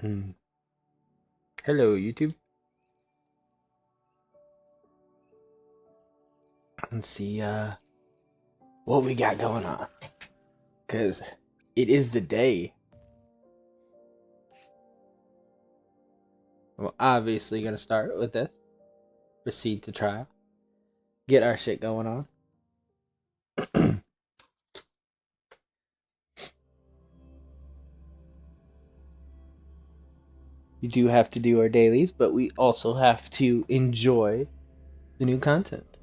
Mm. Hello, YouTube. Let's see what we got going on. Cause it is the day. We're obviously gonna start with this. Proceed to trial. Get our shit going on. We do have to do our dailies, but we also have to enjoy the new content.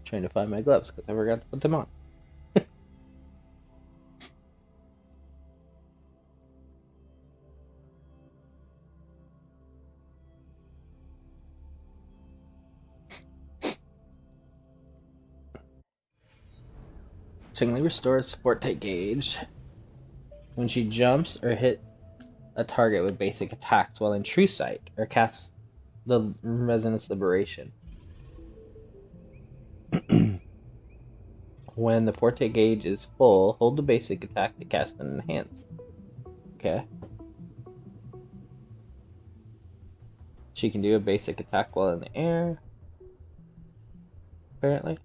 Trying to find my gloves because I forgot to put them on. Chingli restores forte gauge when she jumps or hits a target with basic attacks while in true sight or casts the resonance liberation. When the forte gauge is full, hold the basic attack to cast an enhance. Okay. She can do a basic attack while in the air. Apparently.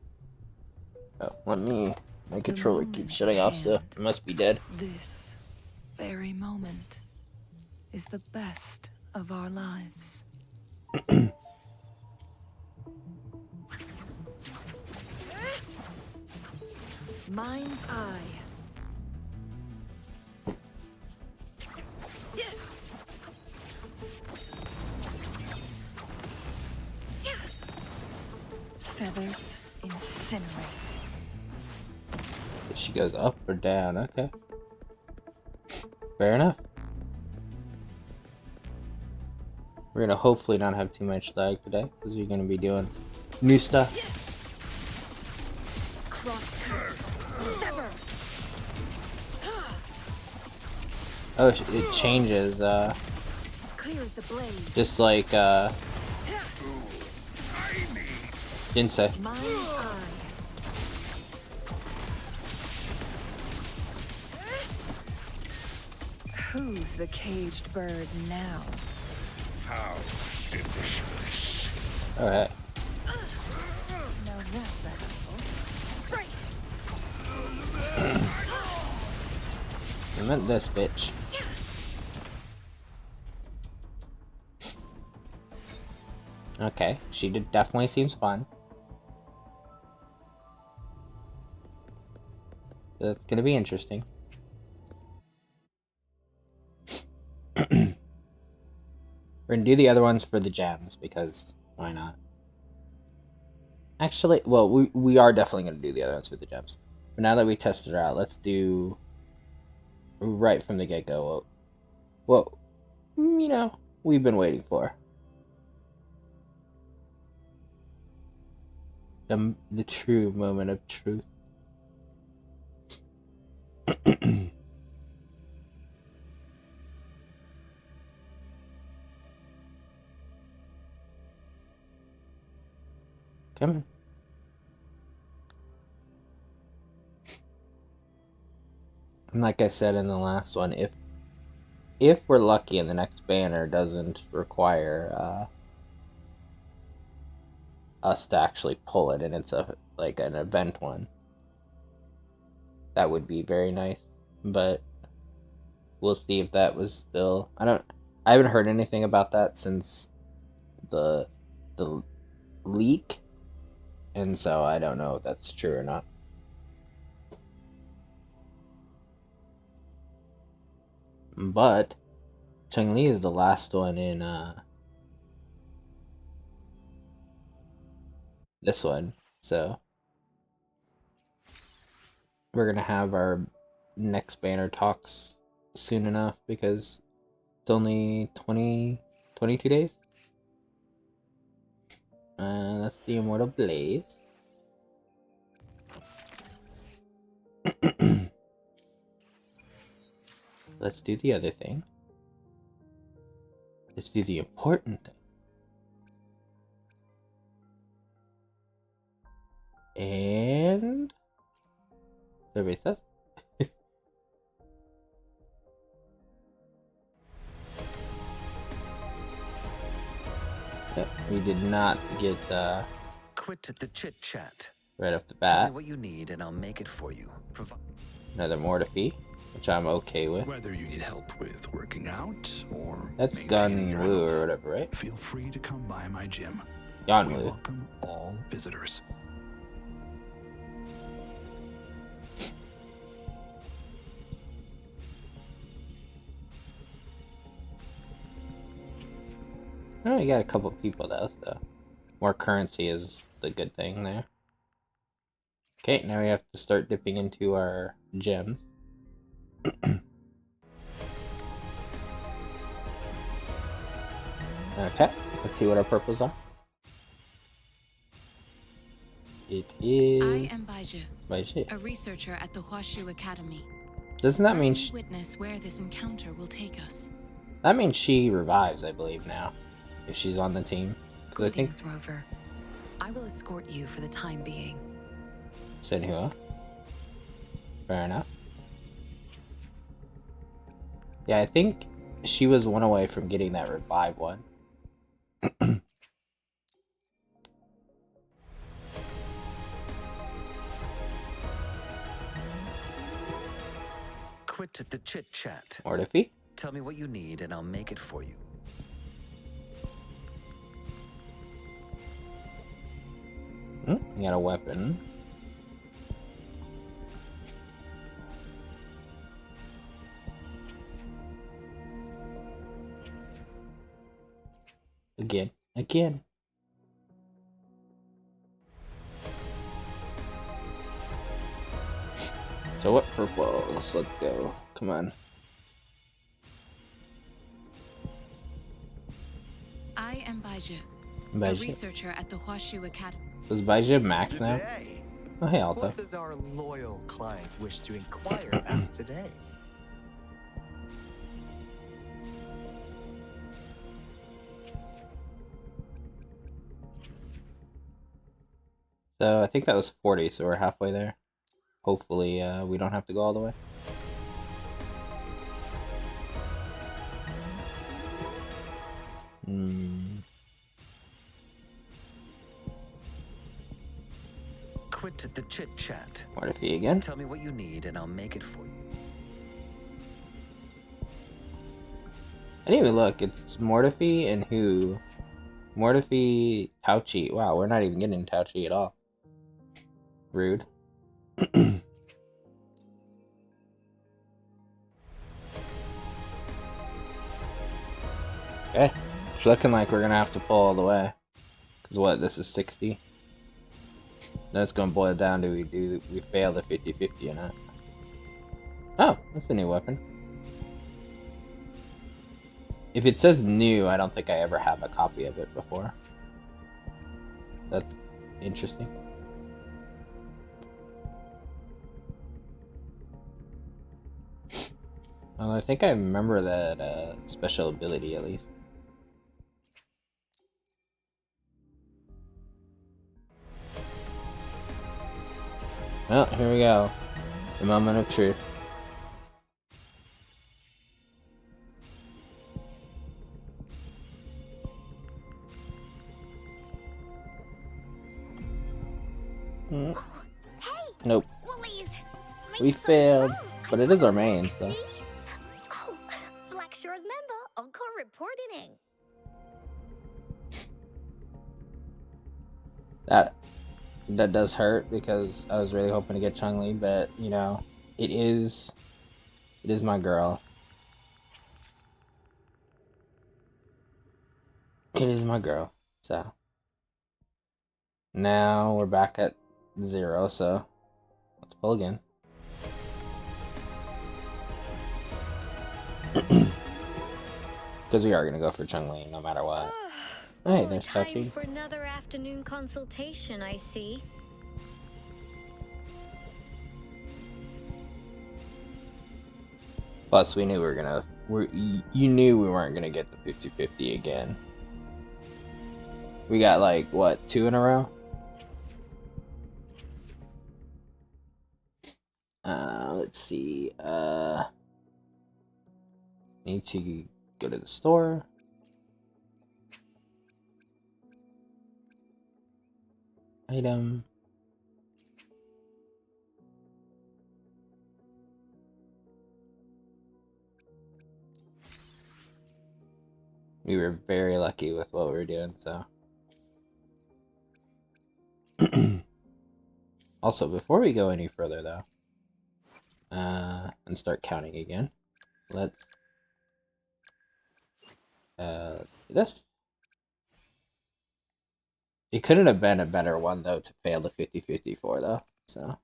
Oh, let me. My controller keeps shutting off, so it must be dead. This very moment is the best of our lives. Mind's eye. Feathers incinerate. She goes up or down. Okay. Fair enough. We're gonna hopefully not have too much lag today because we're gonna be doing new stuff. Sever. Oh, it changes. Clear as the blade. Just like Insect. Mind's eye. Who's the caged bird now? How delicious. Alright. Now that's a hassle. I meant this bitch. Okay, she definitely seems fun. That's gonna be interesting. We're gonna do the other ones for the gems because why not? Actually, well, we are definitely gonna do the other ones for the gems. But now that we tested her out, let's do right from the get go. Well, we've been waiting for the true moment of truth. Come on. And like I said in the last one, if we're lucky and the next banner doesn't require us to actually pull it and it's like an event one, that would be very nice. But we'll see if that was still. I haven't heard anything about that since the leak, and so I don't know if that's true or not. But Cheng-Li is the last one in this one, so we're gonna have our next banner talks soon enough because it's only 22 days. That's the Immortal Blaze. Let's do the other thing. Let's do the important thing. And survey says we did not get Quit the chit chat. right off the Tell me bat what you need and I'll make it for you. another Mortifee, which I'm okay with. Whether you need help with working out or That's maintaining your Gunwu or health, whatever, right? feel free to come by my gym. We Yanwu. welcome all visitors. Oh, we got a couple people though, so more currency is the good thing there. Okay, now we have to start dipping into our gems. Okay, let's see what our purples are. It is... I am Baizhi, Baizhi. a researcher at the Huashu Academy. Doesn't that Let mean... me witness where this encounter will take us. That means she revives, I believe, now. If she's on the team. Because I think... Greetings, Rover. I will escort you for the time being. Senhua. Fair enough. Yeah, I think she was one away from getting that revive one. Quit the chit chat. Mortifee. Tell me what you need and I'll make it for you. We got a weapon. Again. So what purples? Let's go. Come on. I am Baizhi, a Baizhi. researcher at the Huashu Academy. Does Baizhi max now? Today, Oh, hey, Alta. what does our loyal client wish to inquire about today? So I think that was 40, so we're halfway there. Hopefully, we don't have to go all the way. Quit the chit chat. Mortifee again. Tell me what you need and I'll make it for you. I didn't even look. It's Mortifee and who? Mortifee, Tauchi. Wow, we're not even getting Tauchi at all. Rude. Okay. It's looking like we're gonna have to pull all the way. Cause what, this is 60? Then it's gonna boil down to we fail the 50-50 or not. Oh, that's a new weapon. If it says new, I don't think I ever have a copy of it before. That's interesting. Well, I think I remember that special ability at least. Well, here we go. The moment of truth. Hey, Nope. Woolies! We failed, but it is our main, so. Oh, Black Shore's member, Encore reporting. That does hurt because I was really hoping to get Chun-Li, but you know, it is my girl. It is my girl. So now we're back at 0, so let's pull again. Because we are gonna go for Chun-Li no matter what. Hey, there's Time Tachi. for another afternoon consultation, I see. Plus, we knew we were gonna. You knew we weren't gonna get the 50-50 again. We got like what, 2 in a row? Let's see. Need to go to the store. Item. We were very lucky with what we were doing, so. Also, before we go any further, though, and start counting again, let's do this. It couldn't have been a better one, though, to fail the 50-50 for, though. So,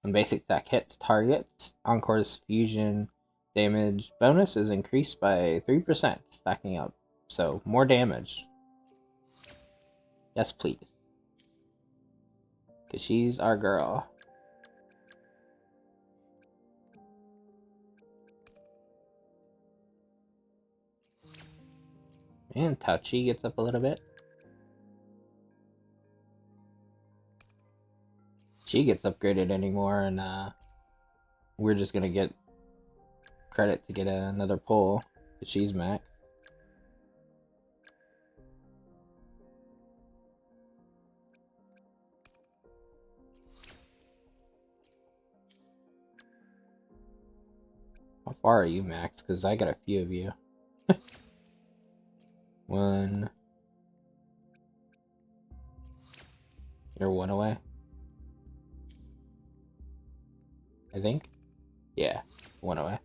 when basic attack hits targets, Encore's fusion damage bonus is increased by 3%, stacking up. So, more damage. Yes, please. Because she's our girl. And Touchy gets up a little bit. She gets upgraded anymore, and we're just gonna get credit to get another pull. She's max. How far are you, Max? Because I got a few of you. One. You're one away. I think. Yeah, one away.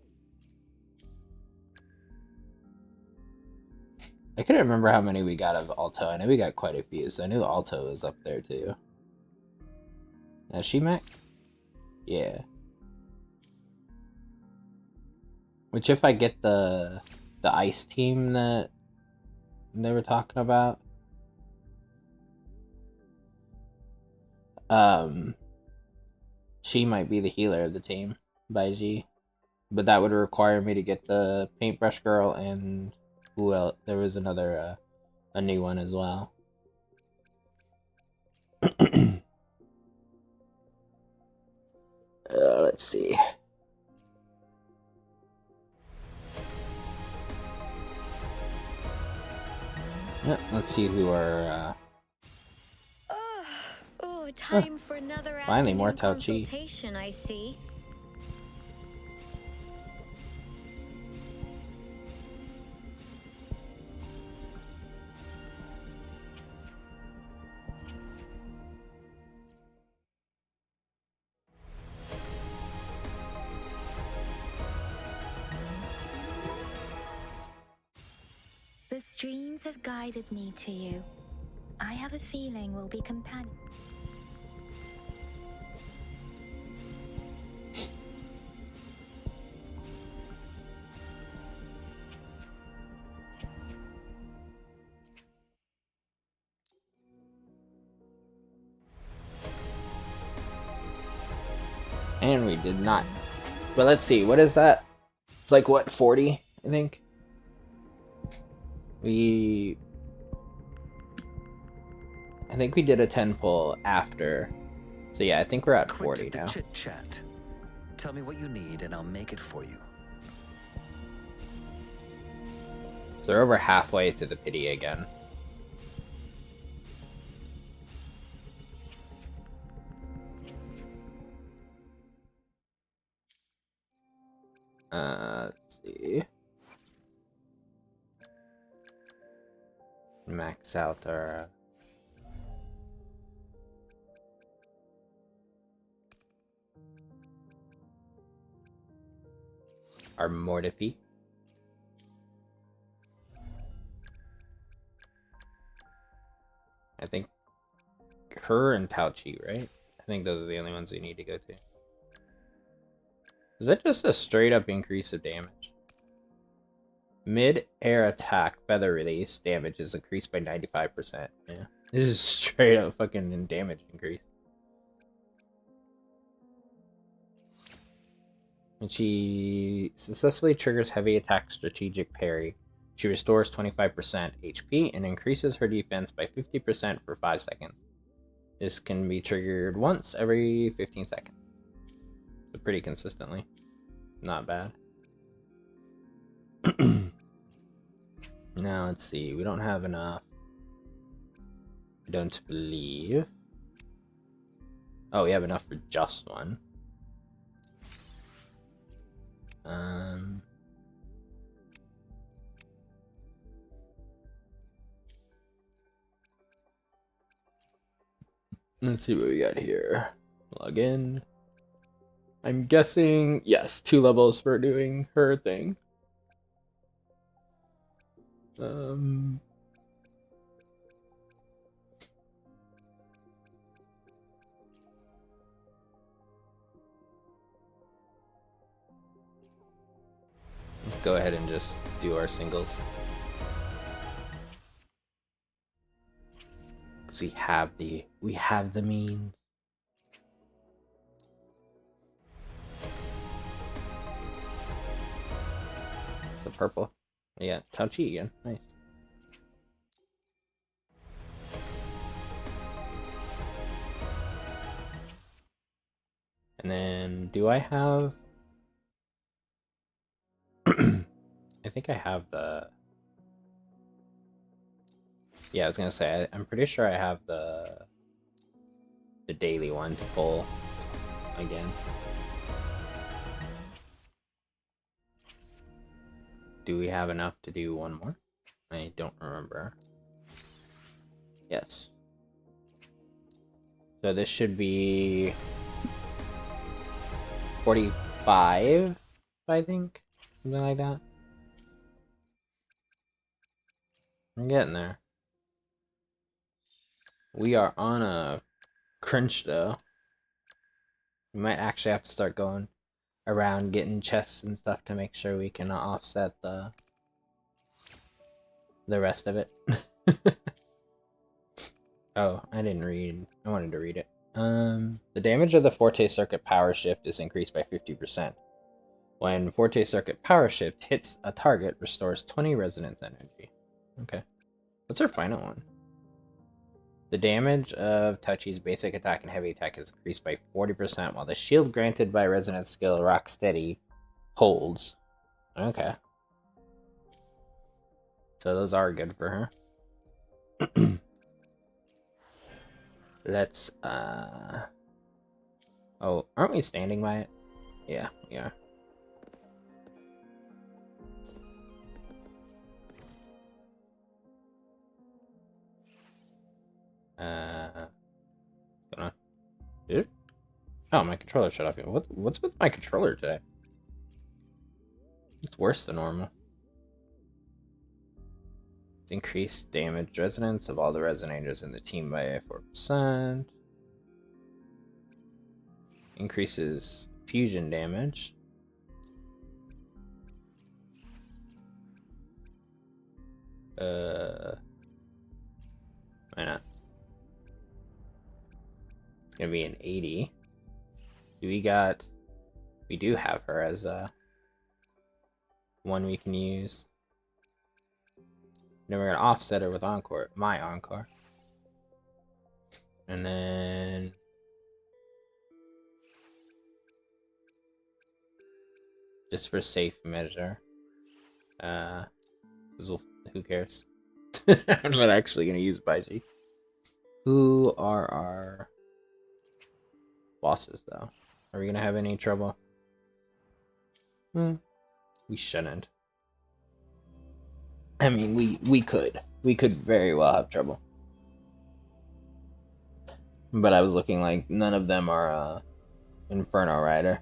I couldn't remember how many we got of Alto. I know we got quite a few, so I knew Alto was up there too. Is she Max? Yeah. Which, if I get the ice team that they were talking about, she might be the healer of the team, Baiji. But that would require me to get the paintbrush girl, and who else? There was another a new one as well. Let's see. Let's see who are. Oh, time for another finally afternoon more Tao Chi. consultation, I see. The streams have guided me to you. I have a feeling we'll be companions. And we did not. But let's see, what is that? It's like, what, 40, I think? I think we did a 10 pull after. So yeah, I think we're at 40 now. Chit chat. Tell me what you need and I'll make it for you. So we're over halfway to the pity again. Let's see. Max out our Mortifi. I think her and Tauchi, right? I think those are the only ones we need to go to. Is that just a straight up increase of damage? Mid-air attack feather release damage is increased by 95%. Yeah. This is straight up fucking damage increase. And she successfully triggers heavy attack strategic parry. She restores 25% HP and increases her defense by 50% for 5 seconds. This can be triggered once every 15 seconds. So pretty consistently. Not bad. Now let's see. We don't have enough. I don't believe. Oh, we have enough for just one. Let's see what we got here. Log in. I'm guessing, yes, 2 levels for doing her thing. Let's go ahead and just do our singles. Because we have the means. It's a purple. Yeah, touchy again. Nice. And then, do I have... I think I have the... Yeah, I was gonna say, I'm pretty sure I have the daily one to pull again. Do we have enough to do one more? I don't remember. Yes. So this should be 45, I think. Something like that. I'm getting there. We are on a crunch though. We might actually have to start going around getting chests and stuff to make sure we can offset the rest of it. Oh, I didn't read. I wanted to read it. The damage of the Forte Circuit Power Shift is increased by 50%. When Forte Circuit Power Shift hits a target, restores 20 resonance energy. Okay. What's our final one? The damage of Touchy's basic attack and heavy attack is increased by 40%, while the shield granted by resonance skill Rocksteady holds. Okay. So those are good for her. Let's, Oh, aren't we standing by it? Yeah, we are. What's going on? Dude? Oh, my controller shut off. What's with my controller today? It's worse than normal. It's increased damage resonance of all the resonators in the team by 4%. Increases fusion damage. Why not? It's gonna be an 80. We do have her as one we can use. Then we're gonna offset her with Encore, my Encore. And then just for safe measure, who cares? I'm not actually gonna use Baiji. Who are our bosses though? Are we gonna have any trouble? We shouldn't. I mean, we could very well have trouble. But I was looking like none of them are Inferno Rider.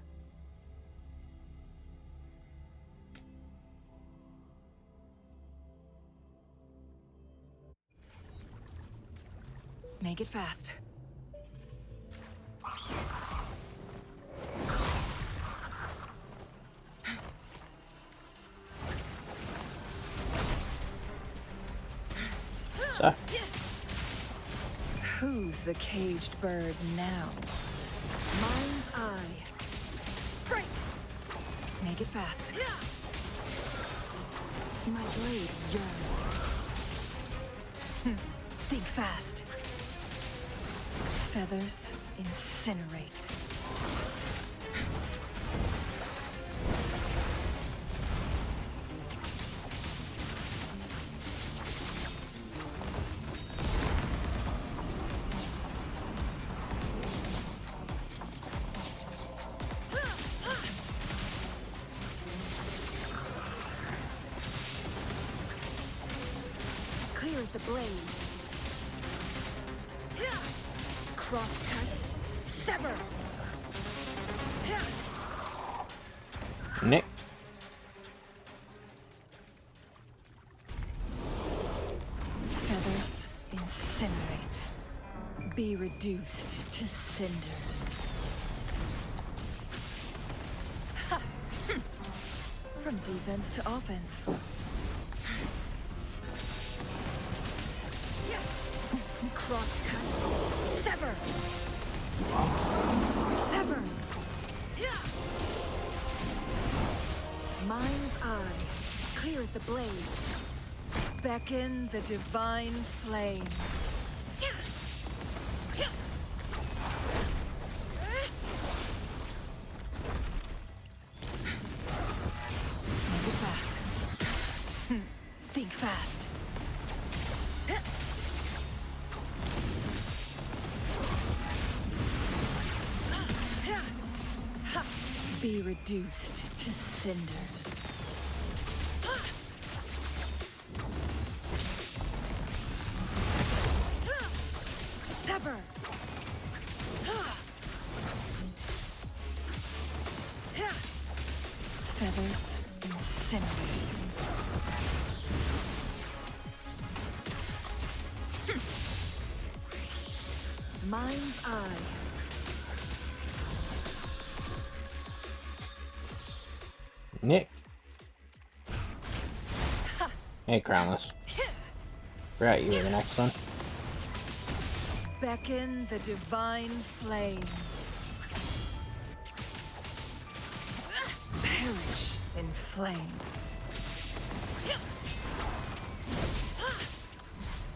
Make it fast. So. Who's the caged bird now? Mind's eye. Break! Make it fast. My blade yearns. Think fast. Feathers incinerate. clears the blaze. Crosscut, sever. Next. Feathers incinerate. Be reduced to cinders. Ha! From defense to offense. Crosscut. Sever. Sever. Mind's eye clears the blaze. Beckon the divine flames. Move fast. Think fast. Be reduced to cinders. Sever. Feathers incinerate. Mind's eye. Nick. Hey, Crownless. Forgot you were the next one. Beckon the divine flames. Perish in flames.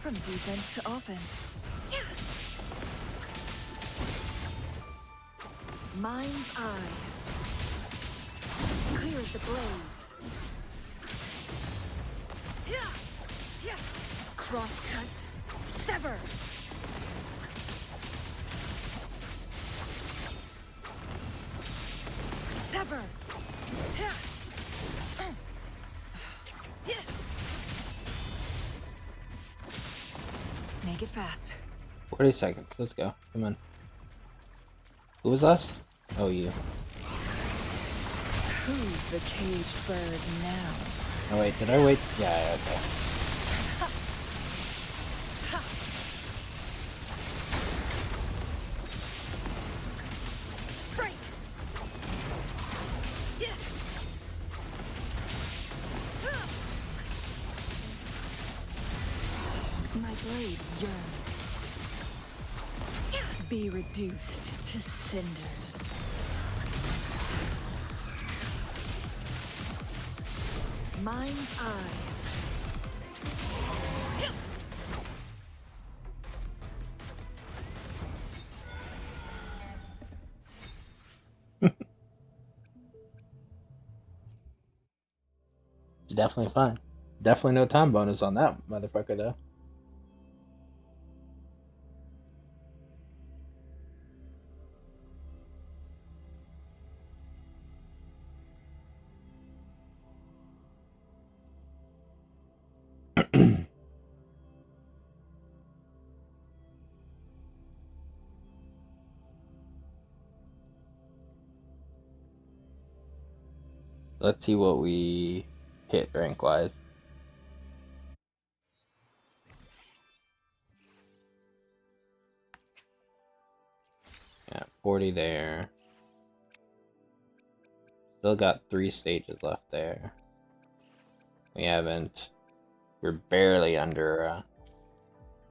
From defense to offense. Mind's eye clears the blaze. Crosscut, sever. Sever. Make it fast. 40 seconds. Let's go. Come on. Who was last? Oh, you. Who's the caged bird now? Oh, wait. Did I wait? Yeah, okay. My blade yearns. Be reduced to cinders. Mind's eye. Definitely fun. Definitely no time bonus on that motherfucker, though. Let's see what we hit rank-wise. Yeah, 40 there. Still got 3 stages left there. We haven't... We're barely under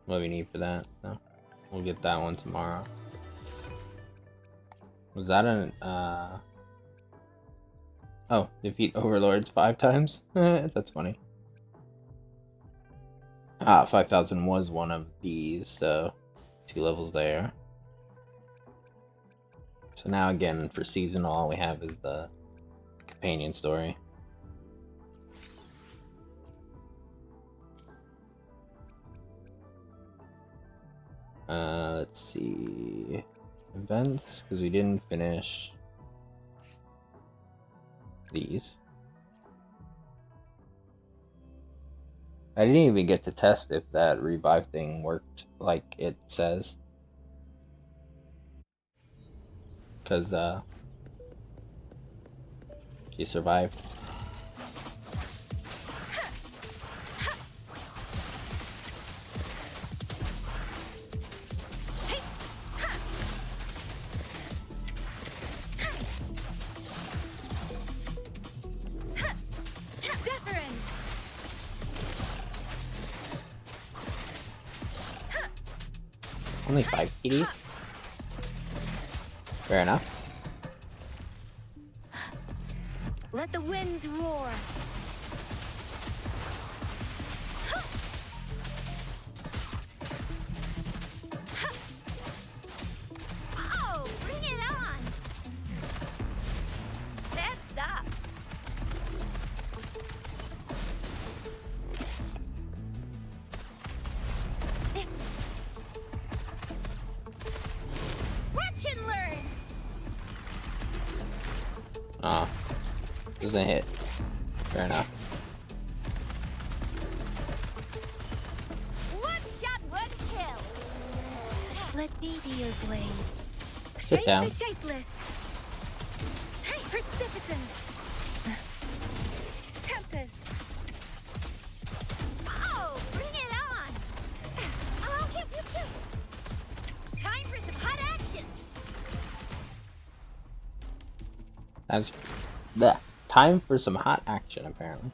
what we need for that, so we'll get that one tomorrow. Was that an... Oh, defeat overlords 5 times? That's funny. 5,000 was one of these, so 2 levels there. So now again, for seasonal, all we have is the companion story. Let's see. Events, because we didn't finish these. I didn't even get to test if that revive thing worked like it says. Because, she survived. Only 5 PD? Fair enough. Let the winds roar. Oh, bring it on! That's up! Watch and learn! Ah. Doesn't hit. Fair enough. One shot, one kill! Let me be your blade. Sit Shape down. the shapeless. Hey, precipitance. Tempest. Oh, bring it on! Oh, pew, pew, pew. Time for some hot action! That's the time for some hot action, apparently.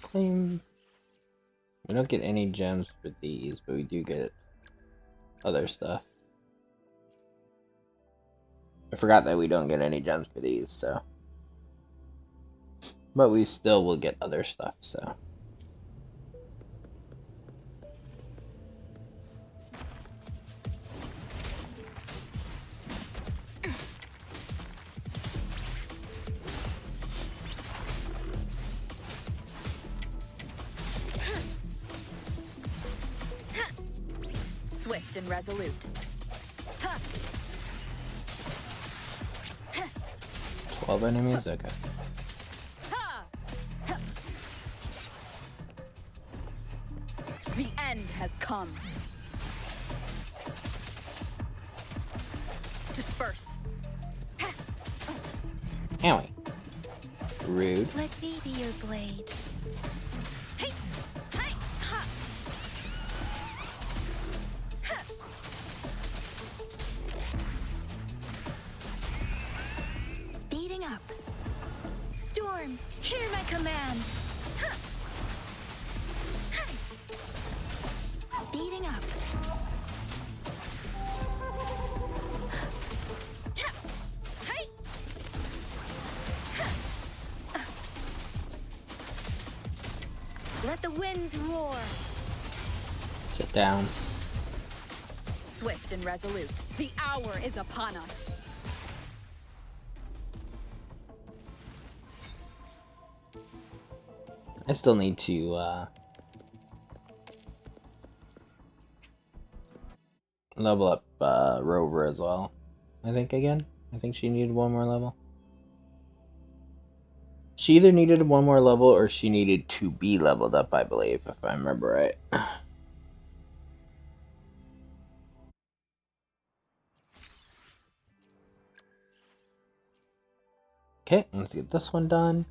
Claim. We don't get any gems for these, but we do get other stuff. I forgot that we don't get any gems for these, so. But we still will get other stuff, so. Swift and resolute. 12 enemies? Okay. The end has come. Disperse. Owie. Rude. Let me be your blade. Hey! Hey! Ha! Speeding up. Storm, hear my command. Speeding up. Hey! Let the winds roar. Sit down. Swift and resolute. The hour is upon us. I still need to, level up, Rover as well. I think again. I think she needed one more level. She either needed one more level or she needed to be leveled up, I believe, if I remember right. Okay, let's get this one done.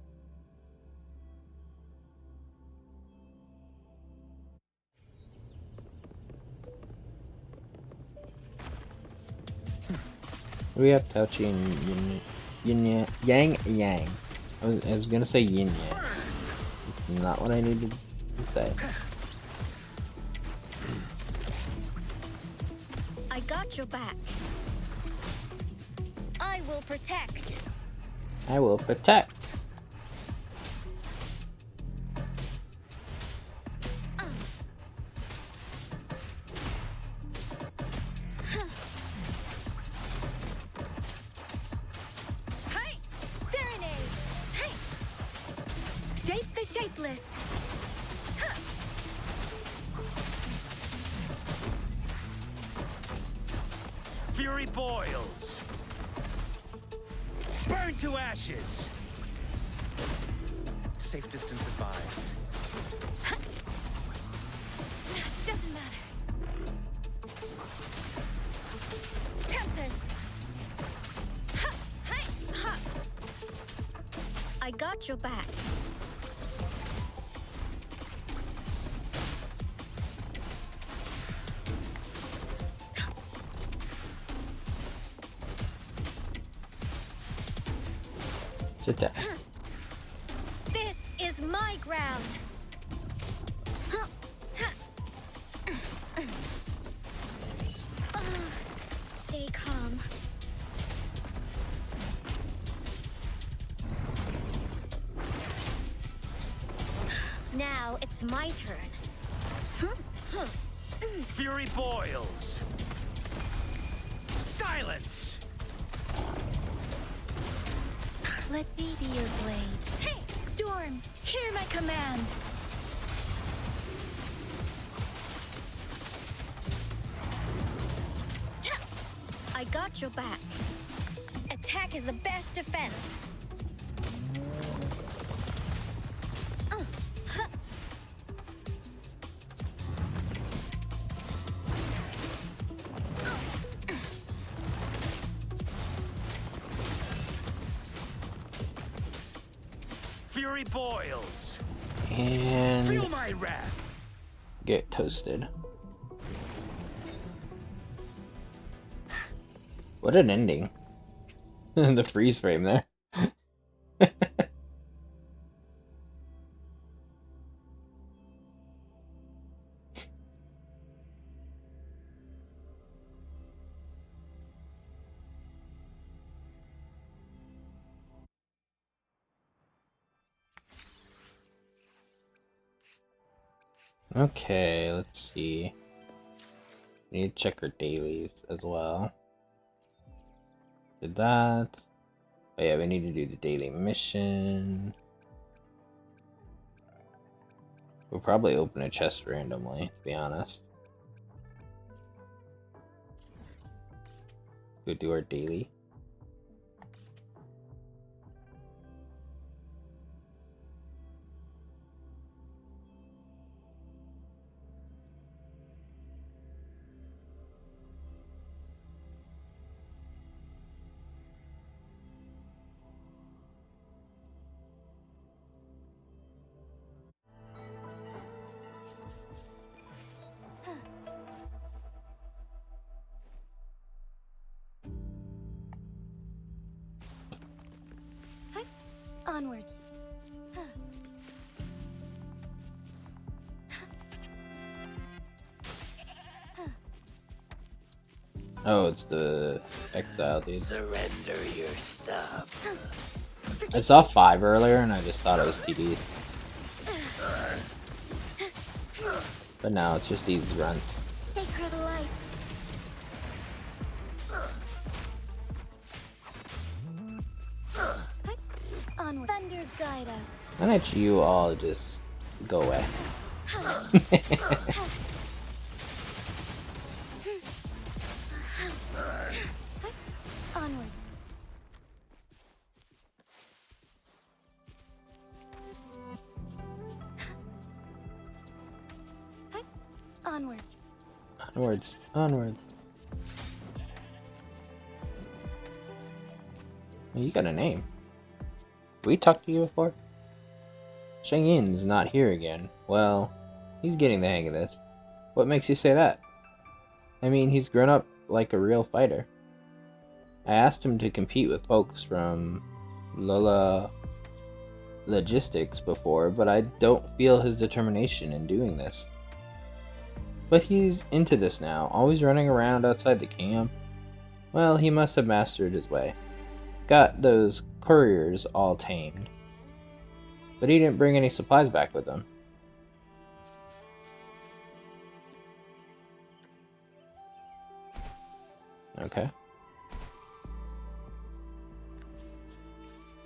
We have Touchy and Yang. I was gonna say Yin Yang. It's not what I needed to say. I got your back. I will protect. I will protect. Shape the shapeless. Fury boils. Burn to ashes. Safe distance advised. Doesn't matter. Tempest. Ha, hi, ha. I got your back. Sit down. This is my ground. Stay calm. Now it's my turn. Fury boils. Silence. Let me be your blade. Hey, Storm, hear my command. I got your back. Attack is the best defense. Fury boils. And Feel my wrath. get toasted. What an ending. The freeze frame there. Okay, let's see. Need to check our dailies as well. Did that. Oh yeah, we need to do the daily mission. We'll probably open a chest randomly, to be honest. Go do our daily. Onwards. Oh, it's the exile dude. Surrender your stuff. I saw 5 earlier and I just thought it was TDs. But now it's just these runs. Sacred life. Onward. Thunder guide us. Why don't you all just go away? Onwards. Onwards. Onwards, onwards. Well, you got a name. We talked to you before? Shang Yin's not here again. Well, he's getting the hang of this. What makes you say that? I mean, he's grown up like a real fighter. I asked him to compete with folks from Lola Logistics before, but I don't feel his determination in doing this. But he's into this now, always running around outside the camp. Well, he must have mastered his way. Got those couriers all tamed. But he didn't bring any supplies back with him. Okay.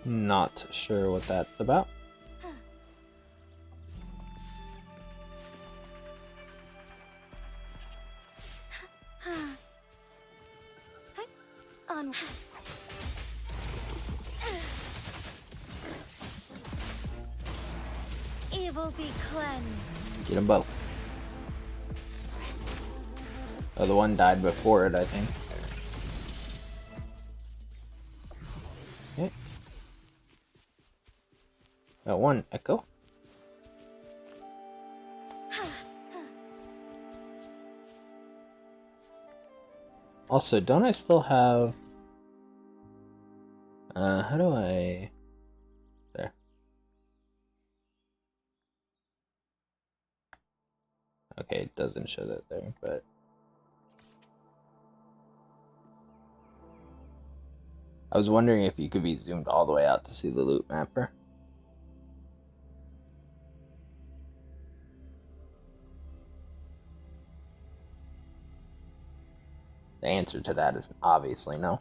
Not sure what that's about. on. Evil be cleansed. Get them both. Oh, the one died before it, I think. Okay. Got one echo. Also, don't I still have... how do I... There. Okay, it doesn't show that there, but... I was wondering if you could be zoomed all the way out to see the loot mapper. The answer to that is obviously no.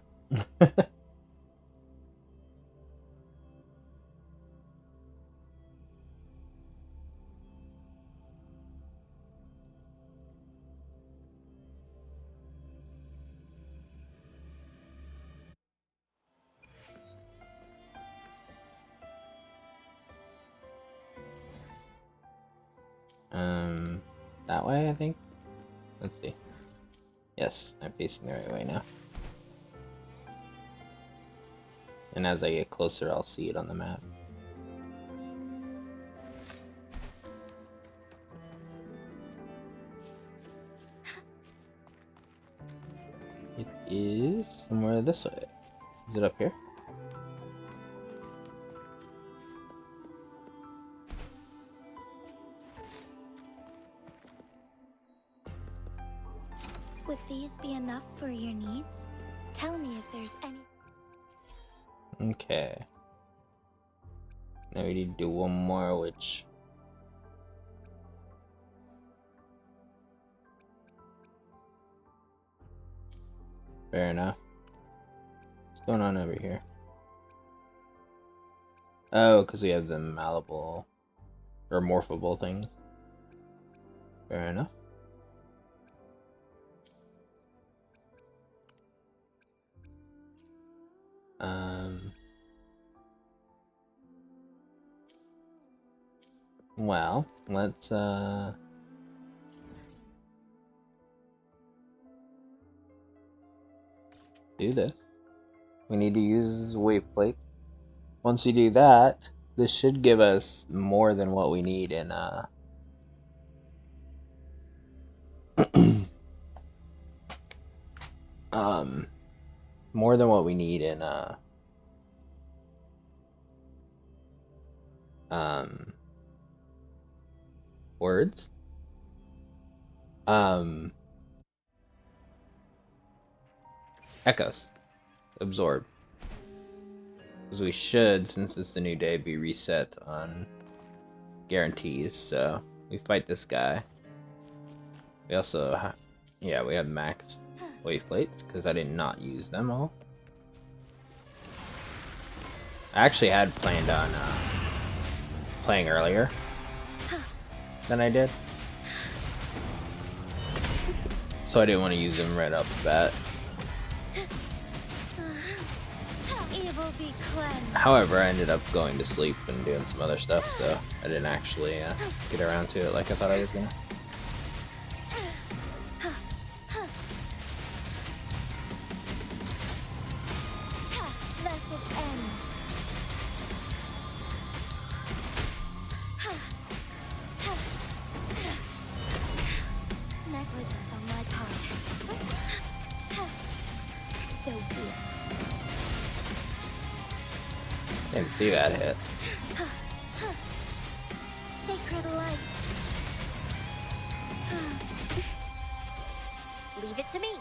That way, I think. Let's see. Yes, I'm facing the right way now. And as I get closer, I'll see it on the map. It is somewhere this way. Is it up here? Would these be enough for your needs? Tell me if there's any. Okay. Now we need to do one more, which... Fair enough. What's going on over here? Oh, because we have the malleable or morphable things. Fair enough. Well, let's do this. We need to use wave plate. Once we do that, this should give us more than what we need in more than what we need in words. Echoes. Absorb. Because we should, since it's the new day, be reset on guarantees. So we fight this guy. We also, yeah, we have max wave plates because I did not use them all. I actually had planned on playing earlier than I did, so I didn't want to use them right off the bat. However, I ended up going to sleep and doing some other stuff, so I didn't actually get around to it like I thought I was gonna. Negligence on my part. So be it. Didn't see that hit. Sacred light. Leave it to me.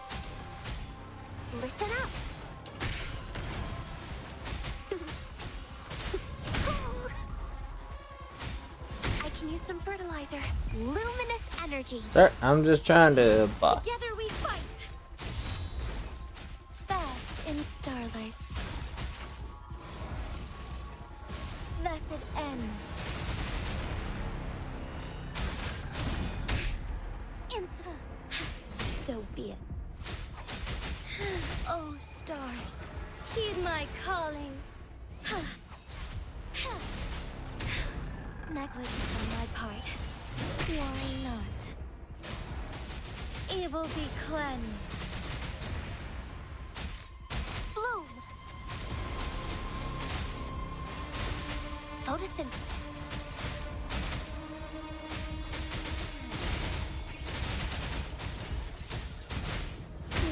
Listen up. I can use some fertilizer. Luminous energy. Sir, I'm just trying to buff. Together we fight. Fast in starlight. Thus it ends. So be it. Oh, stars, heed my calling. Negligence on my part. Why not? Evil be cleansed. Bloom! Photosynthesis.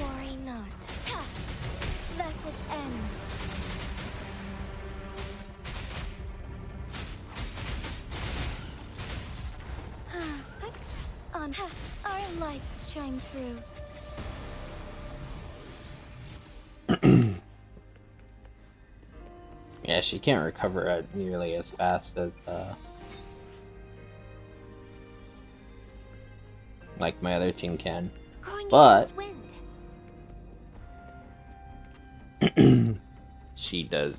Worry not. Ha! Thus it ends. On our lights shine through. Yeah, she can't recover at nearly as fast as like my other team can. Growing But against wind. she does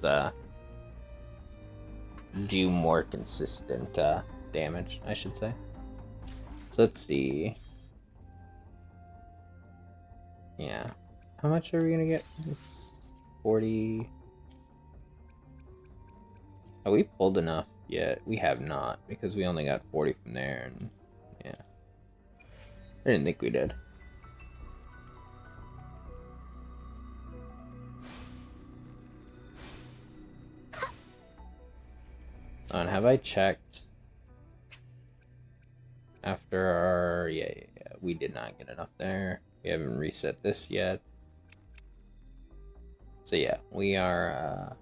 do more consistent damage, I should say. So let's see. Yeah. How much are we gonna get? 40. Have we pulled enough yet? We have not, because we only got 40 from there, and yeah. I didn't think we did. And have I checked after our... Yeah, we did not get enough there. We haven't reset this yet. So yeah, we are...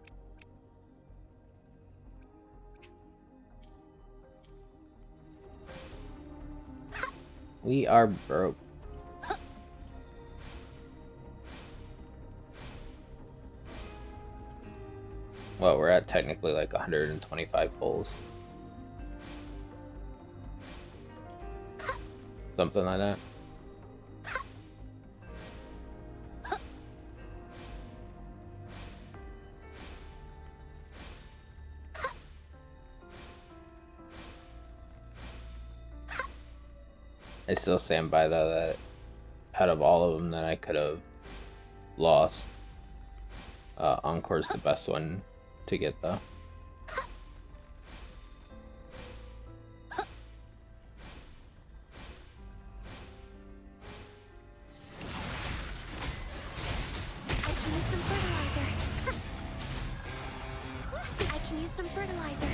we are broke. Well, we're at technically like 125 pulls. Something like that. I still stand by that out of all of them that I could have lost, Encore's the best one to get though. I can use some fertilizer. I can use some fertilizer.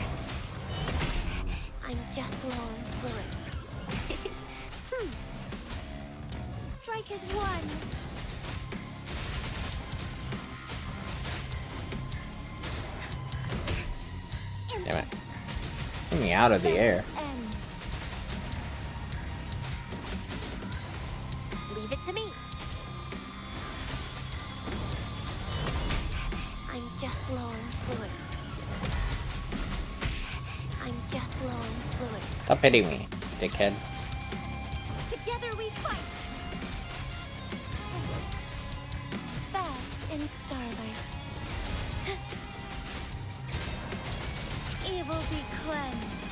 I'm just low on fluids. Strike is one. Damn it. Get me out of the air. Ends. Leave it to me. I'm just low on fluids. I'm just low on fluids. Stop hitting me, dickhead. Together we fight. Fast in starlight. Evil be cleansed.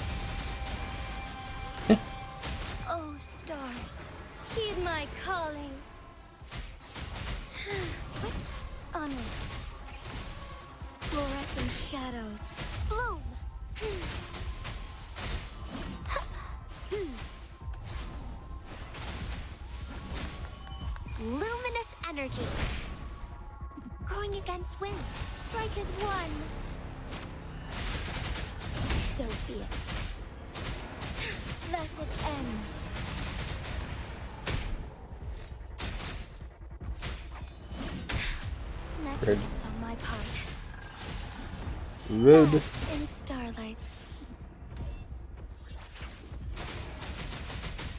Oh, stars, heed my calling. Onwards. Fluorescent shadows. Bloom. Luminous energy. Growing against wind. Strike is one. So be it. Thus it ends. Negligence on my part. Rude. Lost in starlight.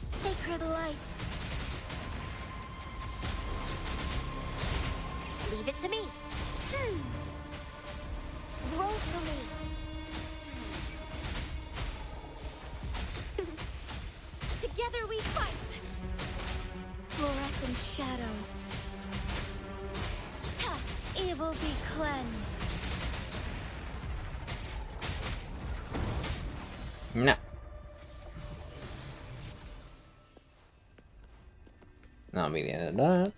Sacred light. Leave it to me. Roll for me. Together we fight. Fluorescent shadows. Ha! Evil be cleansed. No. That'll be the end of that.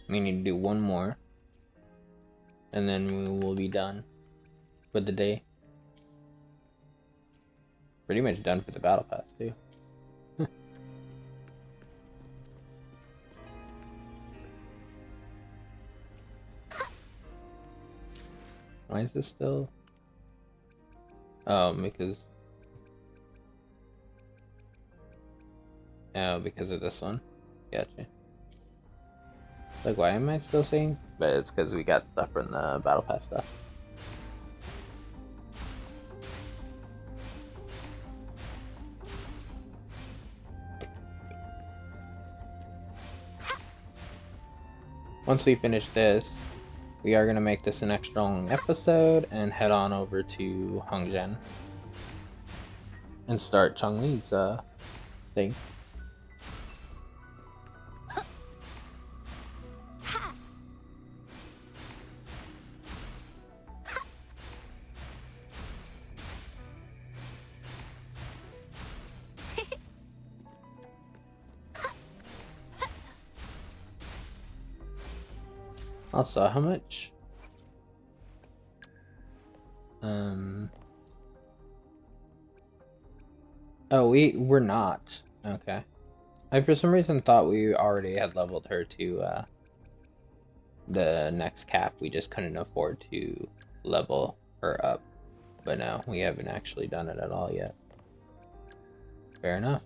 We need to do one more. And then we will be done for the day. Pretty much done for the battle pass too. Why is this still? Oh, because of this one. Gotcha. Like, why am I still saying? But it's because we got stuff from the battle pass stuff. Once we finish this, we are going to make this an extra long episode and head on over to Hongzhen and start Changli's thing. Also, how much? Oh, we're not. Okay. I for some reason thought we already had leveled her to the next cap. We just couldn't afford to level her up. But no, we haven't actually done it at all yet. Fair enough.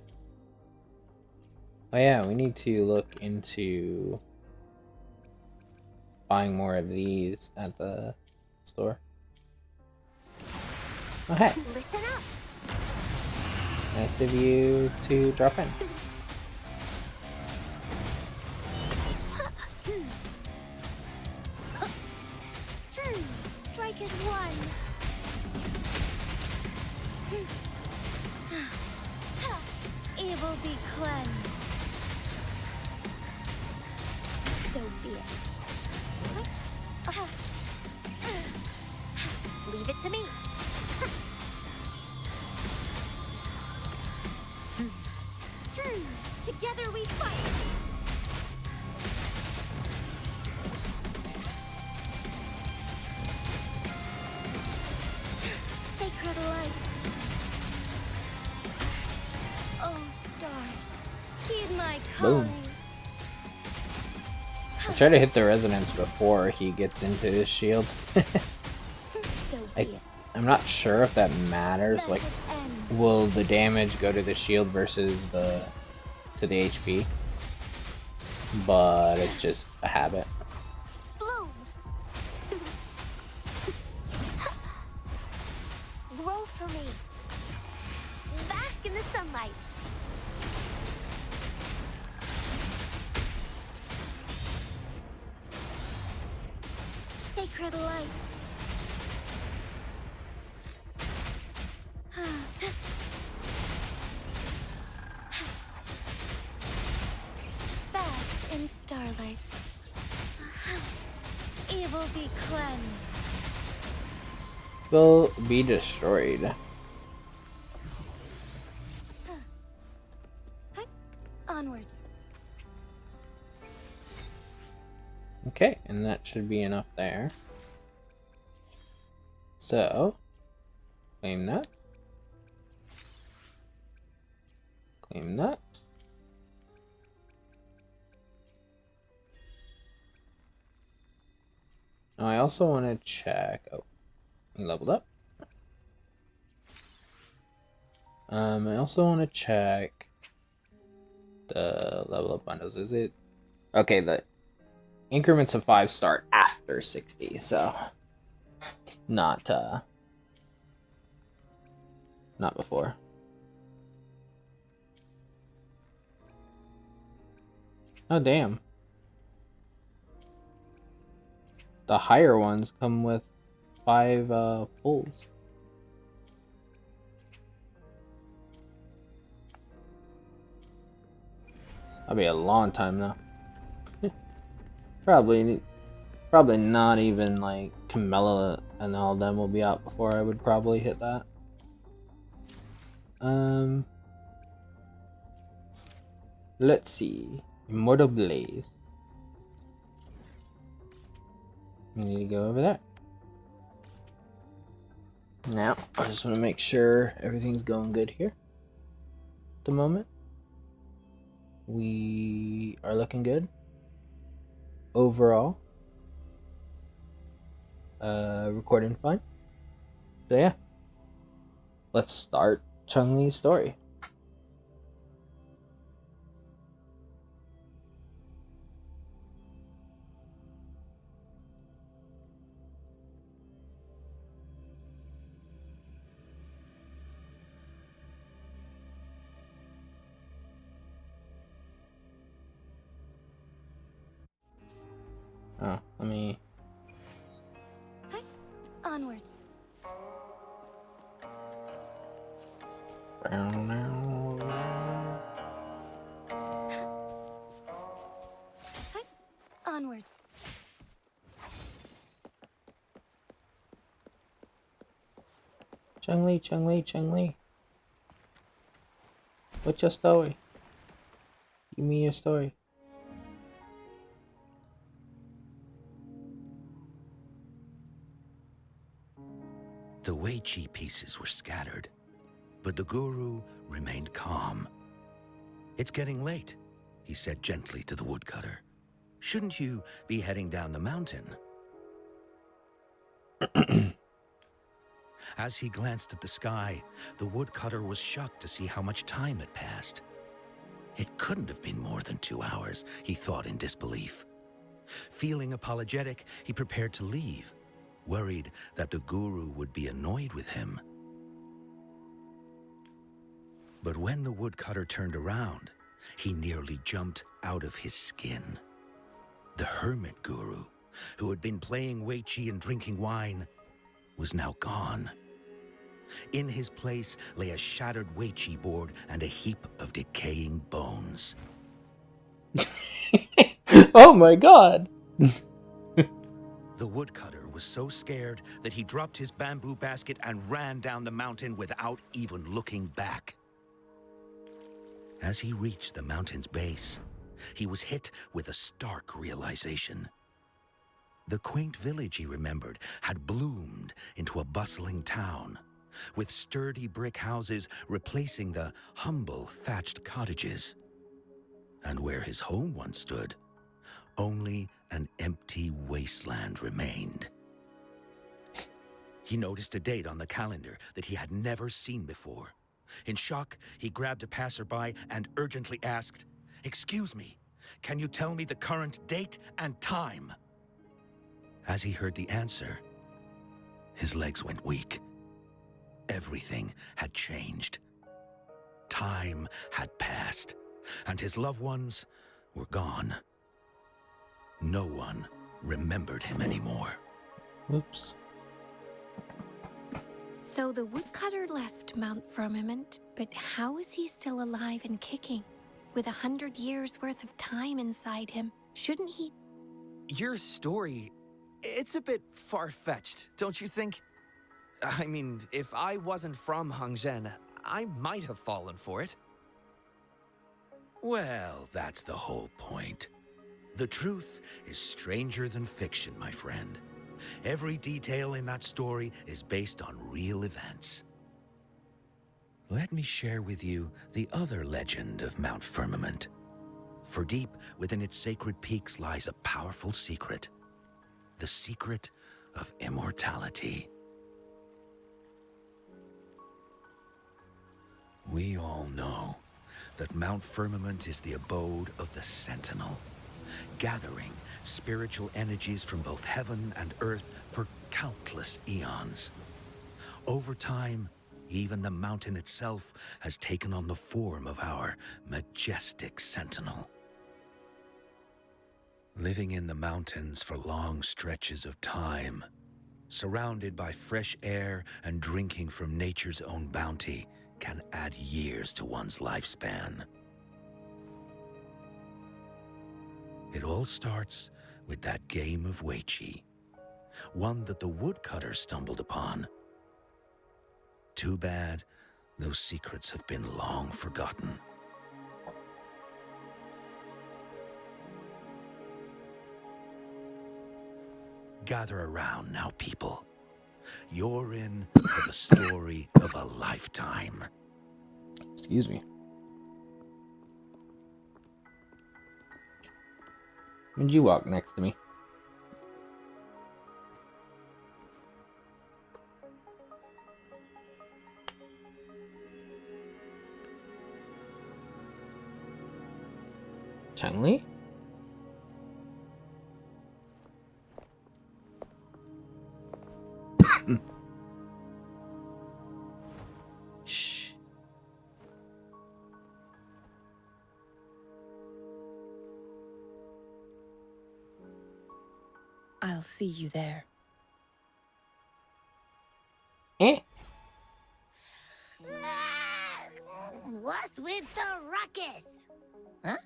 Oh yeah, we need to look into buying more of these at the store. Oh hey. Listen up. Nice of you to drop in. Strike is one. Evil be cleansed. So be it. Leave it to me. Together we fight. Sacred light. Oh, stars, heed my calling. Boom. I try to hit the resonance before he gets into his shield. So be it. I'm not sure if that matters. Like, will the damage go to the shield versus to the HP? But it's just a habit. Bloom. Grow for me. Bask in the sunlight. Sacred light. Bask in starlight. Evil be cleansed. Will be destroyed. Onwards. Okay, and that should be enough there. So, claim that. Claim that. Now I also want to check. Oh, we leveled up. I also want to check the level up bundles. Is it okay? The increments of 5 start after 60, so not before. Oh damn. The higher ones come with 5 pulls. That'll be a long time now. Probably not even like Camilla and all them will be out before I would probably hit that. Let's see. Immortal Blaze. We need to go over there. Now, I just want to make sure everything's going good here. At the moment, we are looking good overall. Recording fine. So yeah, let's start Chun-Li's story. Oh, let me... Onwards. Onwards. Chun-Li, Chun-Li, Chun-Li. What's your story? Give me your story. The Wei Chi pieces were scattered, but the guru remained calm. "It's getting late," he said gently to the woodcutter. "Shouldn't you be heading down the mountain?" As he glanced at the sky, the woodcutter was shocked to see how much time had passed. It couldn't have been more than 2 hours, he thought in disbelief. Feeling apologetic, he prepared to leave, worried that the guru would be annoyed with him. But when the woodcutter turned around, he nearly jumped out of his skin. The hermit guru, who had been playing Wei Chi and drinking wine, was now gone. In his place lay a shattered Wei Chi board and a heap of decaying bones. Oh my god! The woodcutter was so scared that he dropped his bamboo basket and ran down the mountain without even looking back. As he reached the mountain's base, he was hit with a stark realization. The quaint village he remembered had bloomed into a bustling town, with sturdy brick houses replacing the humble thatched cottages. And where his home once stood, only an empty wasteland remained. He noticed a date on the calendar that he had never seen before. In shock, he grabbed a passerby and urgently asked, "Excuse me, can you tell me the current date and time?" As he heard the answer, his legs went weak. Everything had changed. Time had passed, and his loved ones were gone. No one remembered him anymore. Oops. So the woodcutter left Mount Firmament, but how is he still alive and kicking? With 100 years worth of time inside him, shouldn't he? Your story, it's a bit far-fetched, don't you think? I mean, if I wasn't from Hongzhen, I might have fallen for it. Well, that's the whole point. The truth is stranger than fiction, my friend. Every detail in that story is based on real events. Let me share with you the other legend of Mount Firmament. For deep within its sacred peaks lies a powerful secret. The secret of immortality. We all know that Mount Firmament is the abode of the Sentinel, gathering spiritual energies from both heaven and earth for countless eons. Over time, even the mountain itself has taken on the form of our majestic sentinel. Living in the mountains for long stretches of time, surrounded by fresh air and drinking from nature's own bounty, can add years to one's lifespan. It all starts with that game of Wei Chi, one that the woodcutter stumbled upon. Too bad those secrets have been long forgotten. Gather around now, people. You're in for the story of a lifetime. Excuse me. Would you walk next to me? Chun-Li? Shh. I'll see you there. Eh? What's with the ruckus? Huh?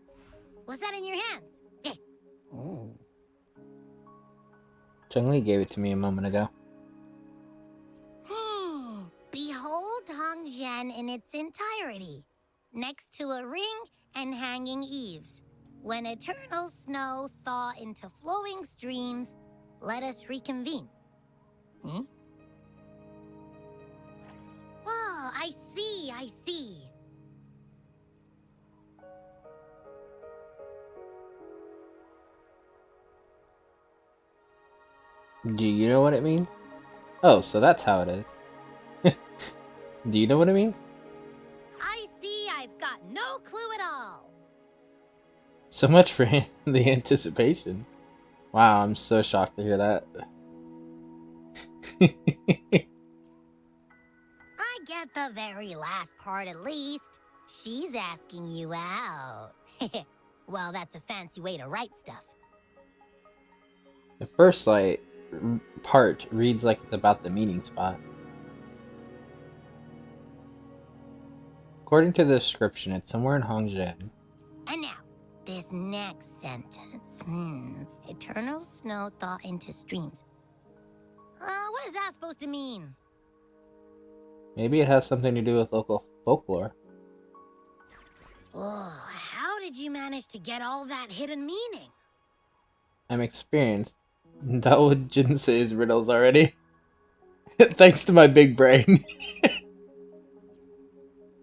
What's that in your hands? Eh. Oh. Chun-Li gave it to me a moment ago. Behold Hongzhen in its entirety, next to a ring and hanging eaves. When eternal snow thaw into flowing streams, let us reconvene. Hmm? Oh, I see, I see. Do you know what it means? Oh, so that's how it is. Do you know what it means? I see I've got no clue at all. So much for the anticipation. Wow, I'm so shocked to hear that. I get the very last part at least. She's asking you out. Well, that's a fancy way to write stuff. The first part reads like it's about the meeting spot. According to the description, it's somewhere in Hongzhen. And now, this next sentence. Eternal snow thaw into streams. What is that supposed to mean? Maybe it has something to do with local folklore. Oh, how did you manage to get all that hidden meaning? I'm experienced. That would say his riddles already. Thanks to my big brain.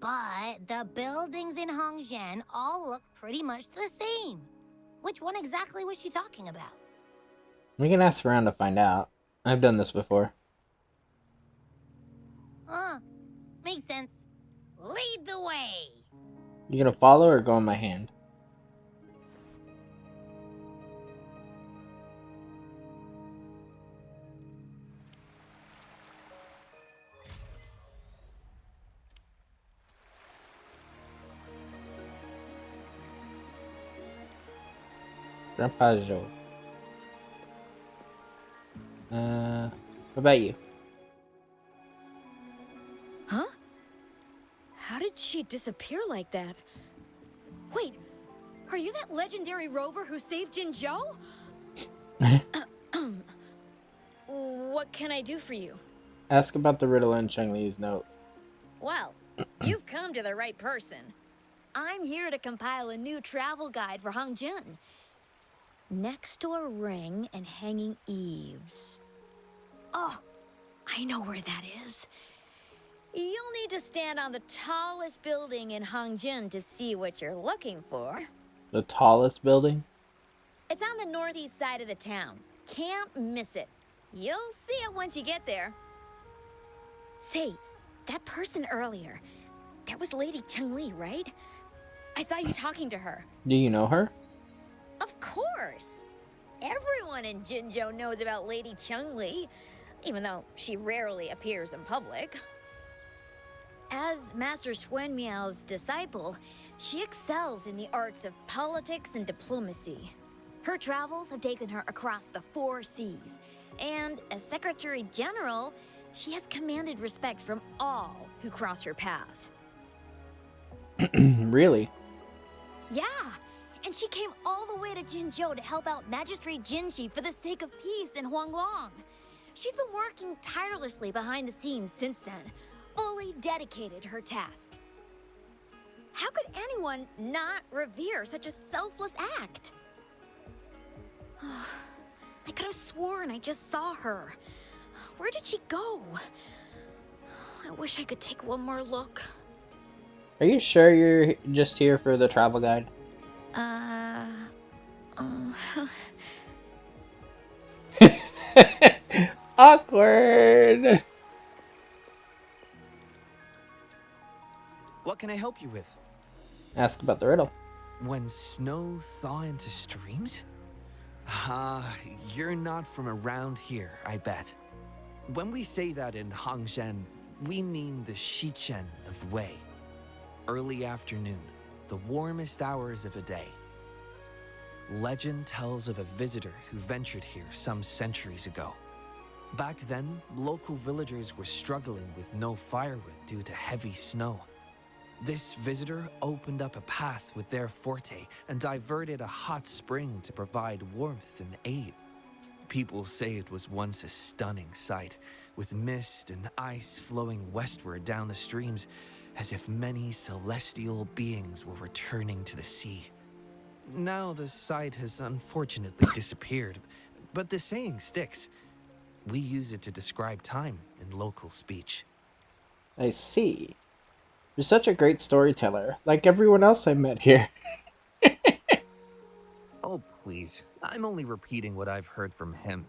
But the buildings in Hongzhen all look pretty much the same. Which one exactly was she talking about? We can ask around to find out. I've done this before. Makes sense. Lead the way. You gonna follow or go in my hand? Grandpa Joe. What about you? Huh? How did she disappear like that? Wait, are you that legendary rover who saved Jinzhou? What can I do for you? Ask about the riddle in Chun-Li's note. Well, you've come to the right person. I'm here to compile a new travel guide for Hongzhen. Next to a ring and hanging eaves. Oh, I know where that is. You'll need to stand on the tallest building in Hongzhen to see what you're looking for. The tallest building? It's on the northeast side of the town. Can't miss it. You'll see it once you get there. Say, that person earlier, that was Lady Chun-Li, right? I saw you talking to her. Do you know her? Of course! Everyone in Jinzhou knows about Lady Chun-Li, even though she rarely appears in public. As Master Xuan Miao's disciple, she excels in the arts of politics and diplomacy. Her travels have taken her across the 4 seas, and as Secretary General, she has commanded respect from all who cross her path. Really? Yeah, and she came all the way to Jinzhou to help out Magistrate Jinshi for the sake of peace in Huanglong. She's been working tirelessly behind the scenes since then, fully dedicated to her task. How could anyone not revere such a selfless act? I could have sworn I just saw her. Where did she go? I wish I could take one more look. Are you sure you're just here for the travel guide? Uh... Awkward! What can I help you with? Ask about the riddle. When snow thaw into streams? Ah, you're not from around here, I bet. When we say that in Hangzhen, we mean the Shichen of Wei. Early afternoon, the warmest hours of a day. Legend tells of a visitor who ventured here some centuries ago. Back then, local villagers were struggling with no firewood due to heavy snow. This visitor opened up a path with their forte and diverted a hot spring to provide warmth and aid. People say it was once a stunning sight, with mist and ice flowing westward down the streams, as if many celestial beings were returning to the sea. Now the sight has unfortunately disappeared, but the saying sticks. We use it to describe time in local speech. I see. You're such a great storyteller, like everyone else I met here. Oh, please. I'm only repeating what I've heard from him.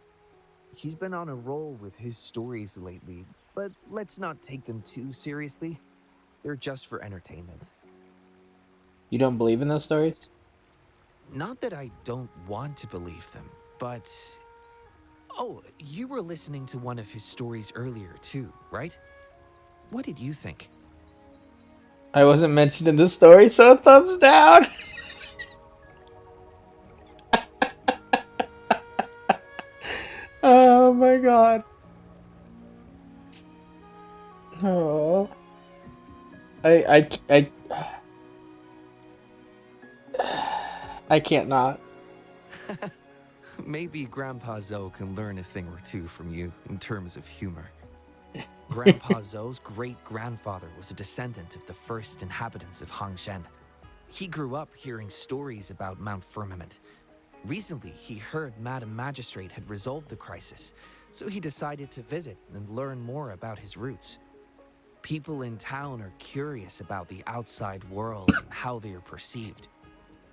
He's been on a roll with his stories lately, but let's not take them too seriously. They're just for entertainment. You don't believe in those stories? Not that I don't want to believe them, but... Oh, you were listening to one of his stories earlier too, right? What did you think? I wasn't mentioned in the story, so thumbs down! Oh my god. Oh. I can't not. Maybe Grandpa Zoe can learn a thing or two from you in terms of humor. Grandpa Zoe's great-grandfather was a descendant of the first inhabitants of Hangzhen. He grew up hearing stories about Mount Firmament. Recently, he heard Madam Magistrate had resolved the crisis, so he decided to visit and learn more about his roots. People in town are curious about the outside world and how they are perceived.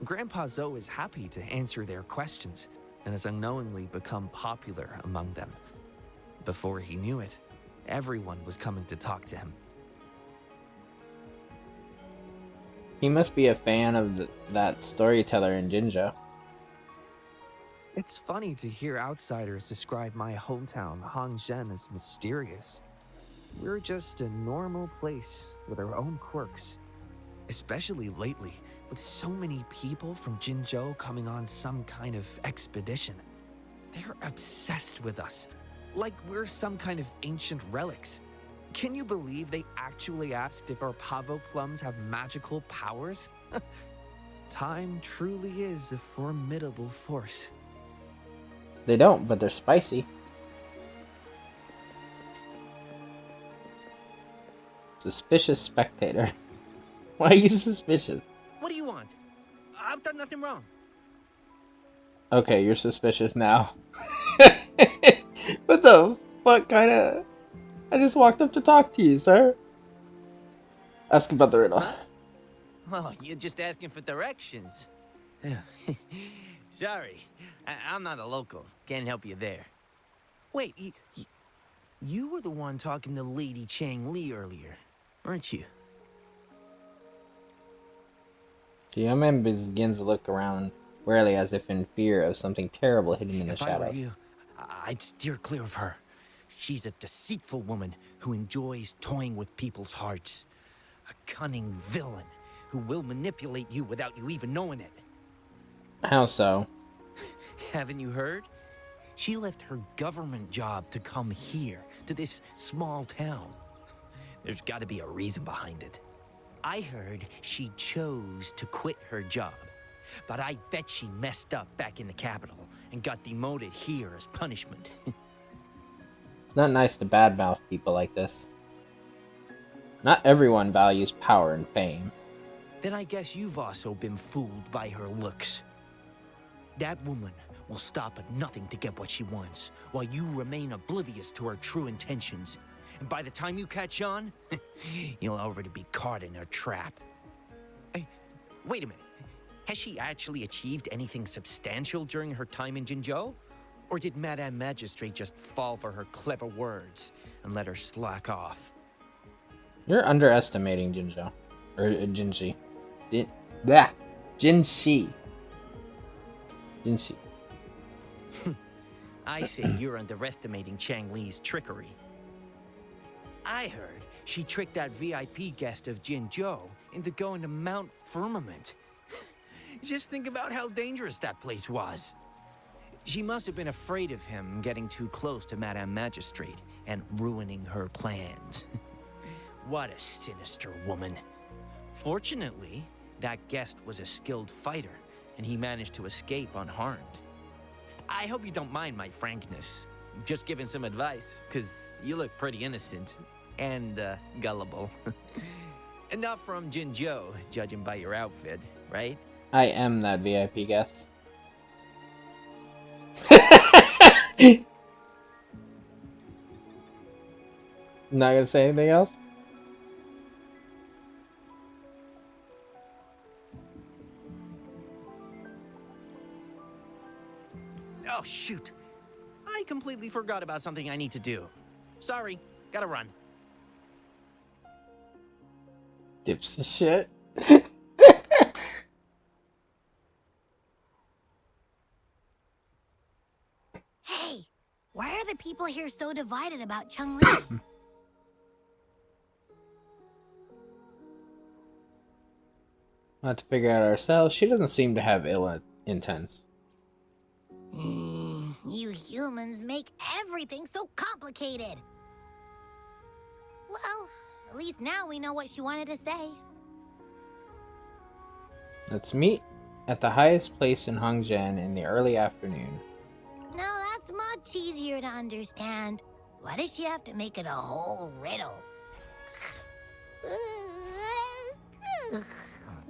Grandpa Zoe is happy to answer their questions and has unknowingly become popular among them. Before he knew it, everyone was coming to talk to him. He must be a fan of that storyteller in Jinzhou. It's funny to hear outsiders describe my hometown, Hangzhen, as mysterious. We're just a normal place with our own quirks. Especially lately, with so many people from Jinzhou coming on some kind of expedition. They're obsessed with us, like we're some kind of ancient relics. Can you believe they actually asked if our pavo plums have magical powers? Time truly is a formidable force. They don't, but they're spicy. Suspicious spectator. Why are you suspicious? What do you want? I've done nothing wrong. Okay, you're suspicious now. What the fuck kinda... I just walked up to talk to you, sir. Ask about the riddle. Huh? Well, you're just asking for directions. Sorry, I'm not a local. Can't help you there. Wait, you were the one talking to Lady Chang Li earlier, weren't you? The young man begins to look around warily as if in fear of something terrible hidden in the If I were shadows. you, I'd steer clear of her. She's a deceitful woman who enjoys toying with people's hearts. A cunning villain who will manipulate you without you even knowing it. How so? Haven't you heard? She left her government job to come here, to this small town. There's got to be a reason behind it. I heard she chose to quit her job, but I bet she messed up back in the capital and got demoted here as punishment. It's not nice to badmouth people like this. Not everyone values power and fame. Then I guess you've also been fooled by her looks. That woman will stop at nothing to get what she wants, while you remain oblivious to her true intentions. And by the time you catch on, you'll already be caught in her trap. Hey, wait a minute. Has she actually achieved anything substantial during her time in Jinzhou? Or did Madame Magistrate just fall for her clever words and let her slack off? You're underestimating Jinzhou. Or Jinxi. Jinxi. Jinxi. I say you're underestimating Chang Li's trickery. I heard she tricked that VIP guest of Jinzhou into going to Mount Firmament. Just think about how dangerous that place was. She must have been afraid of him getting too close to Madame Magistrate and ruining her plans. What a sinister woman. Fortunately, that guest was a skilled fighter, and he managed to escape unharmed. I hope you don't mind my frankness. Just giving some advice, because you look pretty innocent and gullible. And not from Jinzhou, judging by your outfit, right? I am that VIP guest. Not gonna say anything else? Oh, shoot. I completely forgot about something I need to do. Sorry, gotta run. Dips the shit. Hey, why are the people here so divided about Chung Li? We'll have to figure out ourselves. She doesn't seem to have ill intents. You humans make everything so complicated. Well, at least now we know what she wanted to say. Let's meet at the highest place in Hongzhen in the early afternoon. No, that's much easier to understand. Why does she have to make it a whole riddle?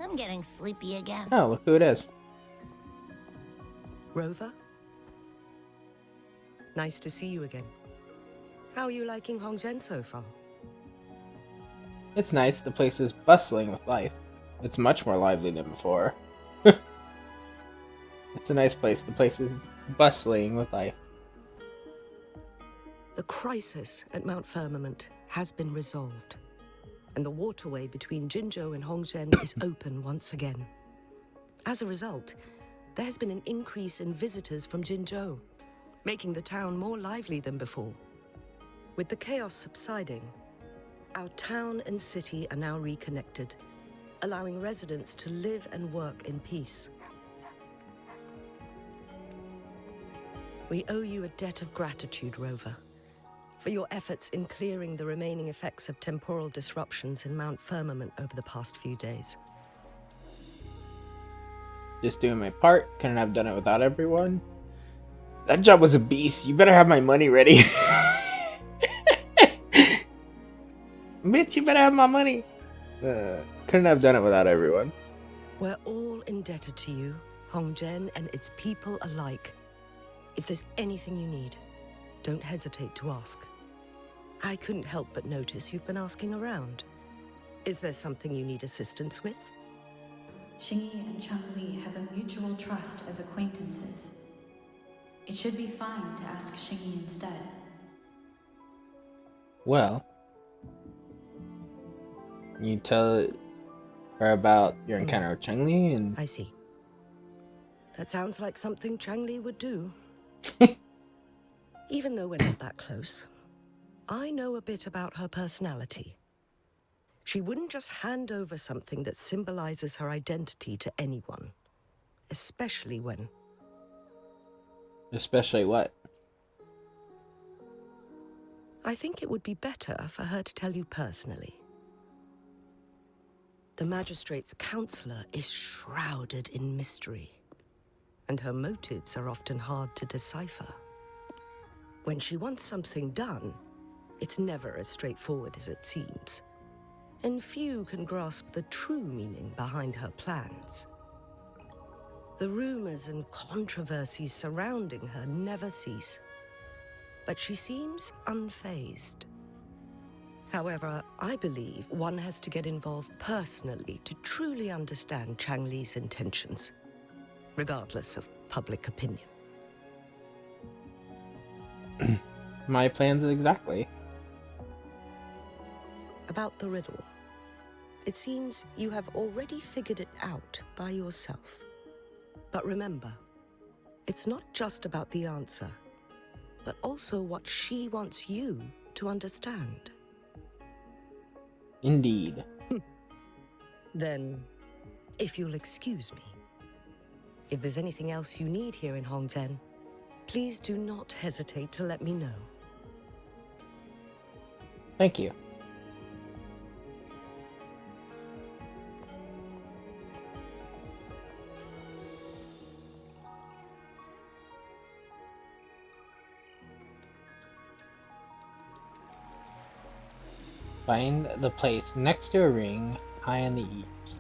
I'm getting sleepy again. Oh, look who it is. Rover? Nice to see you again. How are you liking Hongzhen so far? It's nice. The place is bustling with life. It's much more lively than before. It's a nice place. The place is bustling with life. The crisis at Mount Firmament has been resolved, and the waterway between Jinzhou and Hongzhen is open once again. As a result, there has been an increase in visitors from Jinzhou, making the town more lively than before. With the chaos subsiding, our town and city are now reconnected, allowing residents to live and work in peace. We owe you a debt of gratitude, Rover, for your efforts in clearing the remaining effects of temporal disruptions in Mount Firmament over the past few days. Just doing my part. Couldn't have done it without everyone. That job was a beast. You better have my money ready. Bitch, you better have my money. Couldn't have done it without everyone. We're all indebted to you, Hongzhen and its people alike. If there's anything you need, don't hesitate to ask. I couldn't help but notice you've been asking around. Is there something you need assistance with? Xingyi and Chung Li have a mutual trust as acquaintances. It should be fine to ask Xingyi instead. Well, you tell her about your encounter with Cheng Li and... I see. That sounds like something Chang Li would do. Even though we're not that close, I know a bit about her personality. She wouldn't just hand over something that symbolizes her identity to anyone, especially when... Especially what? I think it would be better for her to tell you personally. The magistrate's counselor is shrouded in mystery, and her motives are often hard to decipher. When she wants something done, it's never as straightforward as it seems, and few can grasp the true meaning behind her plans. The rumors and controversies surrounding her never cease. But she seems unfazed. However, I believe one has to get involved personally to truly understand Chang Li's intentions, regardless of public opinion. My plans exactly. About the riddle. It seems you have already figured it out by yourself. But remember, it's not just about the answer, but also what she wants you to understand. Indeed. Then, if you'll excuse me, if there's anything else you need here in Hongzhen, please do not hesitate to let me know. Thank you. Find the place next to a ring, high in the eaves.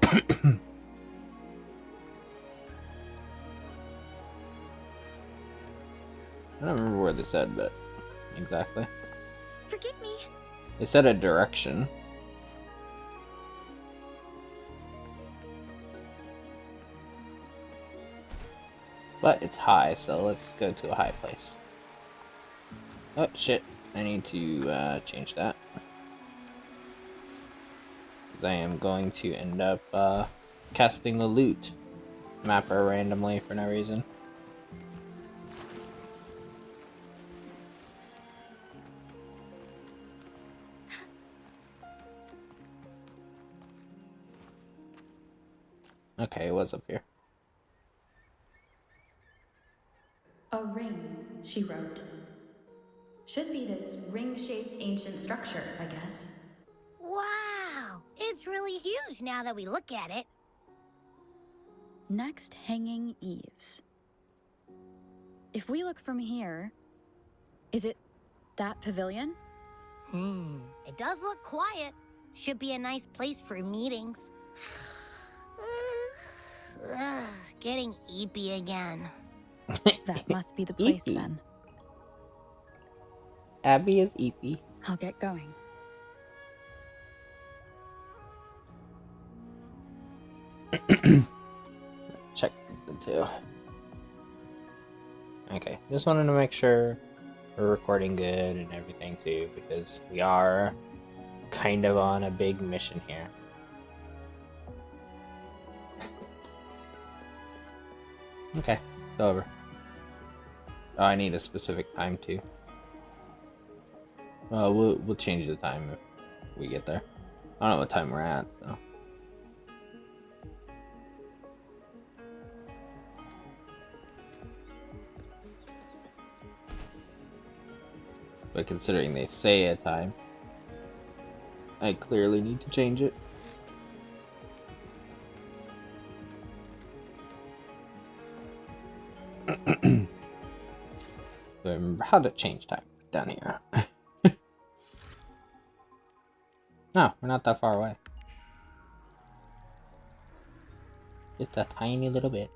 I don't remember where they said, but exactly. Forgive me. They said a direction. But it's high, so let's go to a high place. Oh shit, I need to change that. Because I am going to end up casting the loot mapper randomly for no reason. Okay, it was up here. A ring, she wrote. Should be this ring-shaped ancient structure, I guess. Wow! It's really huge now that we look at it. Next, hanging eaves. If we look from here, is it that pavilion? It does look quiet. Should be a nice place for meetings. Getting eepy again. That must be the place Eepy. then. Abby is eepy. I'll get going. Check the two. Okay, just wanted to make sure we're recording good and everything too, because we are kind of on a big mission here. Okay, it's over. Oh, I need a specific time too. We'll change the time if we get there. I don't know what time we're at, so. But considering they say a time, I clearly need to change it. But remember how to change time down here. No, we're not that far away. Just a tiny little bit.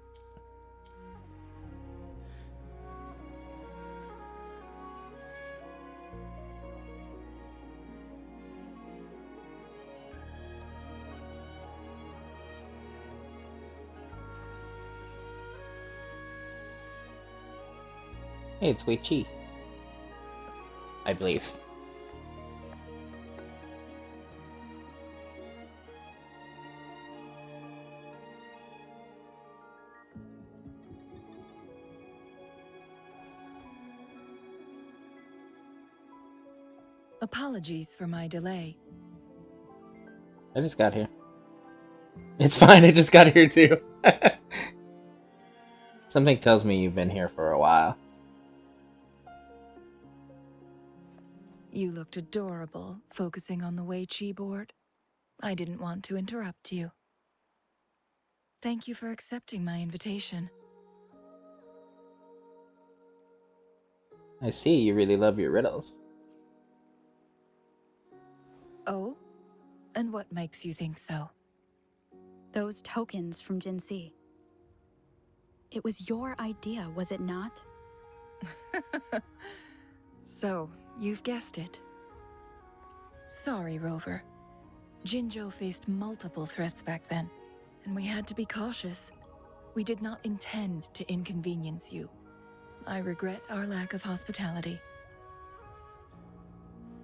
Hey, it's Wei Chi. I believe. Apologies for my delay. I just got here. It's fine, I just got here too. Something tells me you've been here for a while. You looked adorable, focusing on the Wei Chi board. I didn't want to interrupt you. Thank you for accepting my invitation. I see you really love your riddles. Oh? And what makes you think so? Those tokens from Jinxi. It was your idea, was it not? So, you've guessed it. Sorry, Rover. Jinzhou faced multiple threats back then, and we had to be cautious. We did not intend to inconvenience you. I regret our lack of hospitality.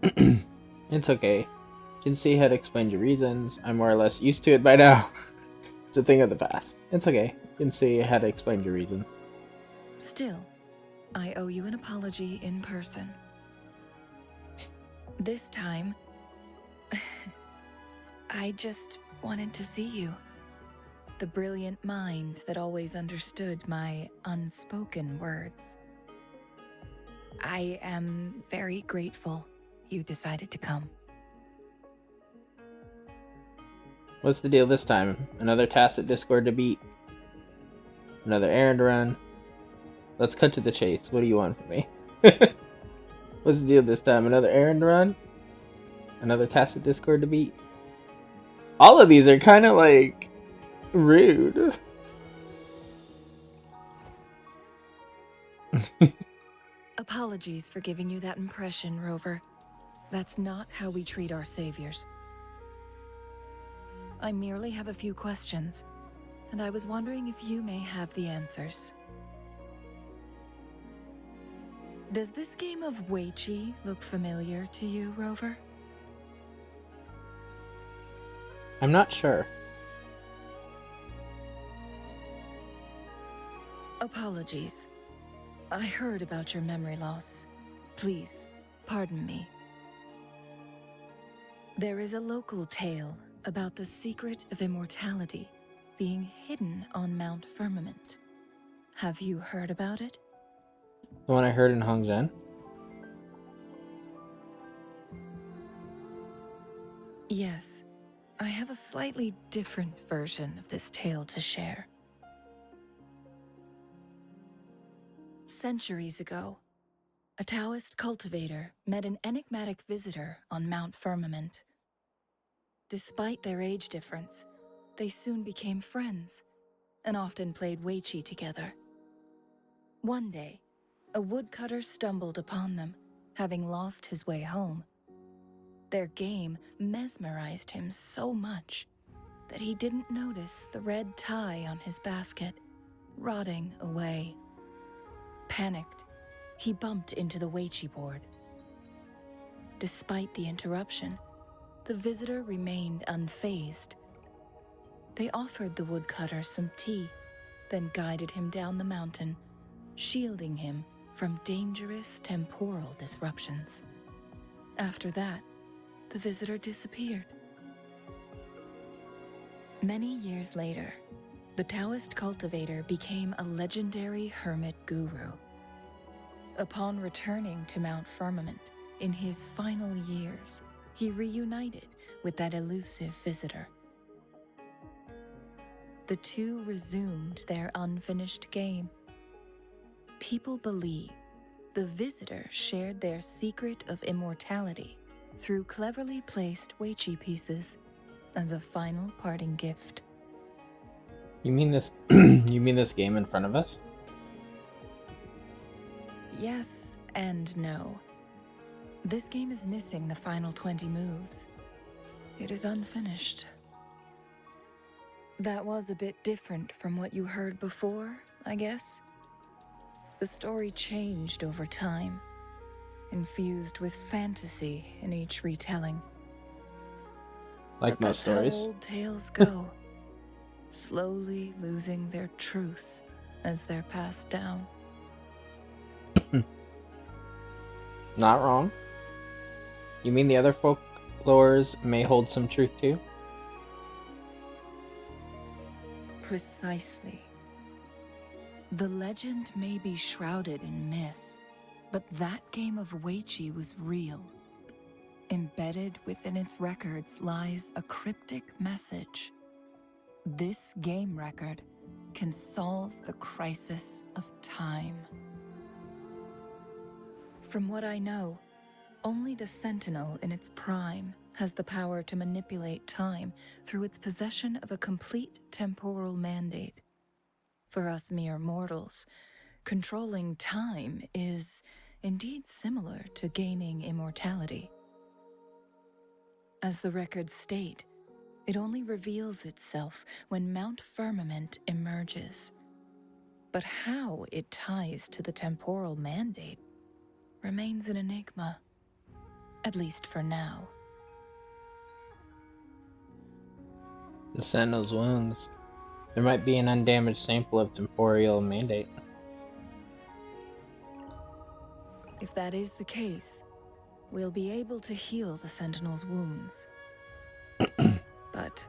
It's okay. Jinsei had explained your reasons. I'm more or less used to it by now. It's a thing of the past. It's okay. Jinsei had explained your reasons. Still, I owe you an apology in person. This time, I just wanted to see you. The brilliant mind that always understood my unspoken words. I am very grateful you decided to come. What's the deal this time? Another tacit discord to beat? Another errand to run? Let's cut to the chase. What do you want from me? What's the deal this time? Another errand to run? Another tacit discord to beat? All of these are kind of like rude. Apologies for giving you that impression, Rover. That's not how we treat our saviors. I merely have a few questions, and I was wondering if you may have the answers. Does this game of Weiqi look familiar to you, Rover? I'm not sure. Apologies. I heard about your memory loss. Please, pardon me. There is a local tale about the secret of immortality being hidden on Mount Firmament. Have you heard about it? The one I heard in Hongzhen? Yes. I have a slightly different version of this tale to share. Centuries ago, a Taoist cultivator met an enigmatic visitor on Mount Firmament. Despite their age difference, they soon became friends and often played Weiqi together. One day, a woodcutter stumbled upon them, having lost his way home. Their game mesmerized him so much that he didn't notice the red tie on his basket, rotting away. Panicked, he bumped into the Weiqi board. Despite the interruption, the visitor remained unfazed. They offered the woodcutter some tea, then guided him down the mountain, shielding him from dangerous temporal disruptions. After that, the visitor disappeared. Many years later, the Taoist cultivator became a legendary hermit guru. Upon returning to Mount Firmament in his final years, he reunited with that elusive visitor. The two resumed their unfinished game. People believe the visitor shared their secret of immortality through cleverly placed Weiqi pieces as a final parting gift. You mean this? You mean this game in front of us? Yes and no. This game is missing the final 20 moves. It is unfinished. That was a bit different from what you heard before, I guess. The story changed over time, infused with fantasy in each retelling. Like But most that's stories. how old tales go, slowly losing their truth as they're passed down. Not wrong. You mean the other folklores may hold some truth too? Precisely. The legend may be shrouded in myth, but that game of Weiqi was real. Embedded within its records lies a cryptic message. This game record can solve the crisis of time. From what I know, only the Sentinel in its prime has the power to manipulate time through its possession of a complete temporal mandate. For us mere mortals, controlling time is indeed similar to gaining immortality. As the records state, it only reveals itself when Mount Firmament emerges. But how it ties to the temporal mandate remains an enigma, at least for now. The Sentinel's wounds. There might be an undamaged sample of temporal mandate. If that is the case, we'll be able to heal the Sentinel's wounds. But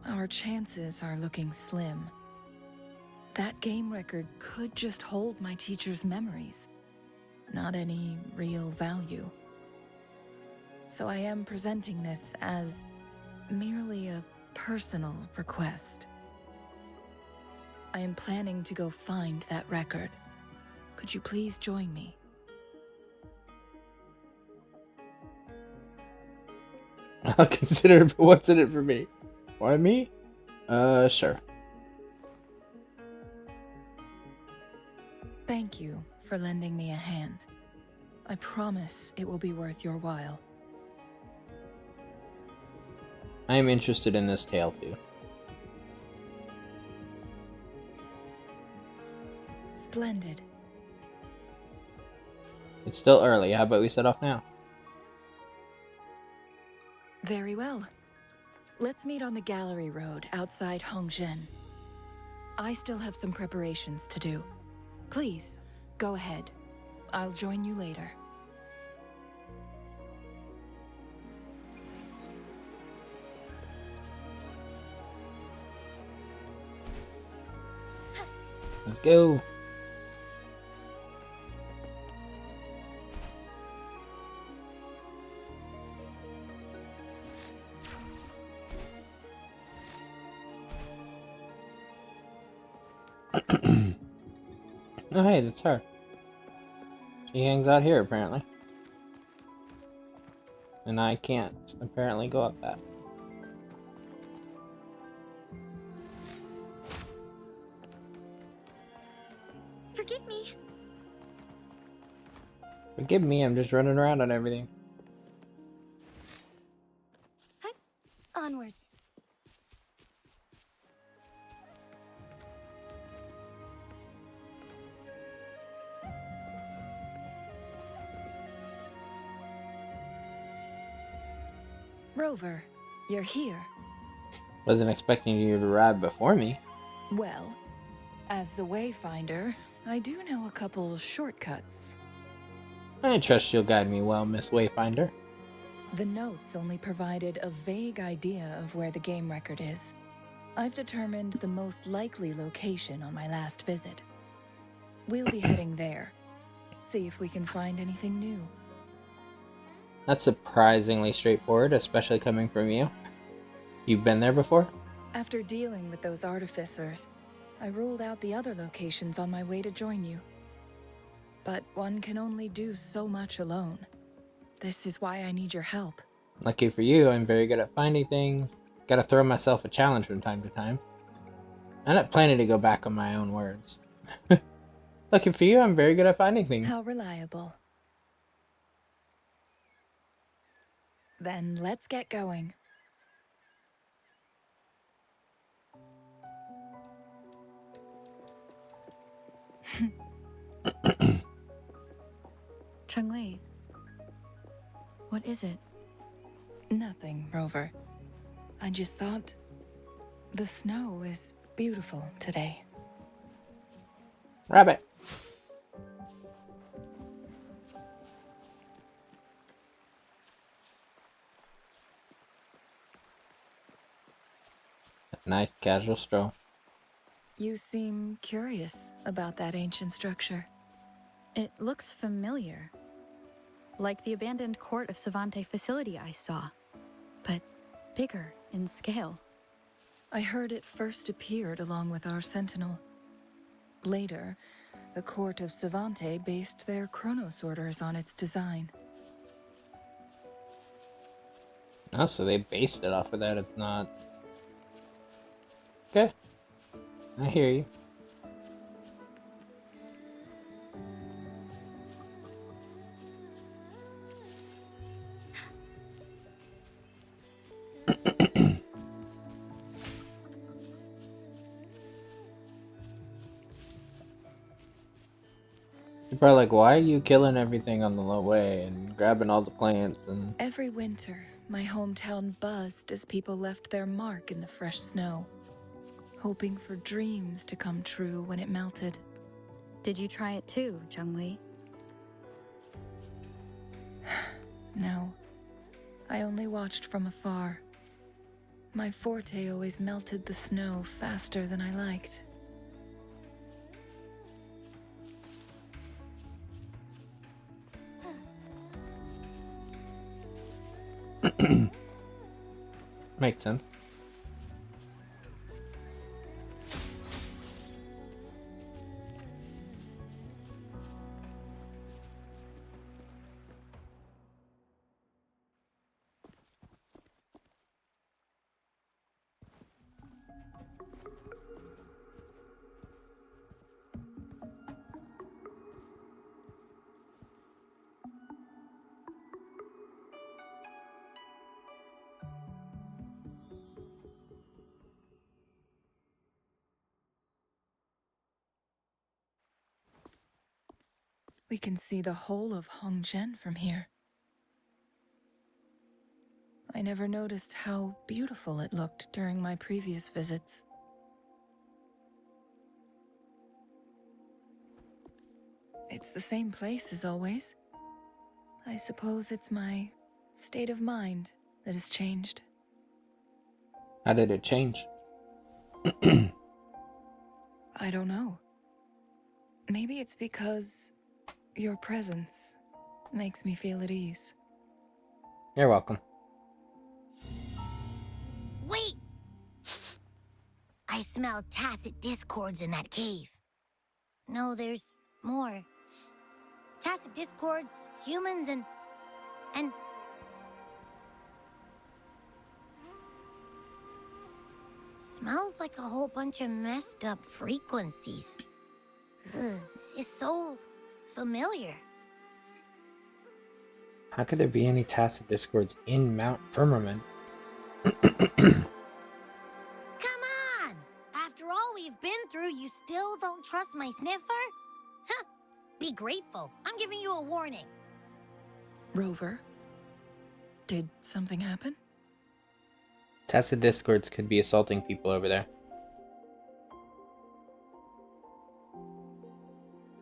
our chances are looking slim. That game record could just hold my teacher's memories, not any real value. So I am presenting this as merely a personal request. I am planning to go find that record. Could you please join me? I'll consider what's in it for me. Why me? Sure. Thank you for lending me a hand. I promise it will be worth your while. I am interested in this tale too. Splendid. It's still early. How about we set off now? Very well. Let's meet on the gallery road outside Hongzhen. I still have some preparations to do. Please, go ahead. I'll join you later. Let's go. Oh, hey, that's her. She hangs out here, apparently. And I can't, apparently, go up that. Forgive me. Forgive me, I'm just running around on everything. Onwards. Rover, you're here. Wasn't expecting you to arrive before me. Well, as the Wayfinder, I do know a couple shortcuts. I trust you'll guide me well, Miss Wayfinder. The notes only provided a vague idea of where the game record is. I've determined the most likely location on my last visit. We'll be heading there. See if we can find anything new. That's surprisingly straightforward, especially coming from you. You've been there before? After dealing with those artificers, I ruled out the other locations on my way to join you. But one can only do so much alone. This is why I need your help. Lucky for you, I'm very good at finding things. Gotta throw myself a challenge from time to time. I'm not planning to go back on my own words. Lucky for you, I'm very good at finding things. How reliable. Then let's get going. Cheng-Li, what is it? Nothing, Rover. I just thought the snow is beautiful today. Rabbit. Nice casual stroll. You seem curious about that ancient structure. It looks familiar. Like the abandoned court of Savante facility I saw, but bigger in scale. I heard it first appeared along with our Sentinel. Later, the court of Savante based their Chronos orders on its design. Oh, so they based it off of that. It's not. Okay. I hear you. You're probably like, why are you killing everything on the low way and grabbing all the plants and... Every winter, my hometown buzzed as people left their mark in the fresh snow, hoping for dreams to come true when it melted. Did you try it too, Changli? No, I only watched from afar. My forte always melted the snow faster than I liked. Makes sense. We can see the whole of Hongzhen from here. I never noticed how beautiful it looked during my previous visits. It's the same place as always. I suppose it's my state of mind that has changed. How did it change? I don't know. Maybe it's because your presence makes me feel at ease. You're welcome. Wait! I smell tacit discords in that cave. No, there's more. Tacit discords, humans, and... Smells like a whole bunch of messed up frequencies. Ugh, it's so familiar. How could there be any tacit discords in Mount Firmament? Come on! After all we've been through, you still don't trust my sniffer? Huh! Be grateful. I'm giving you a warning. Rover, did something happen? Tacit discords could be assaulting people over there.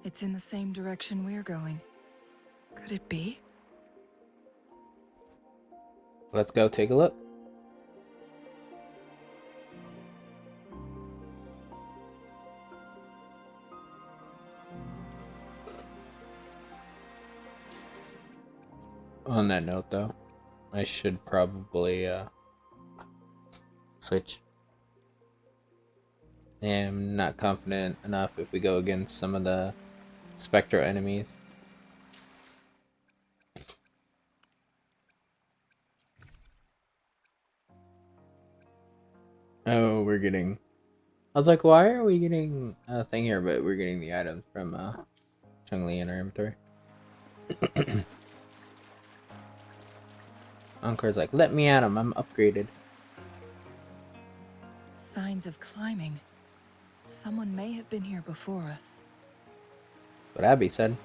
It's in the same direction we're going. Could it be? Let's go take a look. On that note, though, I should probably switch. I'm not confident enough if we go against some of the Spectro enemies. Oh, we're getting... I was like, why are we getting a thing here? But we're getting the items from Changli in our inventory. Encore's like, let me at him, I'm upgraded. Signs of climbing. Someone may have been here before us. What Abby said.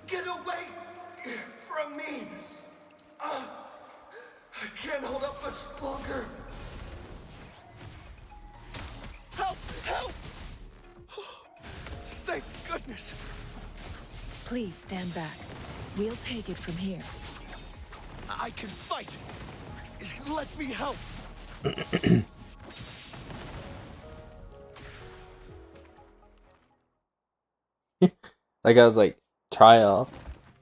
Get away from me! I can't hold up much longer. Help! Help! Thank goodness. Please stand back. We'll take it from here. I can fight. Let me help. Like I was like, trial,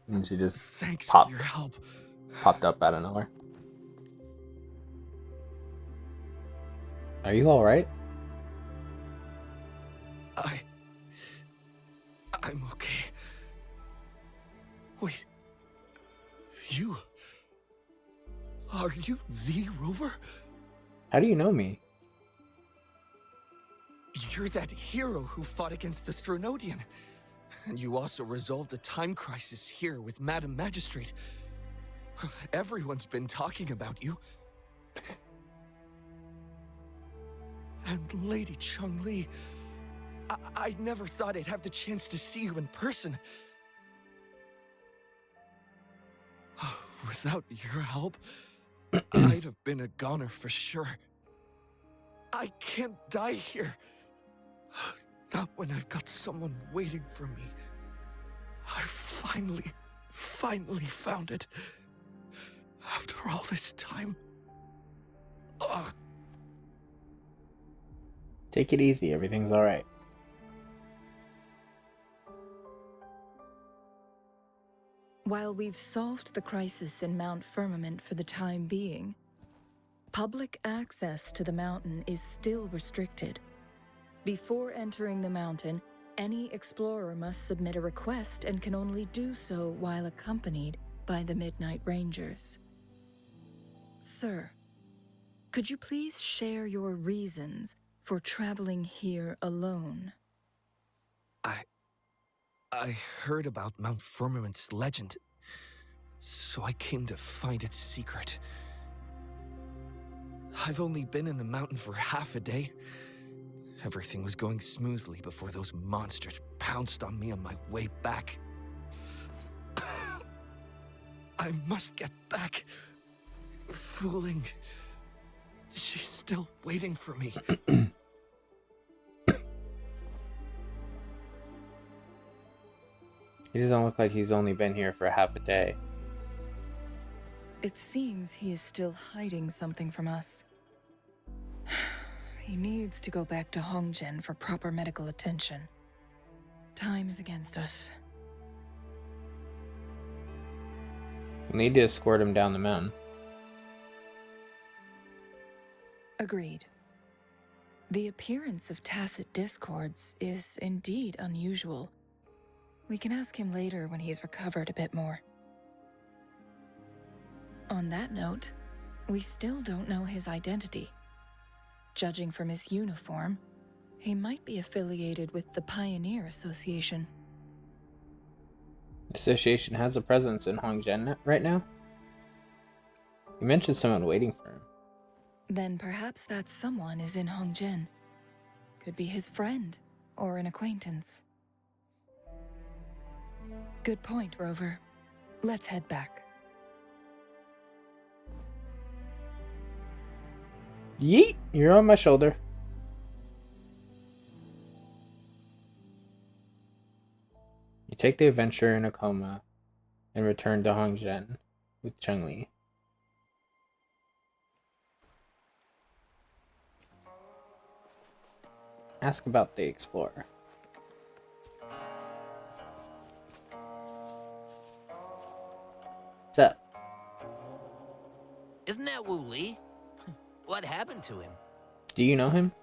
and she just Thanks popped, for your help. popped up out of nowhere. Are you all right? I'm okay. How do you know me? You're that hero who fought against the Stronodian. And you also resolved the time crisis here with Madam Magistrate. Everyone's been talking about you. And Lady Chun-Li, I never thought I'd have the chance to see you in person. Without your help, I'd have been a goner for sure. I can't die here. Not when I've got someone waiting for me. I finally found it. After all this time. Ugh. Take it easy, everything's alright. While we've solved the crisis in Mount Firmament for the time being, public access to the mountain is still restricted. Before entering the mountain, any explorer must submit a request and can only do so while accompanied by the Midnight Rangers. Sir, could you please share your reasons for traveling here alone? I heard about Mount Firmament's legend, so I came to find its secret. I've only been in the mountain for half a day. Everything was going smoothly before those monsters pounced on me on my way back. I must get back. Fooling. She's still waiting for me. He doesn't look like he's only been here for half a day. It seems he is still hiding something from us. He needs to go back to Hongzhen for proper medical attention. Time's against us. We'll need to escort him down the mountain. Agreed. The appearance of tacit discords is indeed unusual. We can ask him later when he's recovered a bit more. On that note, we still don't know his identity. Judging from his uniform, he might be affiliated with the Pioneer Association. The association has a presence in Hongzhen right now? You mentioned someone waiting for him. Then perhaps that someone is in Hongzhen. Could be his friend or an acquaintance. Good point, Rover. Let's head back. Yeet! You're on my shoulder. You take the adventure in a coma and return to Hongzhen with Chun-Li. Ask about the explorer. What's up? Isn't that Wu Li? What happened to him? Do you know him?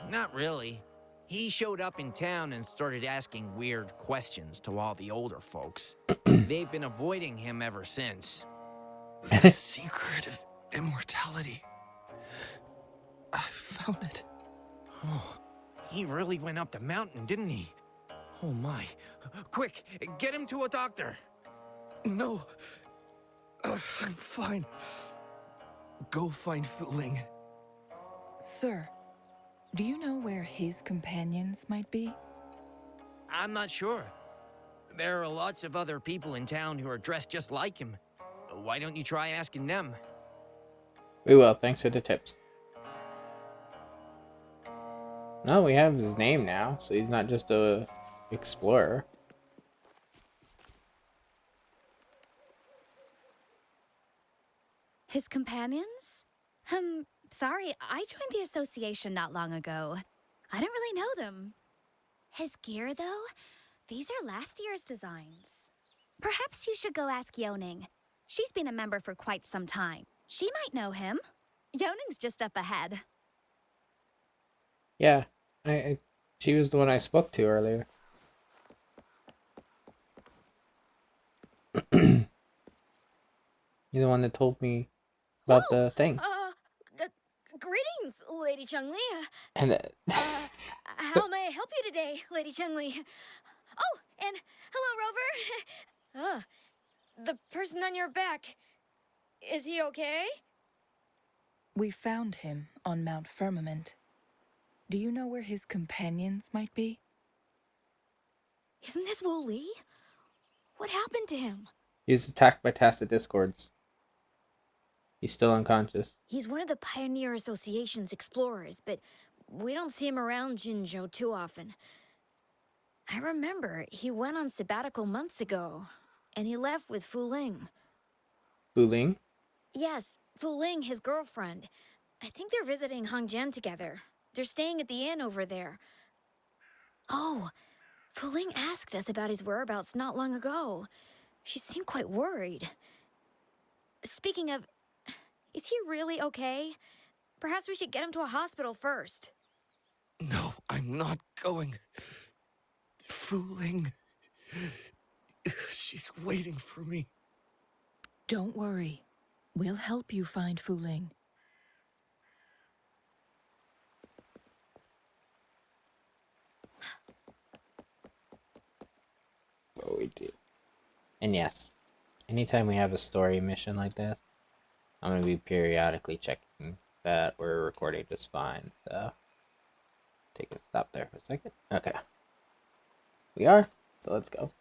Not really. He showed up in town and started asking weird questions to all the older folks. They've been avoiding him ever since. The secret of immortality. I found it. Oh, he really went up the mountain, didn't he? Oh my. Quick, get him to a doctor. No. I'm fine. Go find Fu Ling. Sir, do you know where his companions might be? I'm not sure. There are lots of other people in town who are dressed just like him. Why don't you try asking them? We will, thanks for the tips. No, we have his name now, so he's not just a explorer. His companions? Sorry, I joined the association not long ago. I don't really know them. His gear, though? These are last year's designs. Perhaps you should go ask Yoning. She's been a member for quite some time. She might know him. Yoning's just up ahead. Yeah, she was the one I spoke to earlier. You're the one that told me about the thing. Greetings, Lady Chungli. And How may I help you today, Lady Chungli? Oh, and hello, Rover. The person on your back. Is he okay? We found him on Mount Firmament. Do you know where his companions might be? Isn't this Wu Li? What happened to him? he was attacked by Tacit Discords. He's still unconscious. He's one of the Pioneer Association's explorers, but we don't see him around Jinzhou too often. I remember he went on sabbatical months ago, and he left with Fu Ling. Fu Ling? Yes, Fu Ling, his girlfriend. I think they're visiting Hongjian together. They're staying at the inn over there. Oh, Fu Ling asked us about his whereabouts not long ago. She seemed quite worried. Speaking of, is he really okay? Perhaps we should get him to a hospital first. No, I'm not going. Fooling. She's waiting for me. Don't worry. We'll help you find Fu Ling. What we do. And yes, anytime we have a story mission like this, I'm going to be periodically checking that we're recording just fine. So, take a stop there for a second. Okay. We are. So let's go.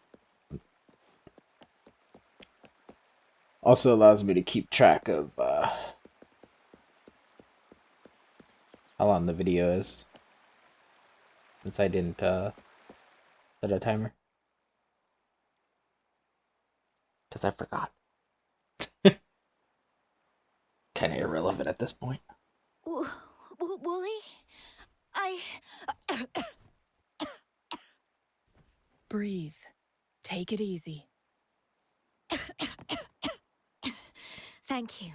Also allows me to keep track of how long the video is, since I didn't set a timer. Because I forgot. Kind of irrelevant at this point. Wooly? Breathe. Take it easy. Thank you.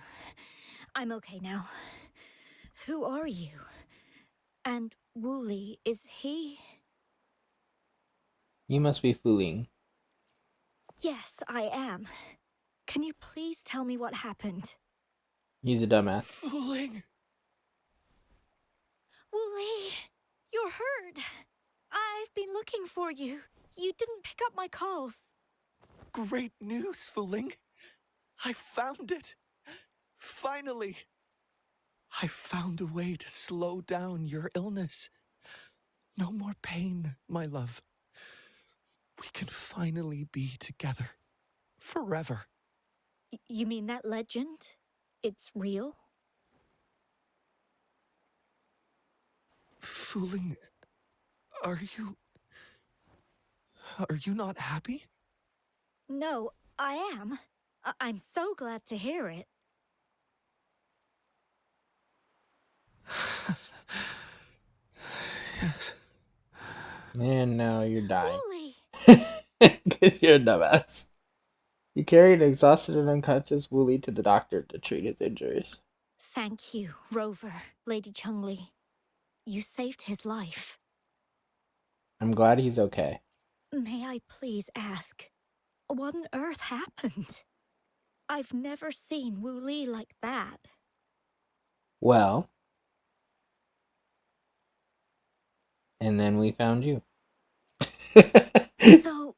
I'm okay now. Who are you? And Wooly, is he? You must be Fu Ling. Yes, I am. Can you please tell me what happened? He's a dumbass. Fooling. Wooly, you're hurt. I've been looking for you. You didn't pick up my calls. Great news, Fooling. I found it. Finally. I found a way to slow down your illness. No more pain, my love. We can finally be together. Forever. You mean that legend? It's real? Fooling, are you not happy? No, I am. I'm so glad to hear it. Yes. And now you're dying. Wooly! Because you're a dumbass. You carried exhausted and unconscious Wooly to the doctor to treat his injuries. Thank you, Rover, Lady Chungli. You saved his life. I'm glad he's okay. May I please ask, what on earth happened? I've never seen Wu Li like that. Well, and then we found you. So,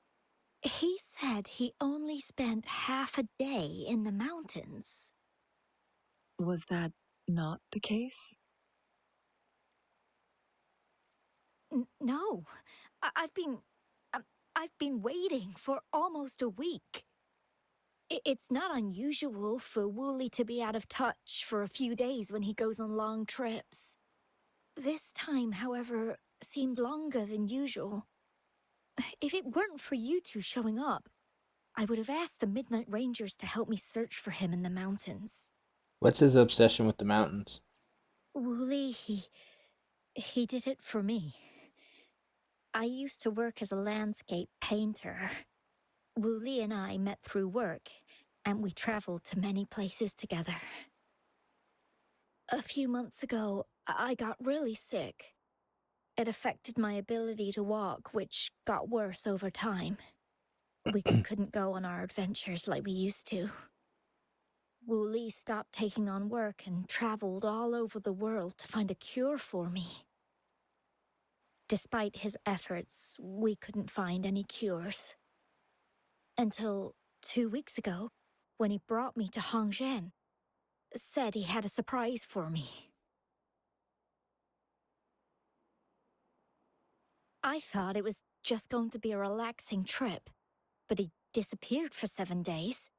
he said he only spent half a day in the mountains. Was that not the case? No, I've been waiting for almost a week. It's not unusual for Wooly to be out of touch for a few days when he goes on long trips. This time, however, seemed longer than usual. If it weren't for you two showing up, I would have asked the Midnight Rangers to help me search for him in the mountains. What's his obsession with the mountains? Wooly, he did it for me. I used to work as a landscape painter. Wooly and I met through work, and we traveled to many places together. A few months ago, I got really sick. It affected my ability to walk, which got worse over time. We couldn't go on our adventures like we used to. Wu Li stopped taking on work and traveled all over the world to find a cure for me. Despite his efforts, we couldn't find any cures. Until 2 weeks ago, when he brought me to Hongzhen, said he had a surprise for me. I thought it was just going to be a relaxing trip, but he disappeared for 7 days.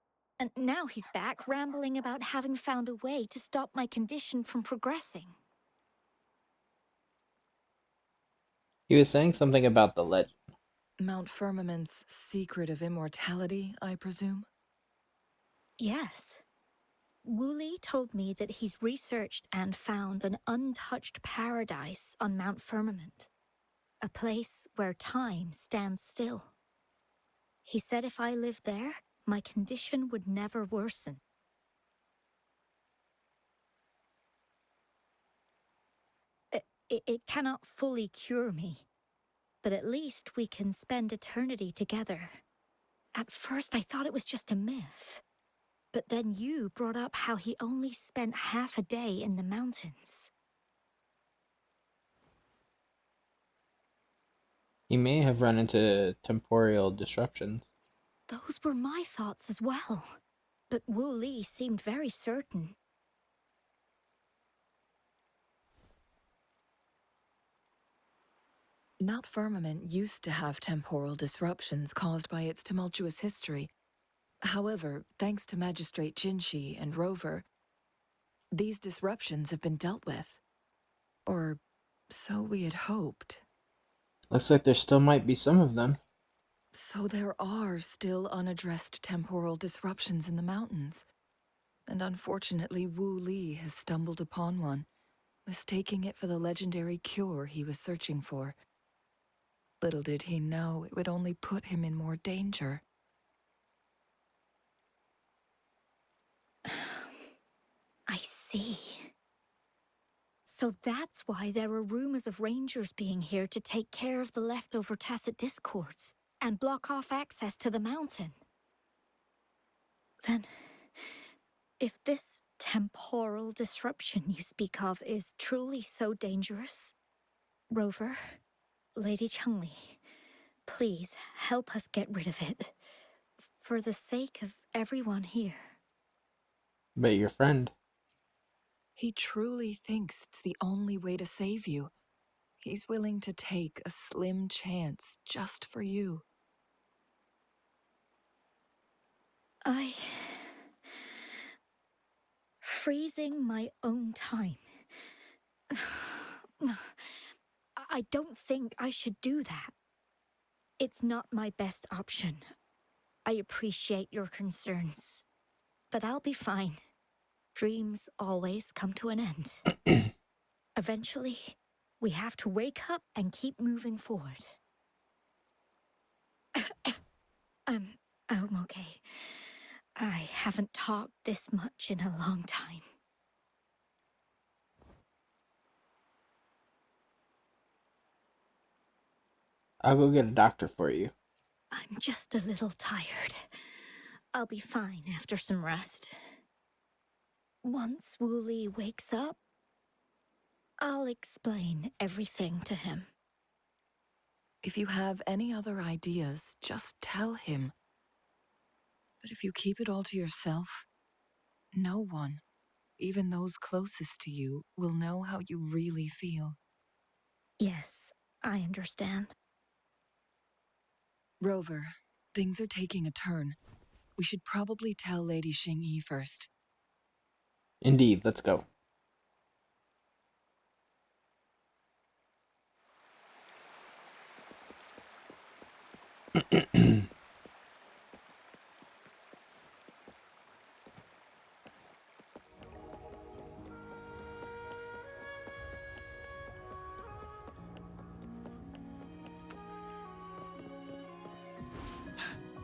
And now he's back rambling about having found a way to stop my condition from progressing. He was saying something about the legend. Mount Firmament's secret of immortality, I presume? Yes. Wu Li told me that he's researched and found an untouched paradise on Mount Firmament, a place where time stands still. He said if I lived there, my condition would never worsen. It cannot fully cure me, but at least we can spend eternity together. At first, I thought it was just a myth. But then you brought up how he only spent half a day in the mountains. He may have run into temporal disruptions. Those were my thoughts as well. But Wu Li seemed very certain. Mount Firmament used to have temporal disruptions caused by its tumultuous history. However, thanks to Magistrate Jinshi and Rover, these disruptions have been dealt with. Or so we had hoped. Looks like there still might be some of them. So there are still unaddressed temporal disruptions in the mountains. And unfortunately, Wu Li has stumbled upon one, mistaking it for the legendary cure he was searching for. Little did he know it would only put him in more danger. I see. So that's why there were rumors of rangers being here to take care of the leftover tacit discords and block off access to the mountain. Then, if this temporal disruption you speak of is truly so dangerous, Rover, Lady Chungli, please help us get rid of it. For the sake of everyone here. But your friend. He truly thinks it's the only way to save you. He's willing to take a slim chance just for you. Freezing my own time. I don't think I should do that. It's not my best option. I appreciate your concerns, but I'll be fine. Dreams always come to an end. Eventually, we have to wake up and keep moving forward. I'm okay. I haven't talked this much in a long time. I'll go get a doctor for you. I'm just a little tired. I'll be fine after some rest. Once Wu Li wakes up, I'll explain everything to him. If you have any other ideas, just tell him. But if you keep it all to yourself, no one, even those closest to you, will know how you really feel. Yes, I understand. Rover, things are taking a turn. We should probably tell Lady Xingyi first. Indeed, let's go.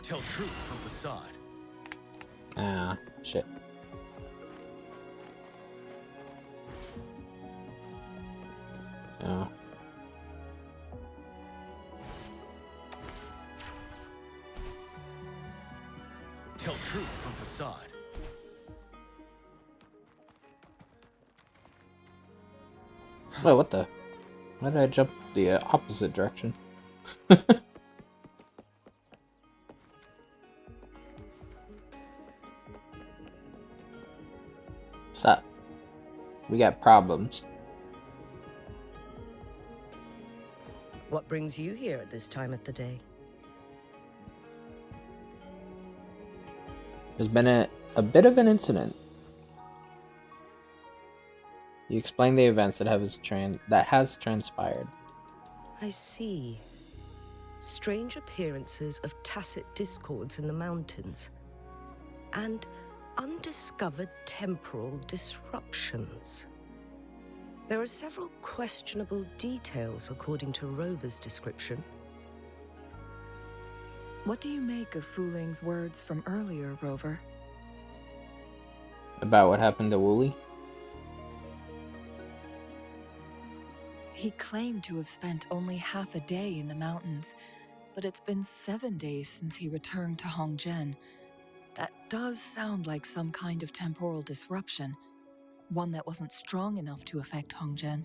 Tell truth from facade. Ah, shit. Oh. Tell truth from facade. Oh, what the? Why did I jump the opposite direction? Sup? We got problems. What brings you here at this time of the day? There's been a bit of an incident. You explain the events that has transpired. I see. Strange appearances of tacit discords in the mountains. And undiscovered temporal disruptions. There are several questionable details according to Rover's description. What do you make of Fuling's words from earlier, Rover? About what happened to Wooly? He claimed to have spent only half a day in the mountains, but it's been 7 days since he returned to Hongzhen. That does sound like some kind of temporal disruption, one that wasn't strong enough to affect Hongzhen.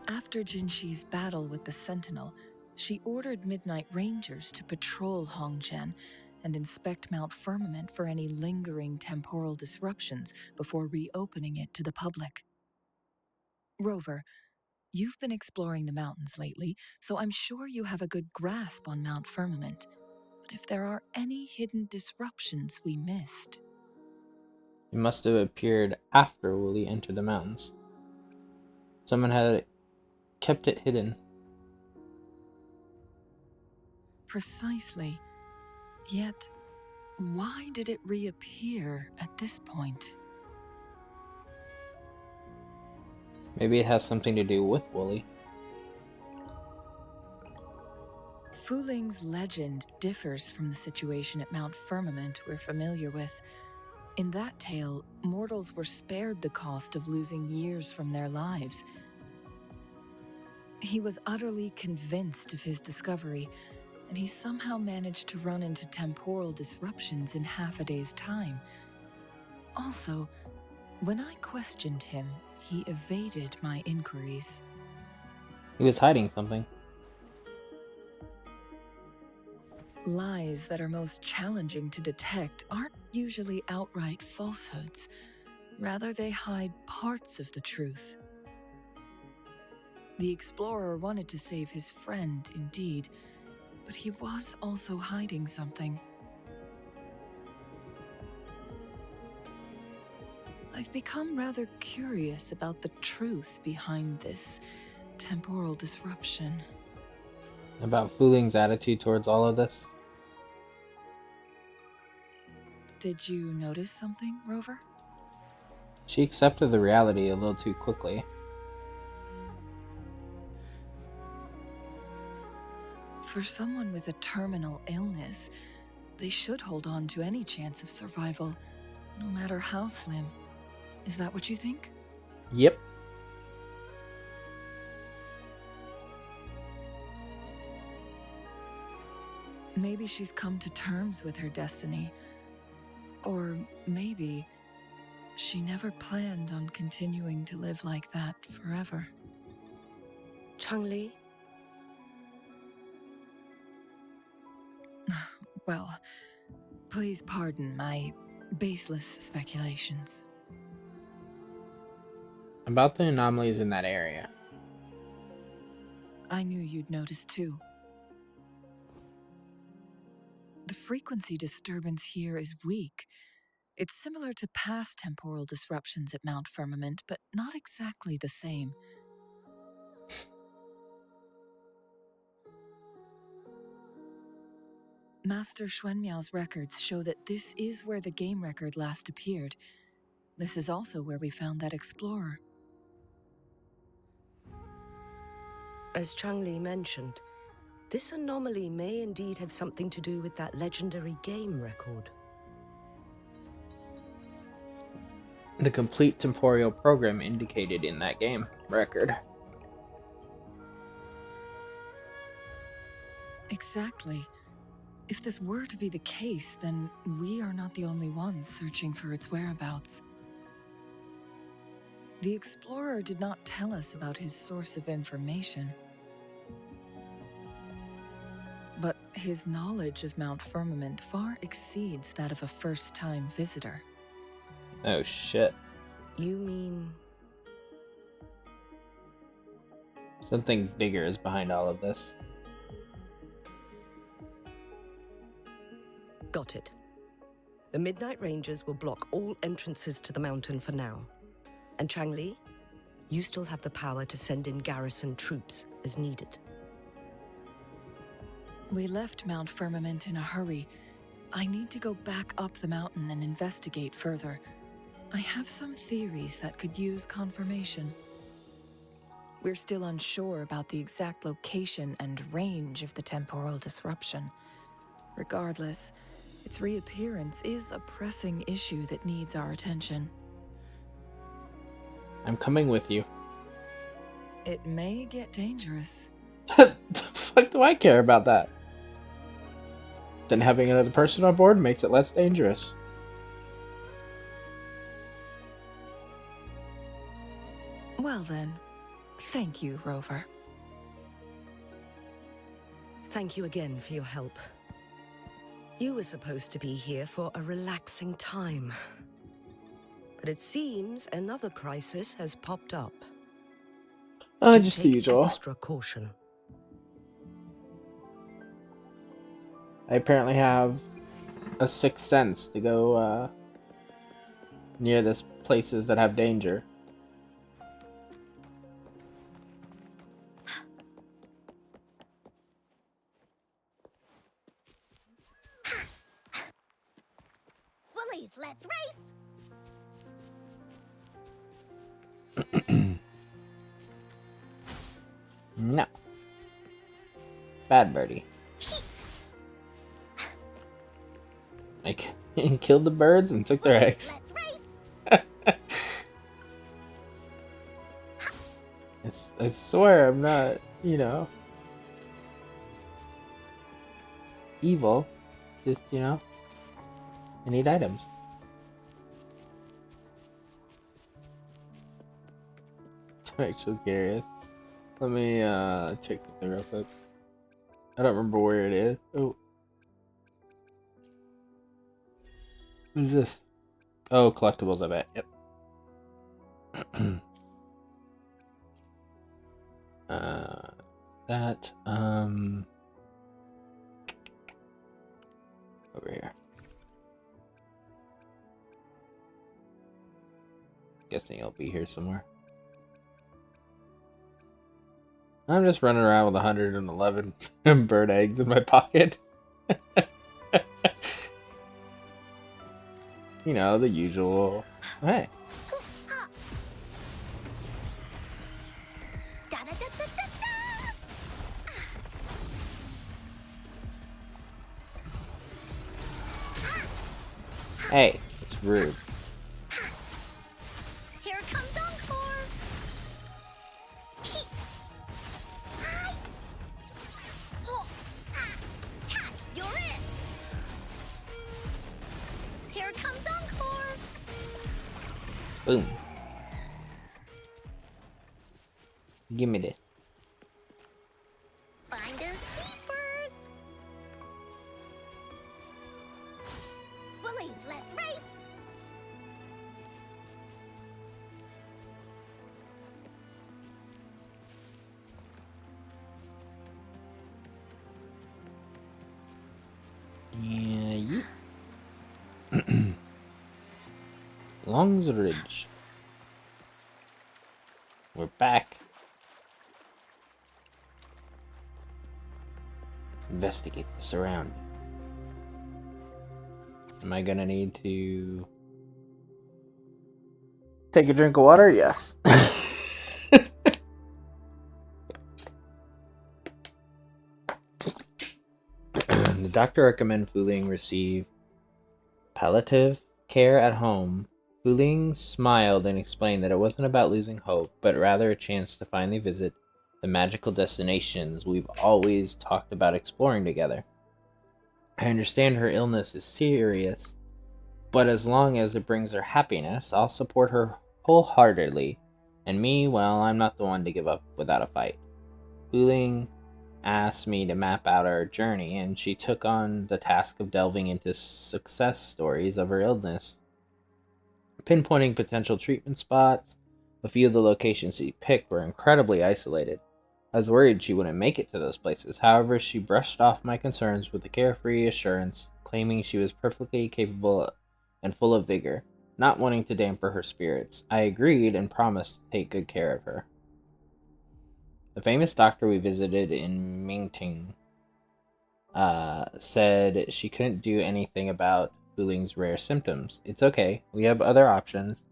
After Jinxi's battle with the Sentinel, she ordered Midnight Rangers to patrol Hongzhen and inspect Mount Firmament for any lingering temporal disruptions before reopening it to the public. Rover, you've been exploring the mountains lately, so I'm sure you have a good grasp on Mount Firmament. But if there are any hidden disruptions we missed... It must have appeared after Wooly entered the mountains. Someone had kept it hidden. Precisely. Yet, why did it reappear at this point? Maybe it has something to do with Wooly. Fuling's legend differs from the situation at Mount Firmament we're familiar with. In that tale, mortals were spared the cost of losing years from their lives. He was utterly convinced of his discovery, and he somehow managed to run into temporal disruptions in half a day's time. Also, when I questioned him, he evaded my inquiries. He was hiding something. Lies that are most challenging to detect aren't usually outright falsehoods. Rather, they hide parts of the truth. The explorer wanted to save his friend, indeed, but he was also hiding something. I've become rather curious about the truth behind this temporal disruption. About Fuling's attitude towards all of this? Did you notice something, Rover? She accepted the reality a little too quickly. For someone with a terminal illness, they should hold on to any chance of survival, no matter how slim. Is that what you think? Yep. Maybe she's come to terms with her destiny. Or maybe she never planned on continuing to live like that forever. Changli? Well, please pardon my baseless speculations. About the anomalies in that area. I knew you'd notice too. The frequency disturbance here is weak. It's similar to past temporal disruptions at Mount Firmament, but not exactly the same. Master Xuanmiao's records show that this is where the game record last appeared. This is also where we found that explorer. As Changli mentioned, this anomaly may indeed have something to do with that legendary game record. The complete temporal program indicated in that game record. Exactly. If this were to be the case, then we are not the only ones searching for its whereabouts. The explorer did not tell us about his source of information. But his knowledge of Mount Firmament far exceeds that of a first-time visitor. Oh, shit. You mean... Something bigger is behind all of this. Got it. The Midnight Rangers will block all entrances to the mountain for now. And Changli, you still have the power to send in garrison troops as needed. We left Mount Firmament in a hurry. I need to go back up the mountain and investigate further. I have some theories that could use confirmation. We're still unsure about the exact location and range of the temporal disruption. Regardless, its reappearance is a pressing issue that needs our attention. I'm coming with you. It may get dangerous. The fuck do I care about that? Then having another person on board makes it less dangerous. Well then, thank you, Rover. Thank you again for your help. You were supposed to be here for a relaxing time. But it seems another crisis has popped up. Just the usual. Extra caution. I apparently have a sixth sense to go near this places that have danger. Woolies, let's race! No. Bad birdie. I killed the birds and took their eggs. I swear I'm not, evil. Just, I need items. I'm actually curious. Let me check something real quick. I don't remember where it is. Oh. What is this? Oh, collectibles, I bet. Yep. Over here. Guessing it'll be here somewhere. I'm just running around with 111 bird eggs in my pocket. The usual. Hey. Hey, it's rude. Here comes Encore! You're it! Here comes Encore! Boom. Give me this. Find us keepers! Woolies, let's race! Yeah, Long's Ridge. We're back. Investigate the surroundings. Am I gonna need to take a drink of water? Yes. The doctor recommended Fuling receive palliative care at home. Fuling smiled and explained that it wasn't about losing hope, but rather a chance to finally visit the magical destinations we've always talked about exploring together. I understand her illness is serious, but as long as it brings her happiness, I'll support her wholeheartedly. And me, well, I'm not the one to give up without a fight. Wuling asked me to map out our journey, and she took on the task of delving into success stories of her illness, pinpointing potential treatment spots. A few of the locations she picked were incredibly isolated. I was worried she wouldn't make it to those places. However, she brushed off my concerns with a carefree assurance, claiming she was perfectly capable and full of vigor, not wanting to damper her spirits. I agreed and promised to take good care of her. The famous doctor we visited in Mingting said she couldn't do anything about Fuling's rare symptoms. It's okay. We have other options.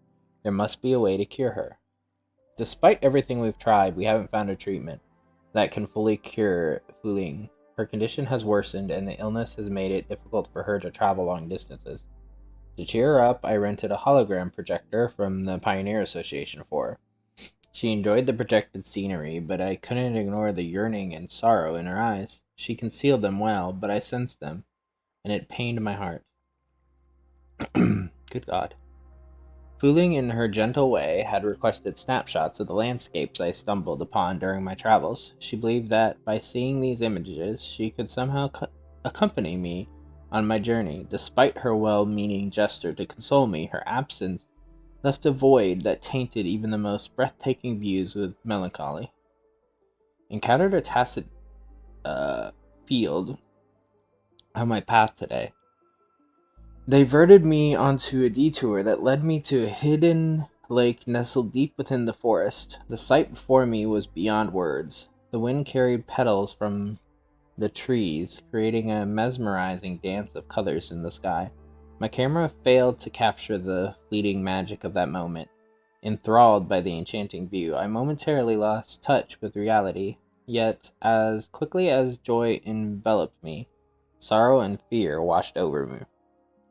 There must be a way to cure her. Despite everything we've tried, we haven't found a treatment that can fully cure Fuling. Her condition has worsened, and the illness has made it difficult for her to travel long distances. To cheer her up, I rented a hologram projector from the Pioneer Association for her. She enjoyed the projected scenery, but I couldn't ignore the yearning and sorrow in her eyes. She concealed them well, but I sensed them, and it pained my heart. Good God. Fuling, in her gentle way, had requested snapshots of the landscapes I stumbled upon during my travels. She believed that, by seeing these images, she could somehow accompany me on my journey. Despite her well-meaning gesture to console me, her absence left a void that tainted even the most breathtaking views with melancholy. Encountered a tacit field on my path today. They diverted me onto a detour that led me to a hidden lake nestled deep within the forest. The sight before me was beyond words. The wind carried petals from the trees, creating a mesmerizing dance of colors in the sky. My camera failed to capture the fleeting magic of that moment. Enthralled by the enchanting view, I momentarily lost touch with reality. Yet, as quickly as joy enveloped me, sorrow and fear washed over me,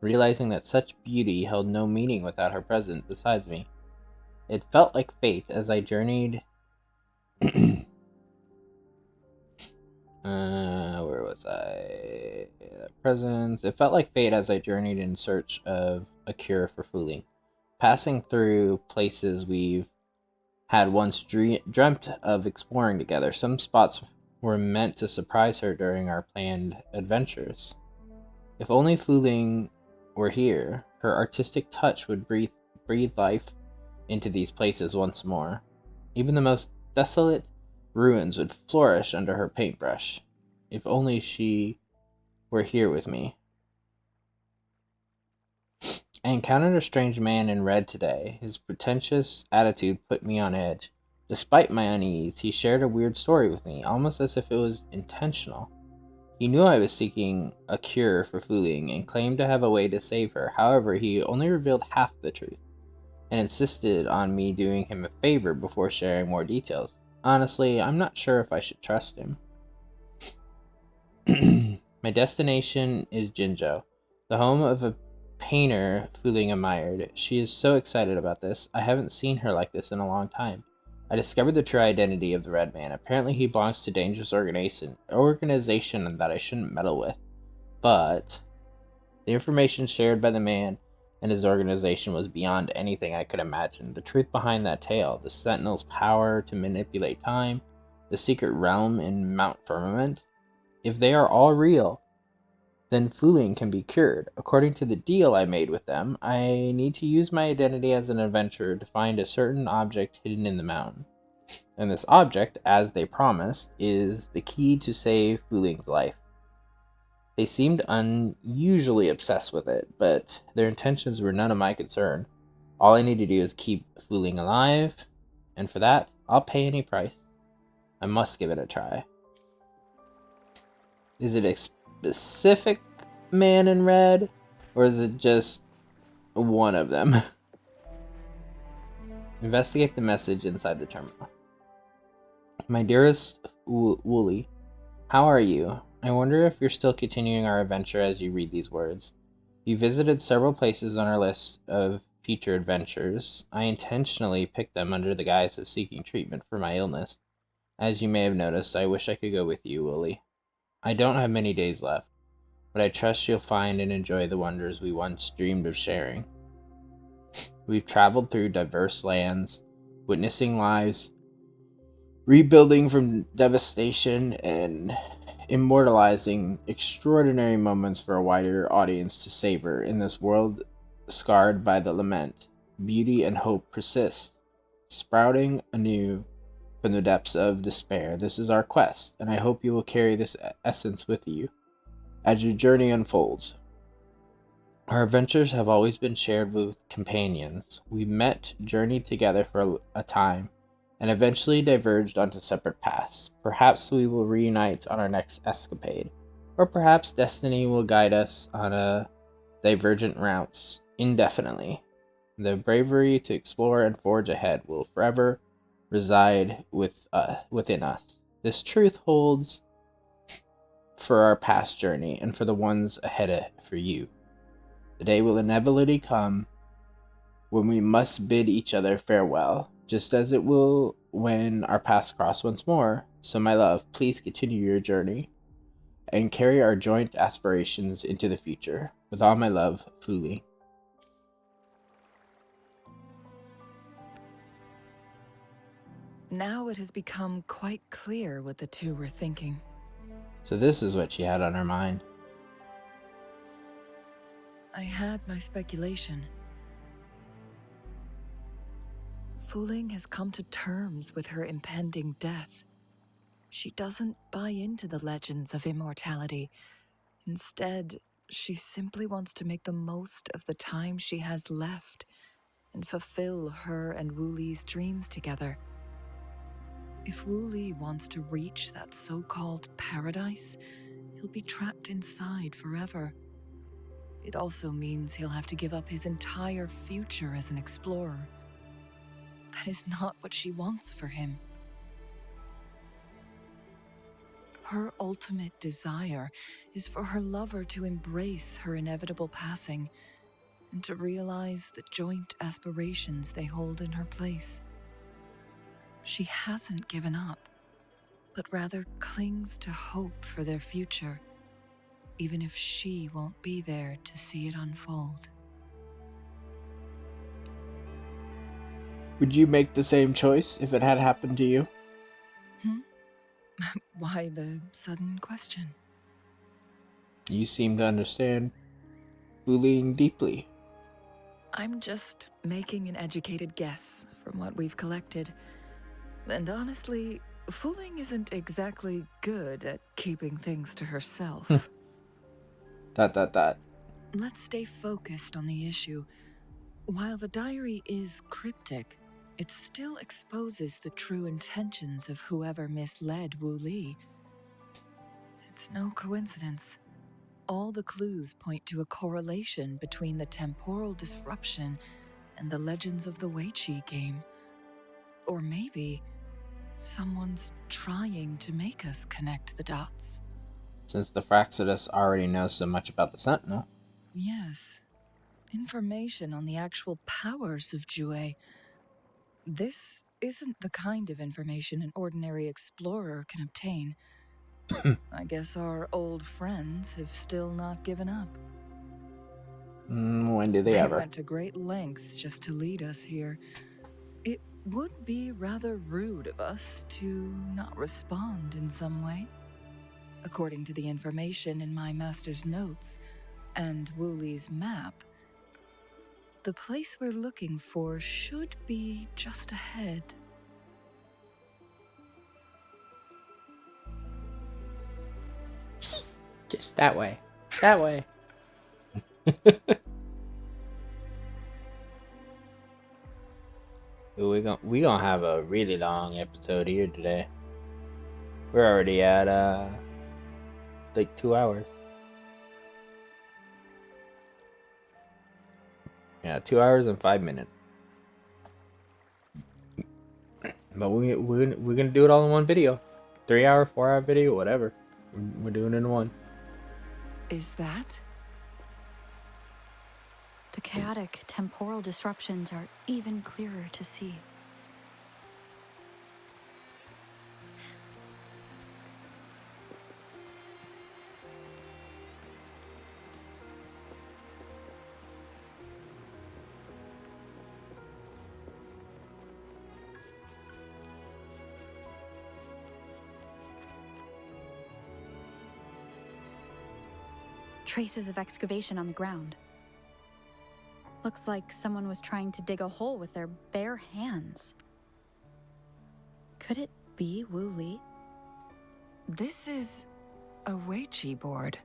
realizing that such beauty held no meaning without her presence beside me. It felt like fate as I journeyed. Where was I? Presence. It felt like fate as I journeyed in search of a cure for Fuling, passing through places we've had once dreamt of exploring together. Some spots were meant to surprise her during our planned adventures. If only Fuling were here, her artistic touch would breathe life into these places once more. Even the most desolate ruins would flourish under her paintbrush. If only she were here with me. I encountered a strange man in red today. His pretentious attitude put me on edge. Despite my unease, he shared a weird story with me, almost as if it was intentional. He knew I was seeking a cure for Fuling and claimed to have a way to save her. However, he only revealed half the truth and insisted on me doing him a favor before sharing more details. Honestly, I'm not sure if I should trust him. My destination is Jinzhou, the home of a painter Fuling admired. She is so excited about this. I haven't seen her like this in a long time. I discovered the true identity of the Red Man. Apparently he belongs to a dangerous organization that I shouldn't meddle with. But the information shared by the man and his organization was beyond anything I could imagine. The truth behind that tale, the Sentinel's power to manipulate time, the secret realm in Mount Firmament, if they are all real, then Fuling can be cured. According to the deal I made with them, I need to use my identity as an adventurer to find a certain object hidden in the mountain. And this object, as they promised, is the key to save Fuling's life. They seemed unusually obsessed with it, but their intentions were none of my concern. All I need to do is keep Fuling alive, and for that, I'll pay any price. I must give it a try. Is it a specific man in red, or is it just one of them? Investigate the message inside the terminal. My dearest Wooly, how are you? I wonder if you're still continuing our adventure as you read these words. You visited several places on our list of future adventures. I intentionally picked them under the guise of seeking treatment for my illness. As you may have noticed, I wish I could go with you, Wooly. I don't have many days left, but I trust you'll find and enjoy the wonders we once dreamed of sharing. We've traveled through diverse lands, witnessing lives rebuilding from devastation and immortalizing extraordinary moments for a wider audience to savor. In this world scarred by the lament, beauty and hope persist, sprouting anew from the depths of despair. This is our quest, and I hope you will carry this essence with you as your journey unfolds. Our adventures have always been shared with companions. We met, journeyed together for a time, and eventually diverged onto separate paths. Perhaps we will reunite on our next escapade, or perhaps destiny will guide us on a divergent routes indefinitely. The bravery to explore and forge ahead will forever reside within us. This truth holds for our past journey and for the ones ahead for you. The day will inevitably come when we must bid each other farewell, just as it will when our paths cross once more. So, my love, please continue your journey and carry our joint aspirations into the future. With all my love, Fuli. Now it has become quite clear what the two were thinking. So this is what she had on her mind. I had my speculation. Wuthering has come to terms with her impending death. She doesn't buy into the legends of immortality. Instead, she simply wants to make the most of the time she has left and fulfill her and Wu Li's dreams together. If Wu Li wants to reach that so-called paradise, he'll be trapped inside forever. It also means he'll have to give up his entire future as an explorer. That is not what she wants for him. Her ultimate desire is for her lover to embrace her inevitable passing and to realize the joint aspirations they hold in her place. She hasn't given up, but rather clings to hope for their future, even if she won't be there to see it unfold. Would you make the same choice if it had happened to you? Why the sudden question? You seem to understand Fuli deeply. I'm just making an educated guess from what we've collected. And honestly, Wuthering isn't exactly good at keeping things to herself. Let's stay focused on the issue. While the diary is cryptic, it still exposes the true intentions of whoever misled Wu Li. It's no coincidence. All the clues point to a correlation between the temporal disruption and the legends of the Weiqi game. Or maybe someone's trying to make us connect the dots. Since the Fraxidus already knows so much about the Sentinel. Yes. Information on the actual powers of Jue. This isn't the kind of information an ordinary explorer can obtain. I guess our old friends have still not given up. When do they ever? Went to great lengths just to lead us here. It would be rather rude of us to not respond in some way. According to the information in my master's notes and Wu Li's map, the place we're looking for should be just ahead. Just that way. That way. we gonna have a really long episode here today. We're already at like 2 hours. Yeah, 2 hours and 5 minutes. But we're gonna do it all in one video. 3 hour, 4 hour video, whatever. We're doing it in one. Is that? The chaotic temporal disruptions are even clearer to see. traces of excavation on the ground. Looks like someone was trying to dig a hole with their bare hands. Could it be Wu Li? This is a Weiqi board.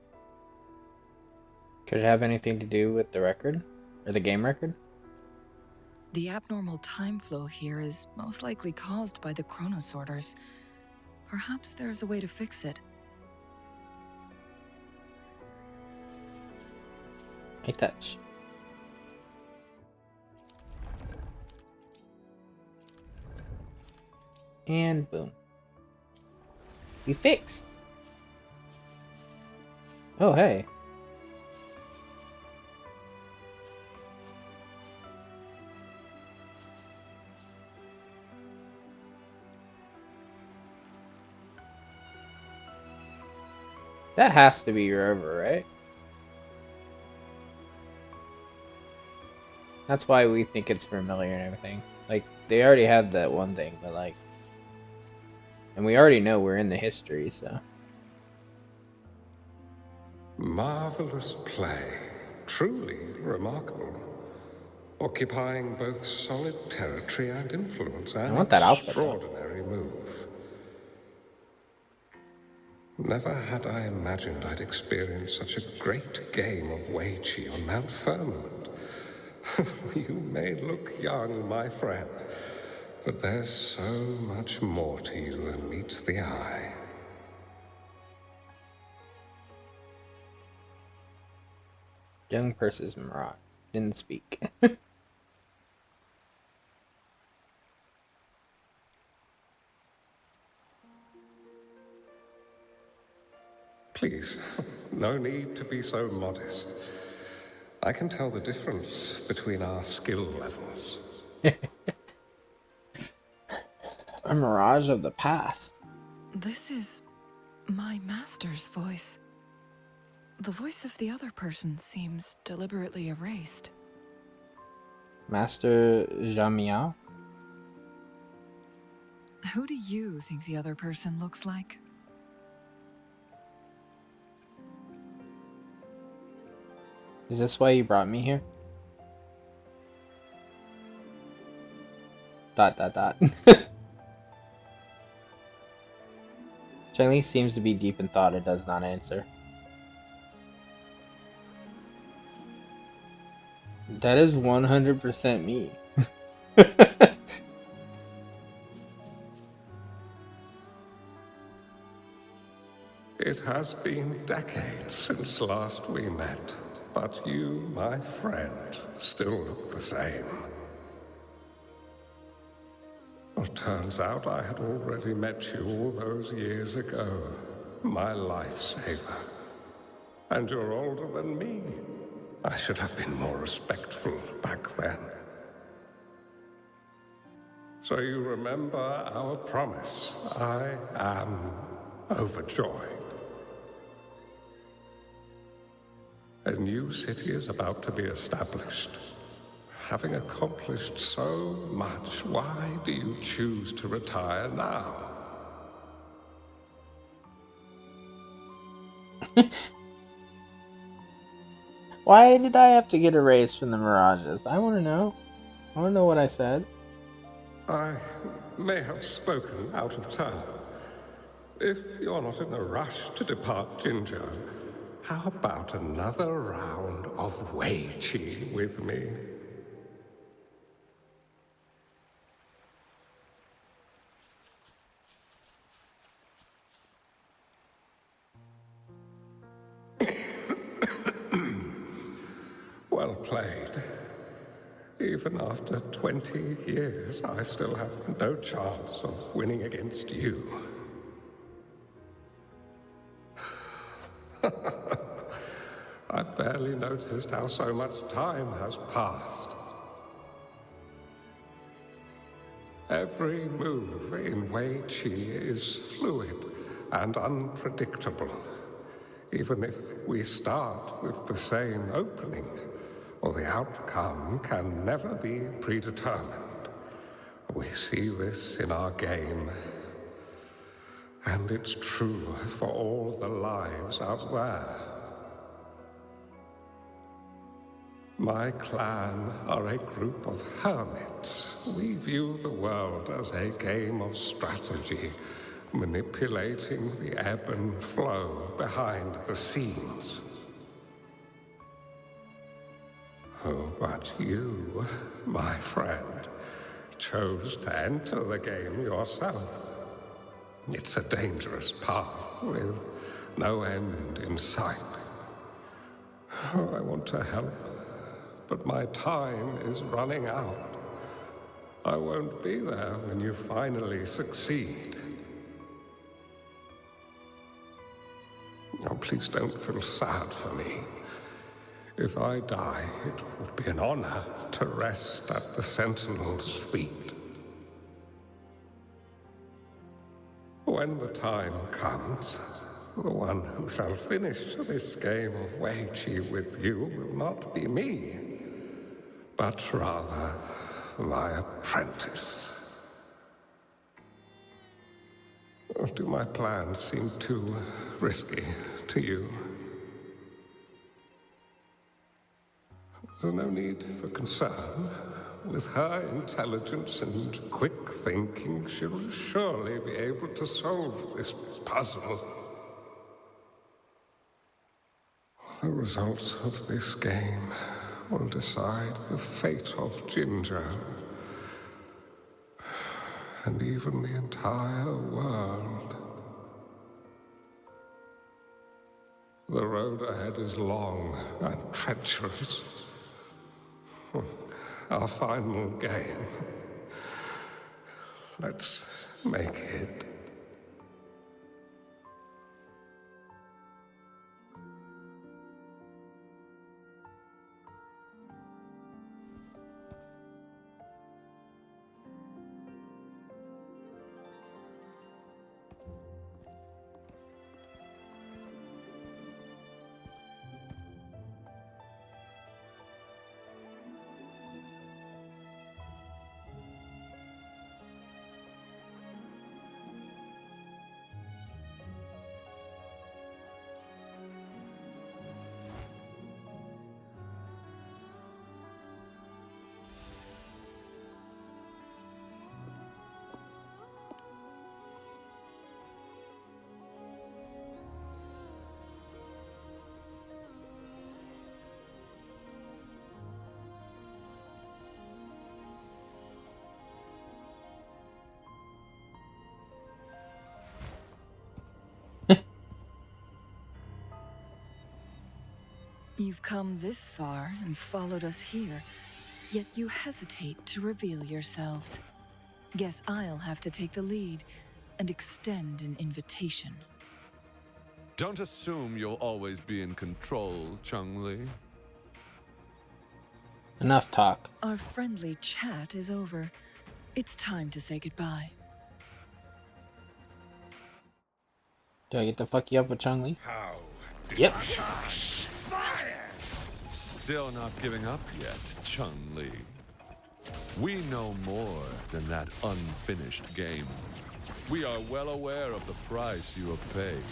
Could it have anything to do with the record? Or the game record? The abnormal time flow here is most likely caused by the chronosorters. Perhaps there's a way to fix it. I touch. And boom. We fixed. Oh, hey. That has to be your over, right? That's why we think it's familiar and everything. Like, they already had that one thing, but like... And we already know we're in the history, so... Marvelous play. Truly remarkable. Occupying both solid territory and influence, an I want that outfit, extraordinary move. Never had I imagined I'd experience such a great game of Weiqi on Mount Firmament. You may look young, my friend, but there's so much more to you than meets the eye. Young Persis Mirage. Didn't speak. Please, no need to be so modest. I can tell the difference between our skill levels. A mirage of the past. This is my master's voice. The voice of the other person seems deliberately erased. Master Jamiao? Who do you think the other person looks like? Is this why you brought me here? ... Cheng-Li seems to be deep in thought and does not answer. That is 100% me. It has been decades since last we met, but you, my friend, still look the same. Well, turns out I had already met you all those years ago, my lifesaver. And you're older than me. I should have been more respectful back then. So you remember our promise. I am overjoyed. A new city is about to be established. Having accomplished so much, why do you choose to retire now? Why did I have to get erased from the mirages? I want to know. I want to know what I said. I may have spoken out of turn. If you're not in a rush to depart Jinzhou, how about another round of Weiqi with me? Well played. Even after 20 years, I still have no chance of winning against you. I barely noticed how so much time has passed. Every move in Weiqi is fluid and unpredictable. Even if we start with the same opening, or the outcome can never be predetermined. We see this in our game, and it's true for all the lives out there. My clan are a group of hermits. We view the world as a game of strategy, manipulating the ebb and flow behind the scenes. Oh, but you, my friend, chose to enter the game yourself. It's a dangerous path with no end in sight. Oh, I want to help, but my time is running out. I won't be there when you finally succeed. Oh, please don't feel sad for me. If I die, it would be an honor to rest at the Sentinel's feet. When the time comes, the one who shall finish this game of Weiqi with you will not be me, but rather my apprentice. Or do my plans seem too risky to you? There's no need for concern. With her intelligence and quick thinking, she'll surely be able to solve this puzzle. The results of this game will decide the fate of Jinzhou, and even the entire world. The road ahead is long and treacherous. Our final game. Let's make it. You've come this far and followed us here, yet you hesitate to reveal yourselves. Guess I'll have to take the lead and extend an invitation. Don't assume you'll always be in control, Changli. Enough talk. Our friendly chat is over. It's time to say goodbye. Do I get to fuck you up with Changli? How? Yep. Fire! Still not giving up yet, Changli. We know more than that unfinished game. We are well aware of the price you have paid.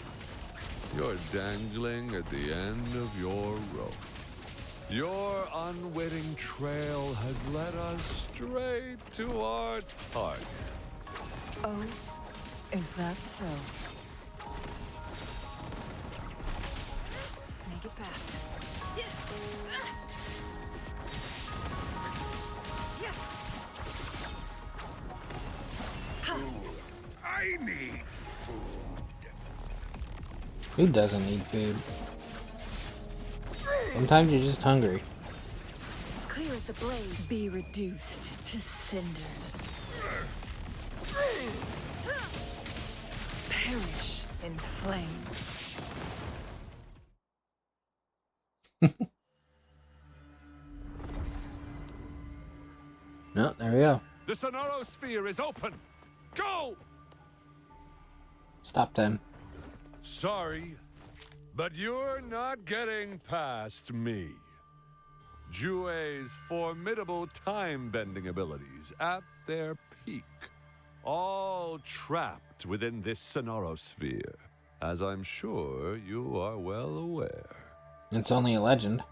You're dangling at the end of your rope. Your unwitting trail has led us straight to our target. Oh, is that so? Make it back. I need food. Who doesn't need food? Sometimes you're just hungry. Clear as the blade. Be reduced to cinders. Perish in flames. No, there we go. The Sonorosphere is open. Go! Stop them. Sorry, but you're not getting past me. Jue's formidable time-bending abilities at their peak, all trapped within this Sonorosphere, as I'm sure you are well aware. It's only a legend.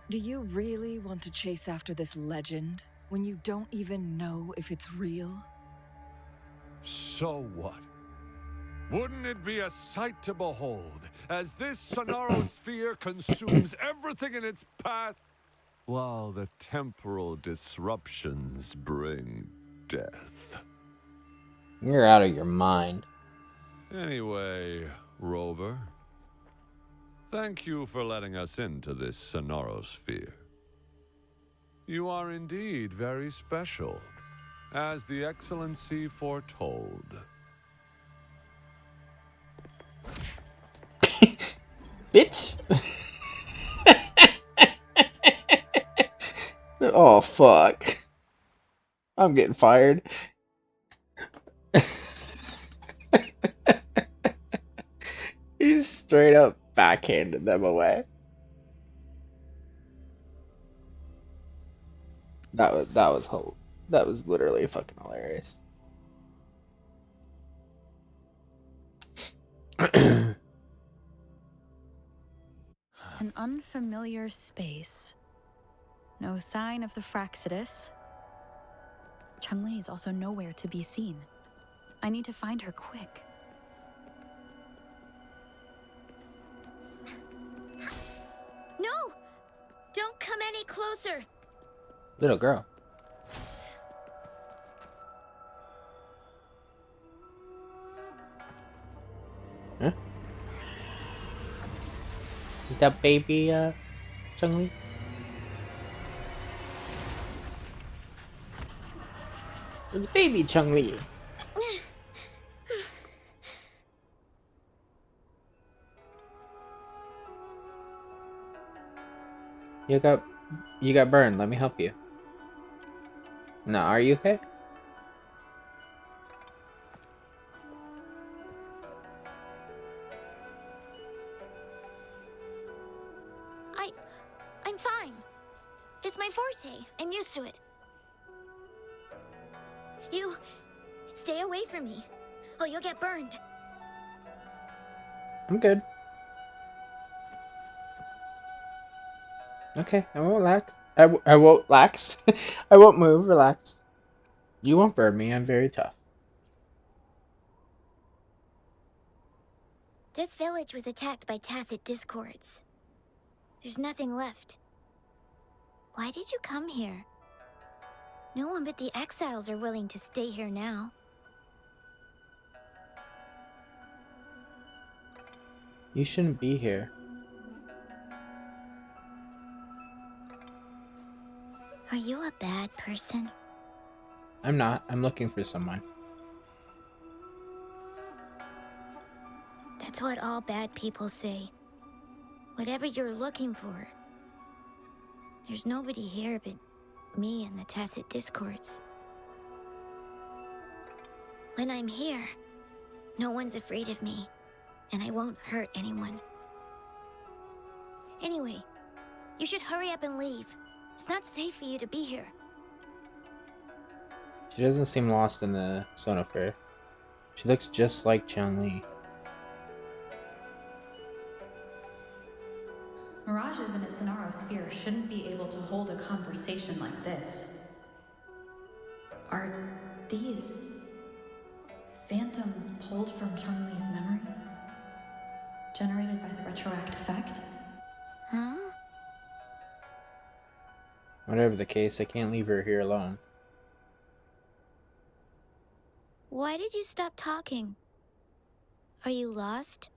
Do you really want to chase after this legend when you don't even know if it's real? So what? Wouldn't it be a sight to behold as this Sonaro sphere consumes everything in its path, while the temporal disruptions bring death? You're out of your mind. Anyway, Rover, thank you for letting us into this Sonaro sphere. You are indeed very special, as the Excellency foretold. Bitch! Oh, fuck. I'm getting fired. He straight up backhanded them away. That was literally fucking hilarious. An unfamiliar space. No sign of the Fraxidus. Chun-Li is also nowhere to be seen. I need to find her quick. No! Don't come any closer! Little girl. Huh? Is that baby, Chun-Li? It's baby Chun-Li. You got burned. Let me help you. No, are you okay? I'm fine. It's my forte. I'm used to it. You... stay away from me. Oh, you'll get burned. I'm good. Okay, I won't lax. I won't lax. I won't move. Relax. You won't burn me. I'm very tough. This village was attacked by tacit discords. There's nothing left. Why did you come here? No one but the exiles are willing to stay here now. You shouldn't be here. Are you a bad person? I'm not. I'm looking for someone. That's what all bad people say. Whatever you're looking for. There's nobody here but me and the tacit discords. When I'm here, no one's afraid of me, and I won't hurt anyone. Anyway, you should hurry up and leave. It's not safe for you to be here. She doesn't seem lost in the sonosphere. She looks just like Chun-Li. Mirages in a Sonaro sphere shouldn't be able to hold a conversation like this. Are these phantoms pulled from Chun-Li's memory? Generated by the retroact effect? Huh? Whatever the case, I can't leave her here alone. Why did you stop talking? Are you lost?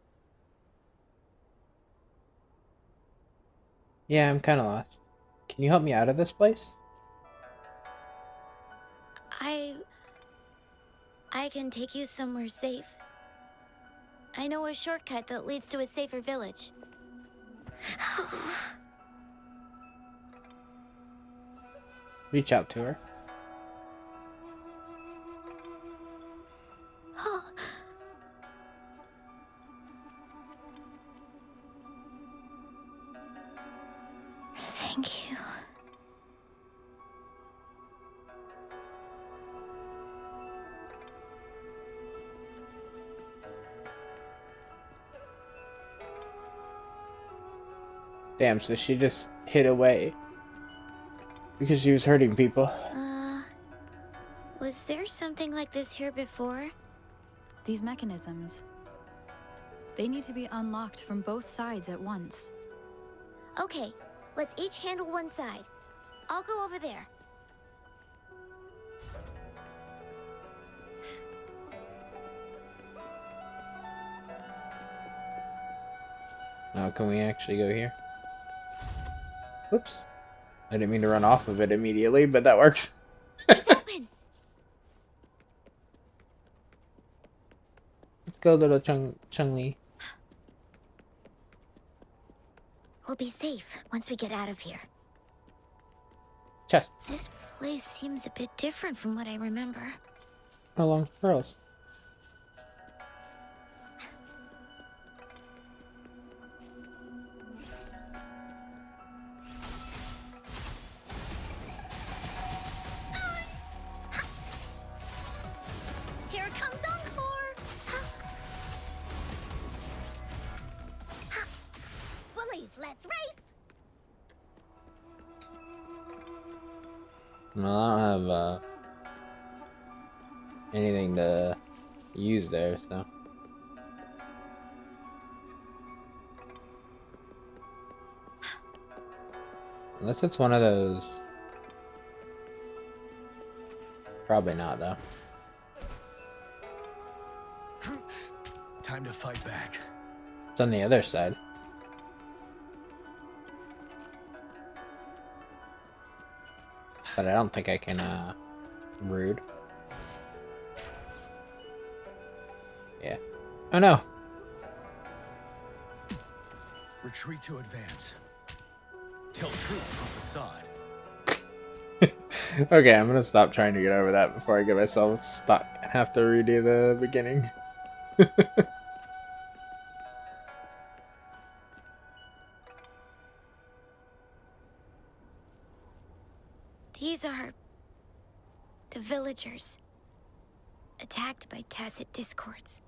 Yeah, I'm kind of lost. Can you help me out of this place? I can take you somewhere safe. I know a shortcut that leads to a safer village. Reach out to her. Thank you. Damn, so she just hid away because she was hurting people. Was there something like this here before? These mechanisms. They need to be unlocked from both sides at once. Okay, let's each handle one side. I'll go over there. Now, can we actually go here? Whoops. I didn't mean to run off of it immediately, but that works. It's open! Let's go, little Chun-Li. We'll be safe once we get out of here. Chest. This place seems a bit different from what I remember. Along pearls. Here comes Encore! Willies, let's race! Well, I don't have anything to use there, so. Unless it's one of those. Probably not, though. Time to fight back. It's on the other side. But I don't think I can, rude. Yeah. Oh no! Retreat to advance. Tell truth from facade. Okay, I'm gonna stop trying to get over that before I get myself stuck and have to redo the beginning. These are the villagers attacked by tacit discords.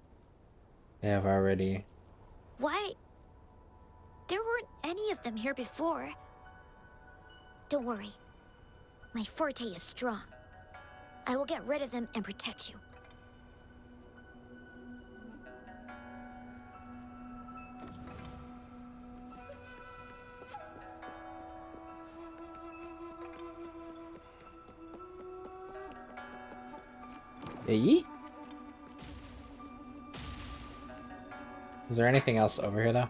They have already. Why? There weren't any of them here before. Don't worry. My forte is strong. I will get rid of them and protect you. Hey? Is there anything else over here, though?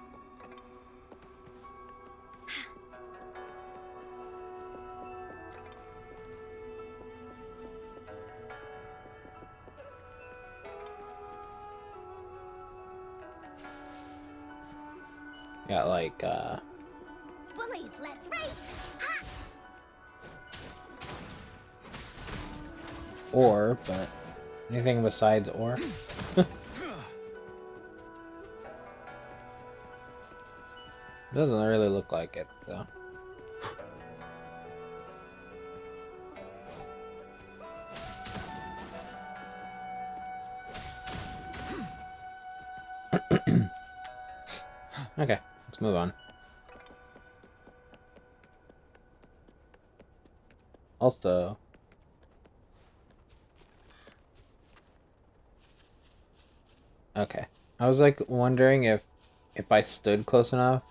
Got like, Willies, let's race! Ha! ore, but anything besides ore? Doesn't really look like it, though. Okay, let's move on. Also, okay, I was like wondering if I stood close enough,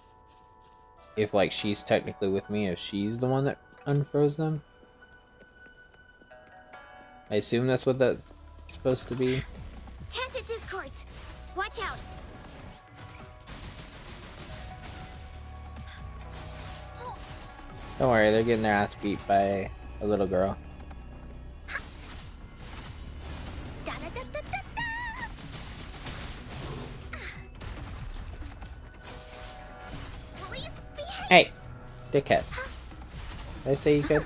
if like she's technically with me, if she's the one that unfroze them. I assume that's what that's supposed to be. Tacit discords! Watch out! Don't worry, they're getting their ass beat by a little girl. Hey, dickhead. Did I say you could?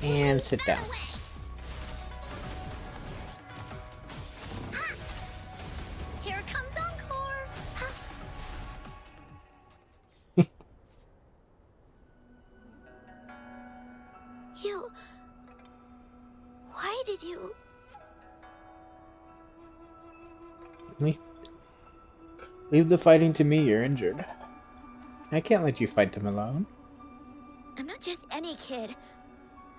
And sit down. Here comes Encore! Leave the fighting to me, you're injured. I can't let you fight them alone. I'm not just any kid.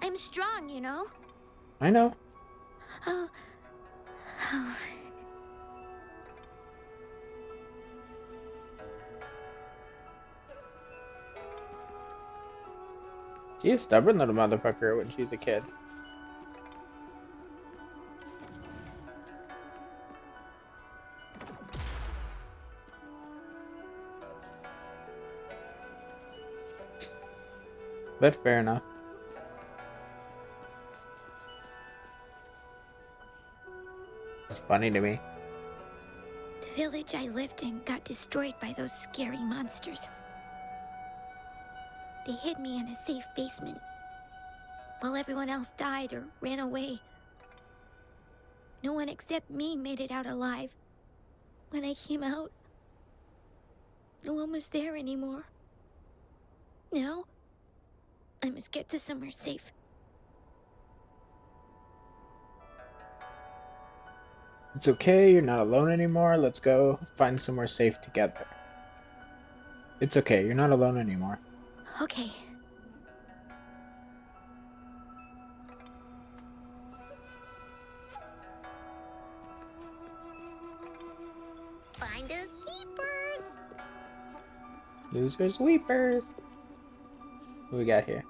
I'm strong, you know? I know. Oh. Oh. She's a stubborn little motherfucker when she's a kid. But fair enough. It's funny to me. The village I lived in got destroyed by those scary monsters. They hid me in a safe basement, while everyone else died or ran away. No one except me made it out alive. When I came out, no one was there anymore. Now, I must get to somewhere safe. It's okay, you're not alone anymore. Let's go find somewhere safe together. It's okay, you're not alone anymore. Okay. Finders keepers. Losers weepers. What we got here?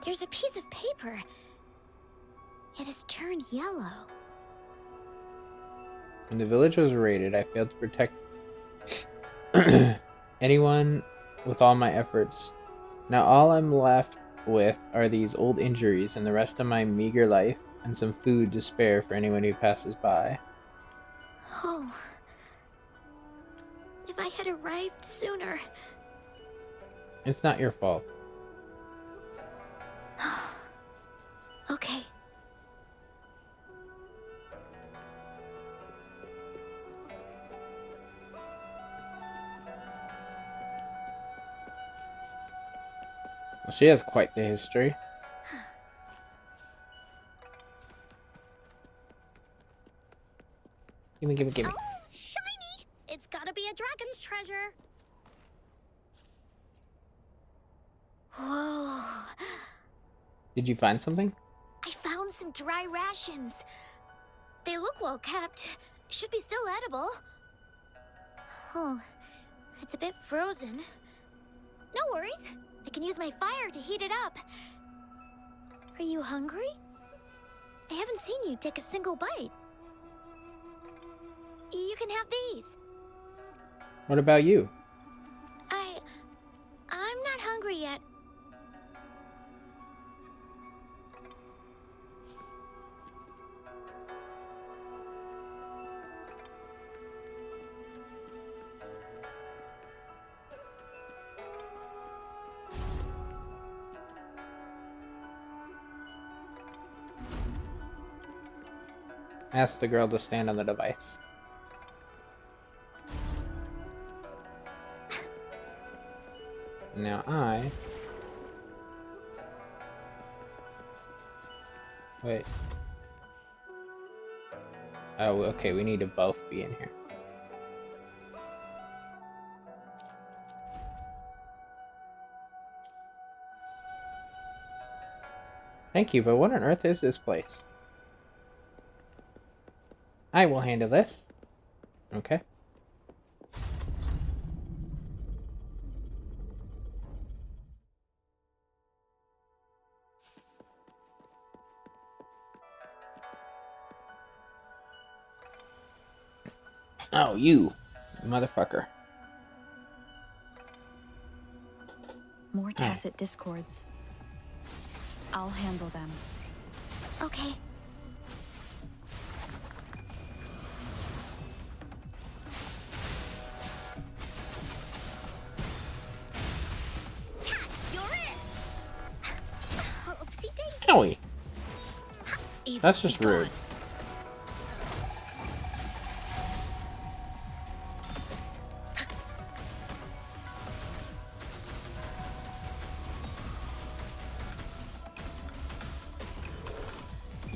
There's a piece of paper. It has turned yellow. When the village was raided, I failed to protect anyone with all my efforts. Now all I'm left with are these old injuries and the rest of my meager life and some food to spare for anyone who passes by. Oh. If I had arrived sooner. It's not your fault. Okay. Well, she has quite the history. Gimme. Oh, shiny! It's gotta be a dragon's treasure. Whoa. Did you find something? I found some dry rations. They look well kept. Should be still edible. Oh, it's a bit frozen. No worries. I can use my fire to heat it up. Are you hungry? I haven't seen you take a single bite. You can have these. What about you? I'm not hungry yet. Ask the girl to stand on the device. Now Wait. Oh, okay, we need to both be in here. Thank you, but what on earth is this place? I will handle this. Okay. Oh, you motherfucker. More tacit discords. I'll handle them. Okay. Owie. That's just rude.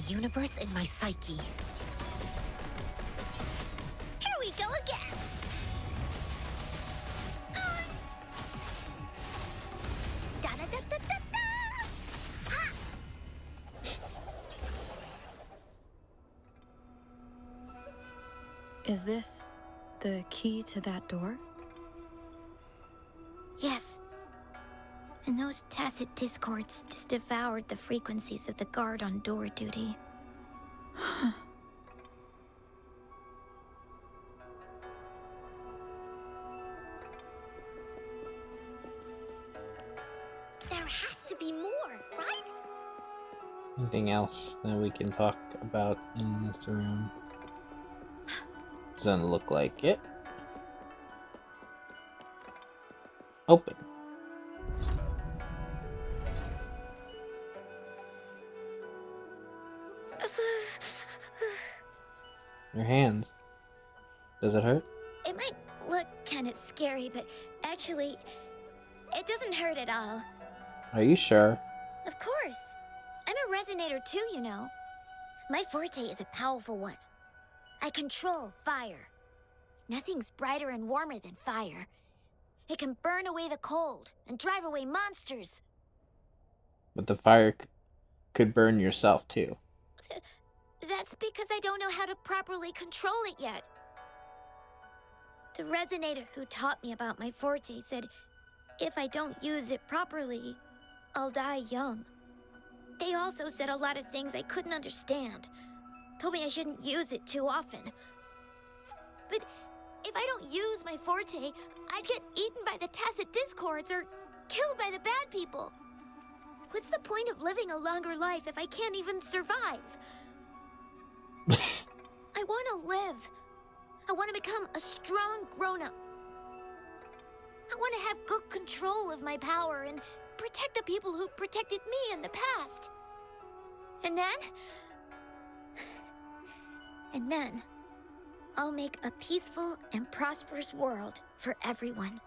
Universe in my psyche. Go again. Da da da da da da. Ha! Is this the key to that door? Yes. And those tacit discords just devoured the frequencies of the guard on door duty. There has to be more, right? Anything else that we can talk about in this room? Doesn't look like it. Open. Your hands. Does it hurt? It might look kind of scary, but actually, it doesn't hurt at all. Are you sure? Of course. I'm a resonator too, you know. My forte is a powerful one. I control fire. Nothing's brighter and warmer than fire. It can burn away the cold and drive away monsters. But the fire could burn yourself too. That's because I don't know how to properly control it yet. The resonator who taught me about my forte said if I don't use it properly, I'll die young. They also said a lot of things I couldn't understand. Told me I shouldn't use it too often. But if I don't use my forte, I'd get eaten by the tacit discords or killed by the bad people. What's the point of living a longer life if I can't even survive? I want to live. I want to become a strong grown-up. I want to have good control of my power and protect the people who protected me in the past. And then, I'll make a peaceful and prosperous world for everyone.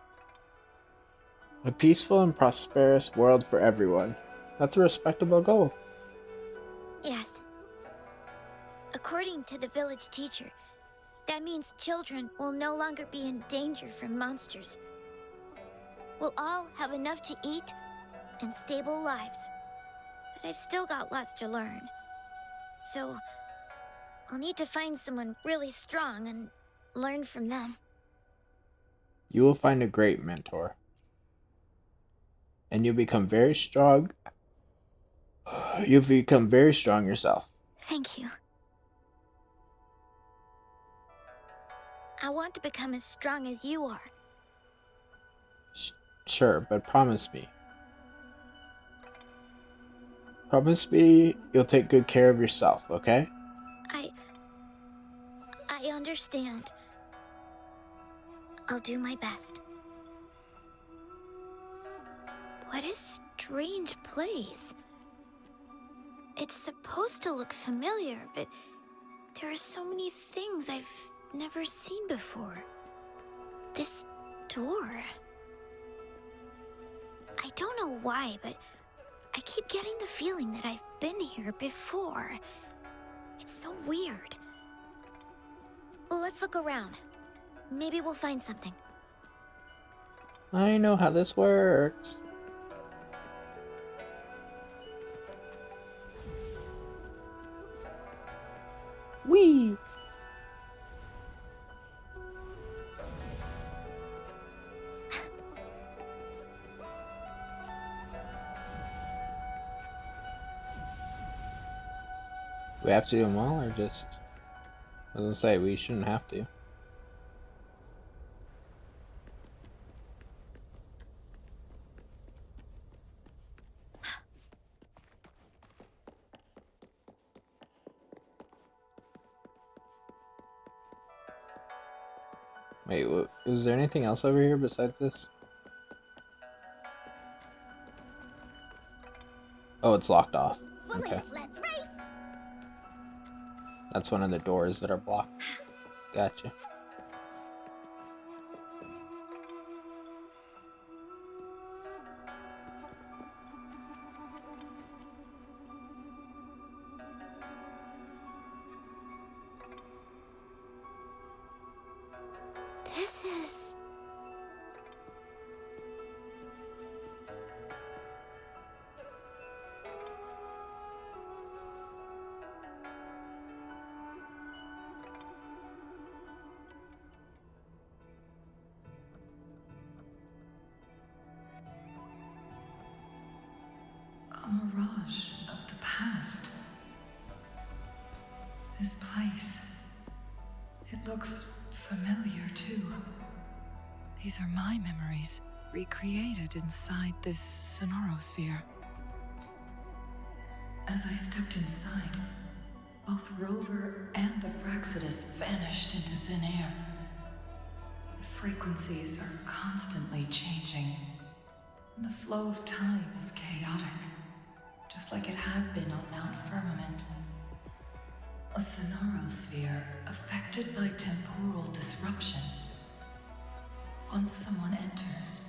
A peaceful and prosperous world for everyone. That's a respectable goal. Yes. According to the village teacher, that means children will no longer be in danger from monsters. We'll all have enough to eat and stable lives. But I've still got lots to learn. So, I'll need to find someone really strong and learn from them. You will find a great mentor. And you'll become very strong. You'll become very strong yourself. Thank you. I want to become as strong as you are. Sure, but promise me. Promise me you'll take good care of yourself, okay? I understand. I'll do my best. What a strange place. It's supposed to look familiar, but there are so many things I've never seen before. This door. I don't know why, but I keep getting the feeling that I've been here before. It's so weird. Let's look around. Maybe we'll find something. I know how this works. Whee! We have to do them all, or just... I was gonna say, we shouldn't have to. Wait, is there anything else over here besides this? Oh, it's locked off. Okay. Let's race. That's one of the doors that are blocked. Gotcha. This place. It looks familiar, too. These are my memories, recreated inside this sonorosphere. As I stepped inside, both Rover and the Fraxidus vanished into thin air. The frequencies are constantly changing, and the flow of time is chaotic, just like it had been on Mount Firmament. A sonorosphere affected by temporal disruption. Once someone enters,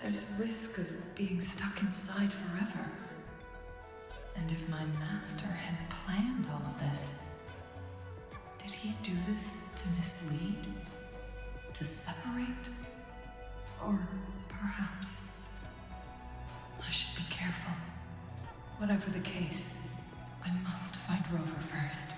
there's risk of being stuck inside forever. And if my master had planned all of this, did he do this to mislead? To separate? Or perhaps I should be careful. Whatever the case, I must find Rover first.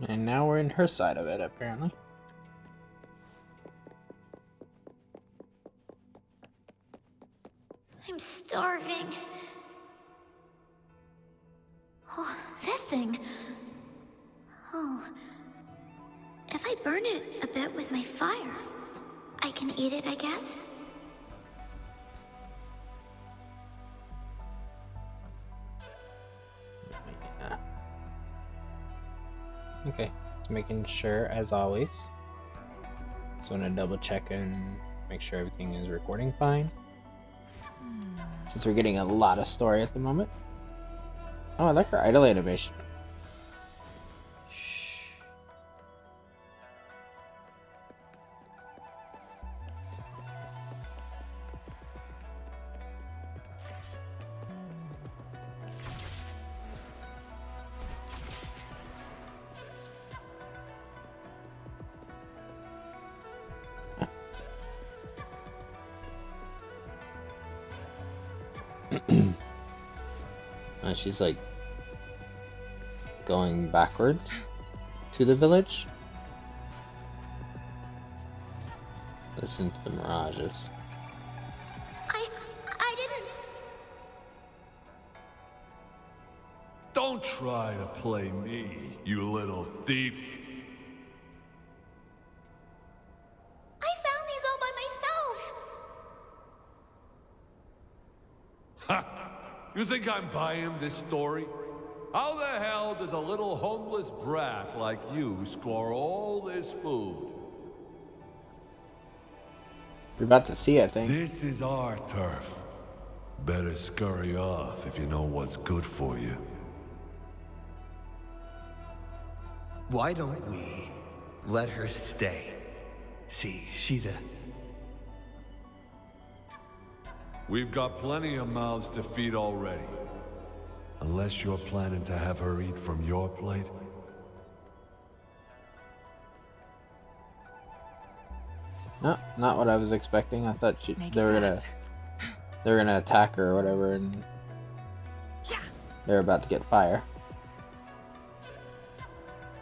And now we're in her side of it, apparently. I'm starving. Oh, this thing. Oh. If I burn it a bit with my fire, I can eat it, I guess? Yeah. Okay, just making sure, as always. Just want to double check and make sure everything is recording fine. Since we're getting a lot of story at the moment. Oh, I like her idle animation. She's like going backwards to the village. Listen to the mirages. I didn't. Don't try to play me, you little thief. I found these all by myself. Ha! You think I'm buying this story? How the hell does a little homeless brat like you score all this food? You're about to see, I think. This is our turf. Better scurry off if you know what's good for you. Why don't we let her stay? See, she's a... We've got plenty of mouths to feed already. Unless you're planning to have her eat from your plate. No, not what I was expecting. I thought they were gonna attack her or whatever, and they're about to get fire.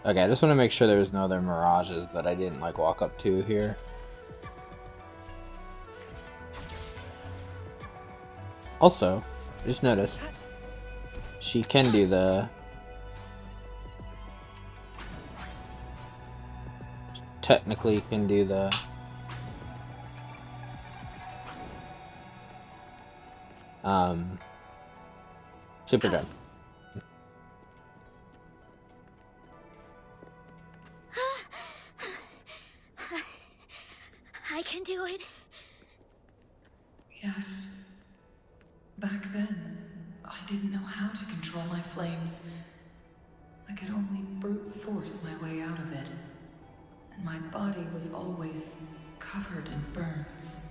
Okay, I just want to make sure there's no other mirages that I didn't like walk up to here. Also, just notice she can do the technically can do the super jump. I can do it. Yes. Back then, I didn't know how to control my flames. I could only brute force my way out of it. And my body was always covered in burns.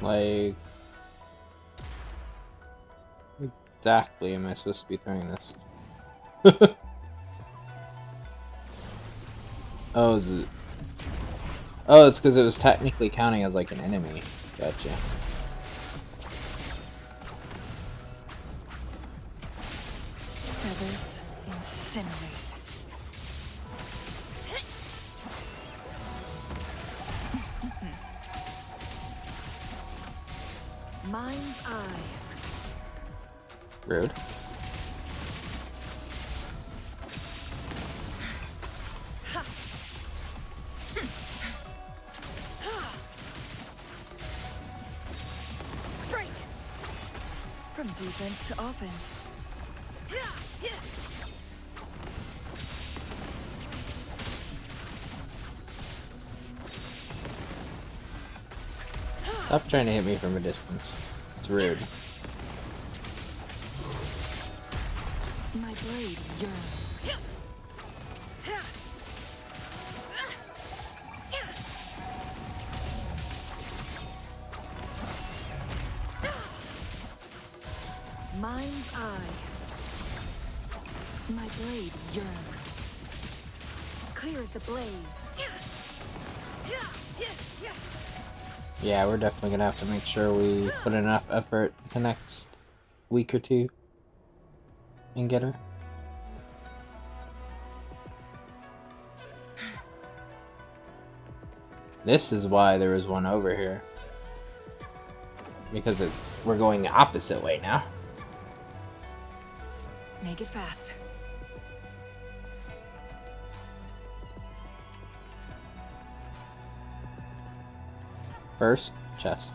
Like, exactly am I supposed to be throwing this? Oh, is it? Oh, it's because it was technically counting as like an enemy. Gotcha. Feathers incinerate. Mind's eye. Rude. Break. From defense to offense. Stop trying to hit me from a distance. It's rude. My blade yearns. Mind's eye. My blade yearns. Clear as the blaze. Yeah, we're definitely gonna have to make sure we put enough effort the next week or two and get her. This is why there was one over here. Because we're going the opposite way now. Make it fast. First, chest.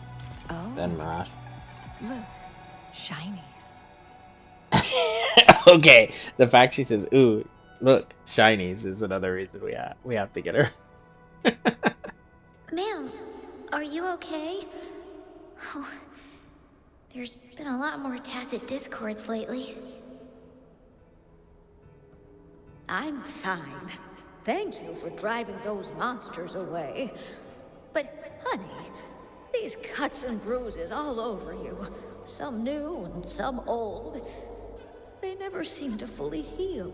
Oh. Then mirage. Look, shinies. Okay, the fact she says, "Ooh, look, shinies," is another reason we have to get her. Ma'am, are you okay? Oh, there's been a lot more tacit discords lately. I'm fine. Thank you for driving those monsters away. But, honey, these cuts and bruises all over you, some new and some old, they never seem to fully heal.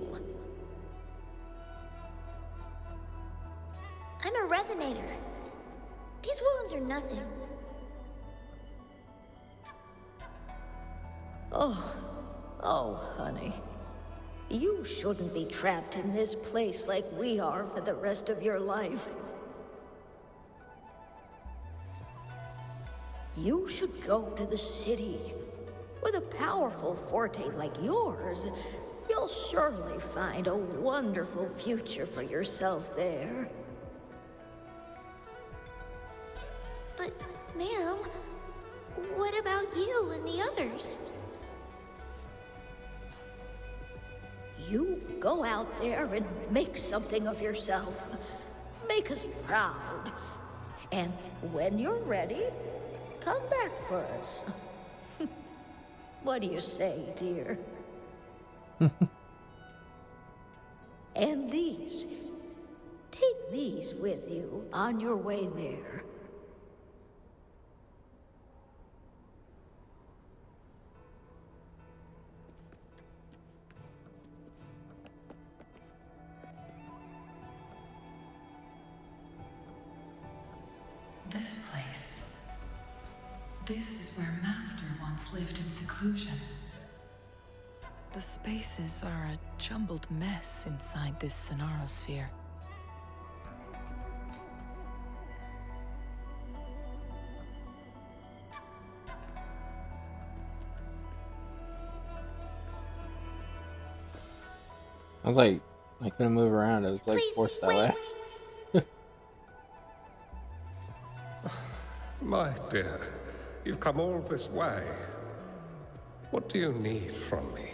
I'm a resonator. These wounds are nothing. Oh, honey. You shouldn't be trapped in this place like we are for the rest of your life. You should go to the city. With a powerful forte like yours, you'll surely find a wonderful future for yourself there. But, ma'am, what about you and the others? You go out there and make something of yourself. Make us proud. And when you're ready, come back for us. What do you say, dear? And these. Take these with you on your way there. This place. This is where Master once lived in seclusion. The spaces are a jumbled mess inside this Sonarosphere. I was like, I couldn't move around. It was like forced that way. My dear, you've come all this way. What do you need from me?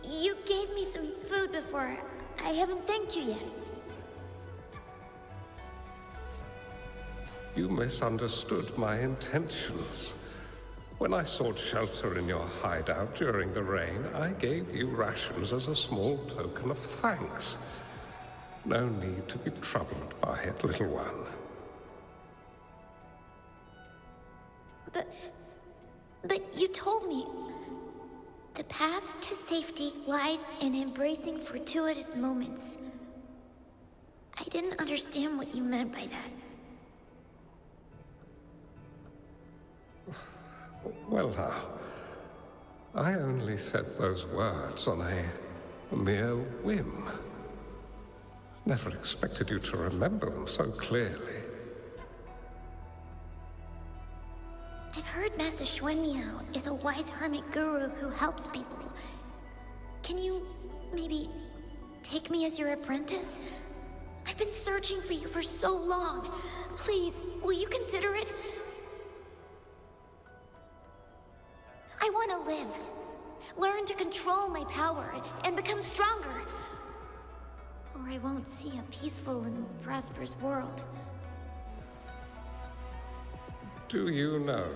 You gave me some food before. I haven't thanked you yet. You misunderstood my intentions. When I sought shelter in your hideout during the rain, I gave you rations as a small token of thanks. No need to be troubled by it, little one. But you told me The path to safety lies in embracing fortuitous moments. I didn't understand what you meant by that. Well now, I only said those words on a mere whim. Never expected you to remember them so clearly. I've heard Master Xuanmiao is a wise hermit guru who helps people. Can you maybe take me as your apprentice? I've been searching for you for so long. Please, will you consider it? I want to live. Learn to control my power and become stronger. Or I won't see a peaceful and prosperous world. Do you know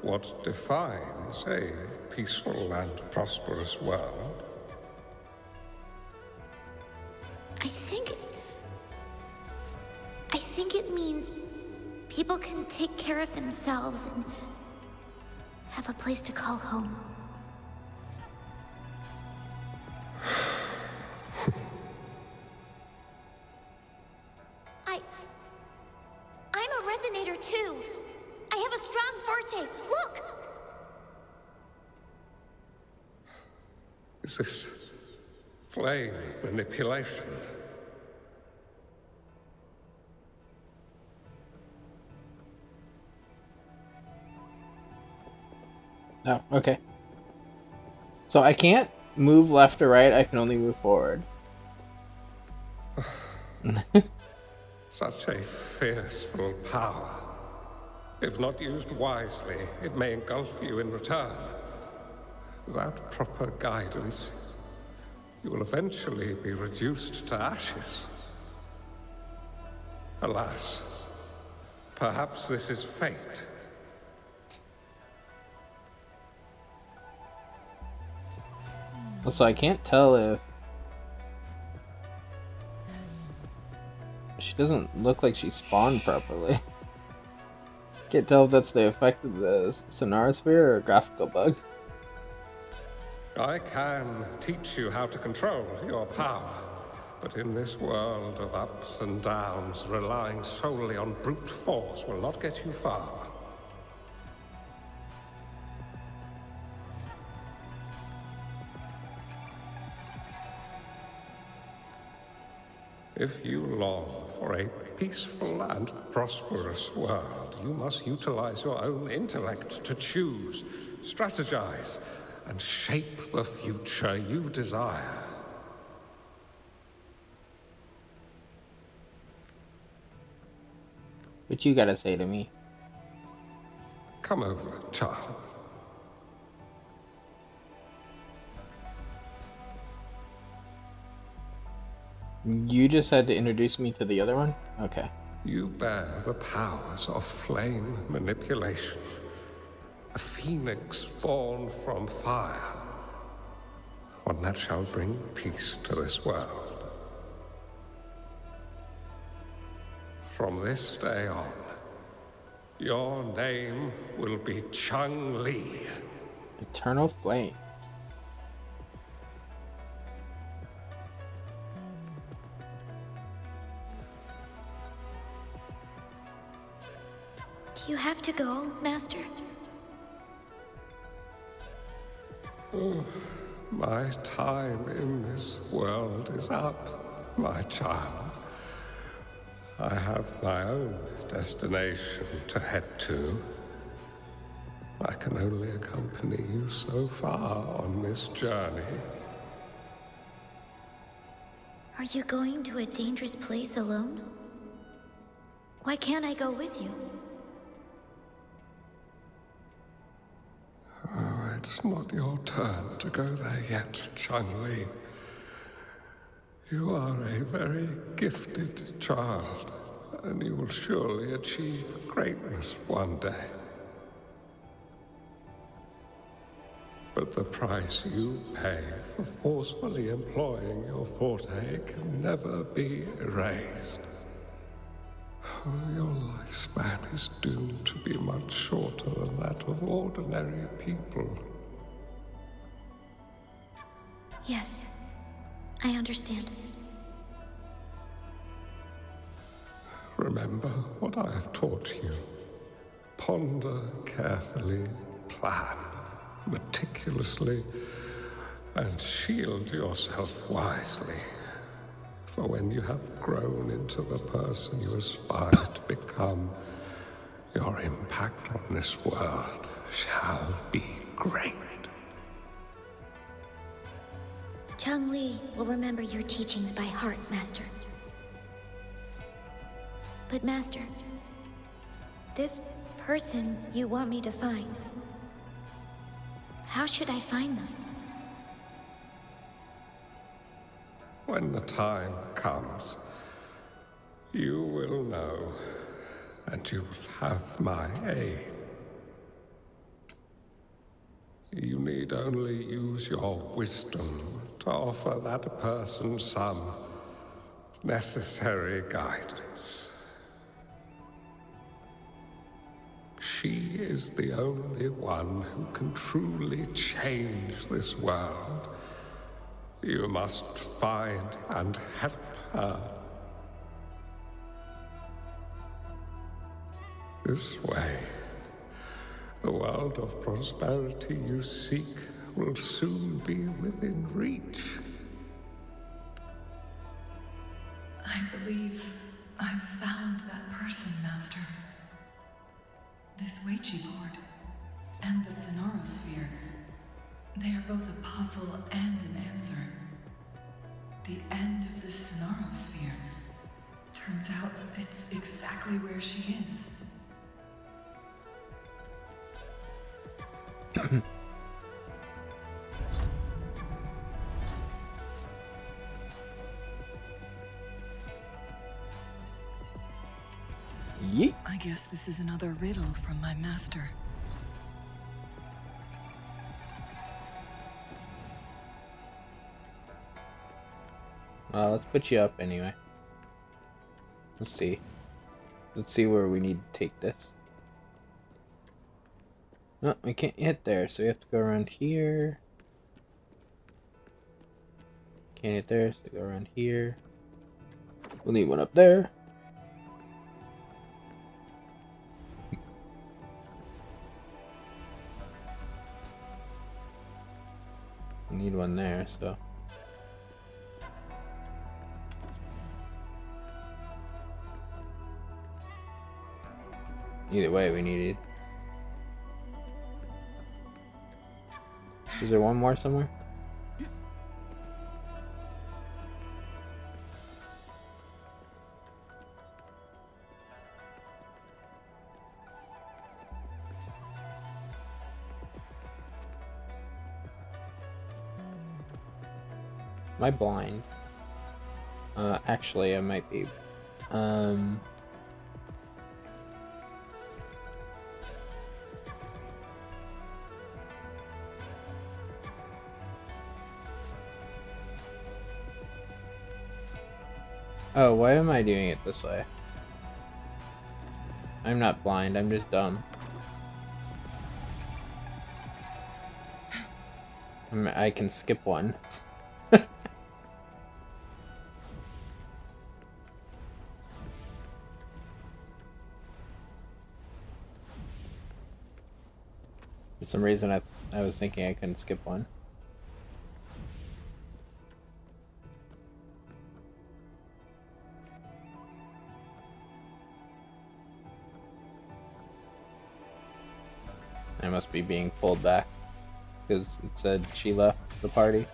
what defines a peaceful and prosperous world? I think it means people can take care of themselves and have a place to call home. I'm a resonator too. I have a strong forte. Look! Is this flame manipulation? Oh, okay. So I can't move left or right, I can only move forward. Such a fearful power. If not used wisely, it may engulf you in return. Without proper guidance, you will eventually be reduced to ashes. Alas, perhaps this is fate. So I can't tell if... She doesn't look like she spawned properly. Can't tell if that's the effect of the Sonosphere or a graphical bug. I can teach you how to control your power, but in this world of ups and downs, relying solely on brute force will not get you far. If you long for a peaceful and prosperous world, you must utilize your own intellect to choose, strategize, and shape the future you desire. What you gotta say to me? Come over, child. You just had to introduce me to the other one? Okay. You bear the powers of flame manipulation. A phoenix born from fire. One that shall bring peace to this world. From this day on, your name will be Chun-Li. Eternal Flame. Do you have to go, Master? My time in this world is up, my child. I have my own destination to head to. I can only accompany you so far on this journey. Are you going to a dangerous place alone? Why can't I go with you? Oh, it's not your turn to go there yet, Chun-Li. You are a very gifted child, and you will surely achieve greatness one day. But the price you pay for forcefully employing your forte can never be erased. Oh, your lifespan is doomed to be much shorter than that of ordinary people. Yes, I understand. Remember what I have taught you. Ponder carefully, plan meticulously, and shield yourself wisely. For when you have grown into the person you aspire to become, your impact on this world shall be great. Chang-Li will remember your teachings by heart, Master. But Master, this person you want me to find, how should I find them? When the time comes, you will know, and you will have my aid. You need only use your wisdom to offer that person some necessary guidance. She is the only one who can truly change this world. You must find and help her. This way, the world of prosperity you seek will soon be within reach. I believe I've found that person, Master. This Weiqi board and the Sonorosphere, they are both a puzzle and an answer. The end of the Sonorosphere. Turns out it's exactly where she is. Yeet. I guess this is another riddle from my master. Let's put you up anyway. Let's see. Let's see where we need to take this. No, we can't hit there, so we have to go around here. Can't hit there, so go around here. We'll need one up there. We need one there, so. Either way, we needed. Is there one more somewhere? Am I blind? Actually, I might be. Oh, why am I doing it this way? I'm not blind, I'm just dumb. I can skip one. For some reason, I was thinking I couldn't skip one. I must be being pulled back because it said she left the party.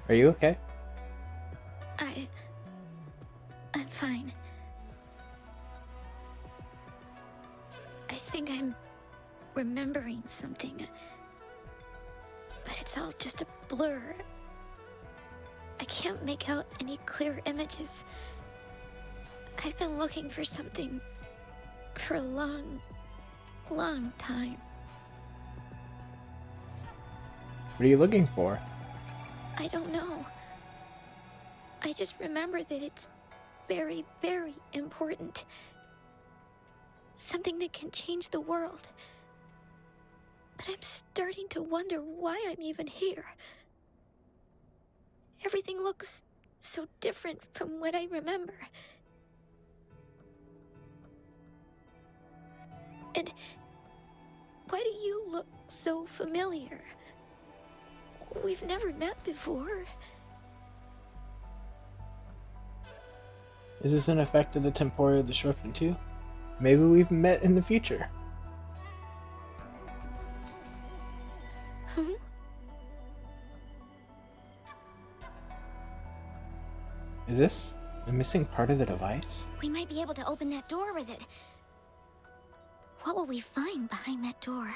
Are you okay? I'm fine. I think I'm remembering something. But it's all just a blur. I can't make out any clear images. I've been looking for something for a long, long time. What are you looking for? I don't know. I just remember that it's very, very important. Something that can change the world. But I'm starting to wonder why I'm even here. Everything looks so different from what I remember. And why do you look so familiar? We've never met before. Is this an effect of the temporal disruption too? Maybe we've met in the future. Is this a missing part of the device? We might be able to open that door with it. What will we find behind that door?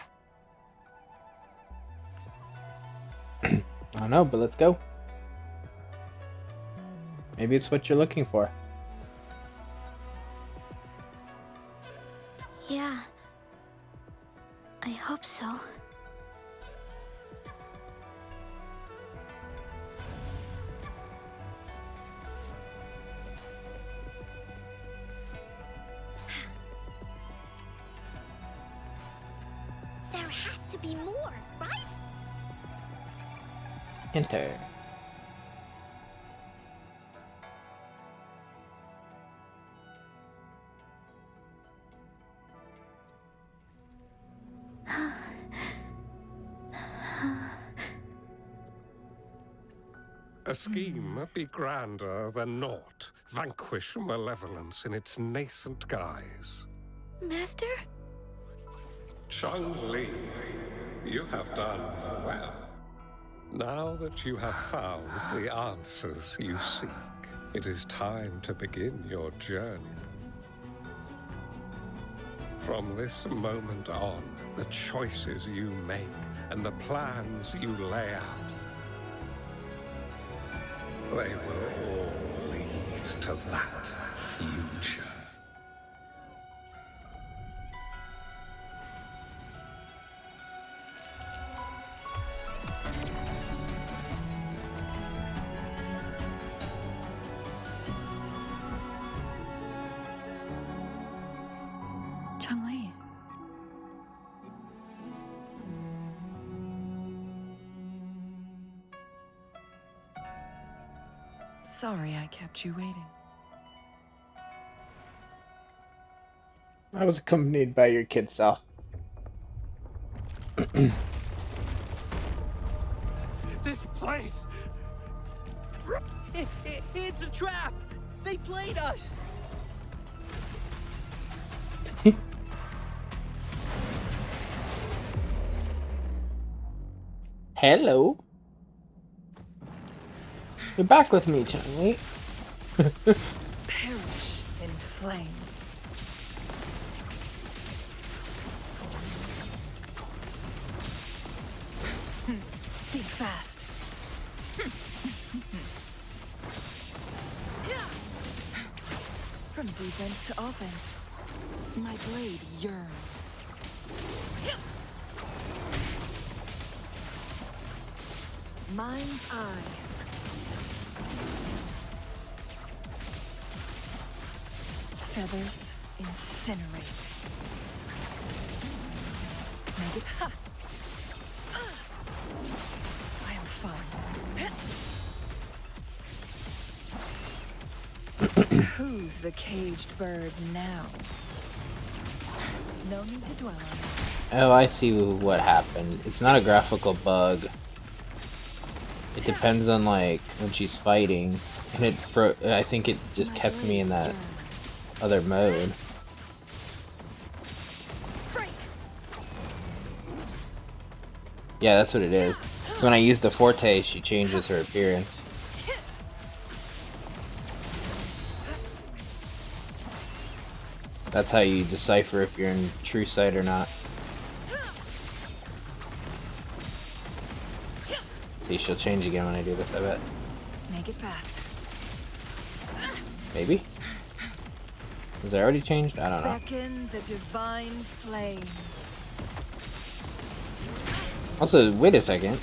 I don't know, but let's go. Maybe it's what you're looking for. Yeah. I hope so. There has to be more, right? Enter. A scheme be grander than naught. Vanquish malevolence in its nascent guise. Master? Chung-Li, you have done well. Now that you have found the answers you seek, it is time to begin your journey. From this moment on, the choices you make and the plans you lay out, they will all lead to that future. Chung-Li. Sorry I kept you waiting. I was accompanied by your kid self. This place! It's a trap! They played us! Hello. You're back with me, Chung-Li. Perish in flames. Think fast. From defense to offense, my blade yearns. Mind's eye. Feathers incinerate. Make it ha! I am fine. Who's the caged bird now? No need to dwell on it. Oh, I see what happened. It's not a graphical bug. It depends on like when she's fighting, and I think it just kept me in that other mode. Yeah, that's what it is. So when I use the Forte, she changes her appearance. That's how you decipher if you're in true sight or not. See, she'll change again when I do this, I bet. Make it fast. Maybe? Was it already changed? I don't know. Beckon the divine flames. Also, wait a second.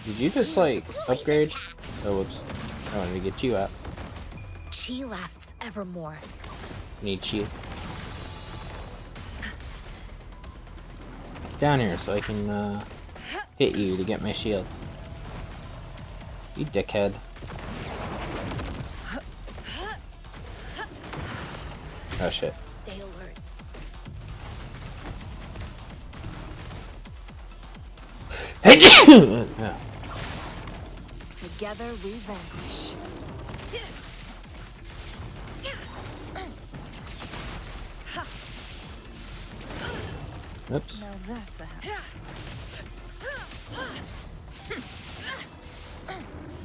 Did you just, like, upgrade? Oh, whoops. I wanted to get you out. Chi lasts evermore. Need shield. Get down here so I can, hit you to get my shield. You dickhead. Oh, shit. Stay alert. Yeah. Together we vanquish. Oops. Now that's a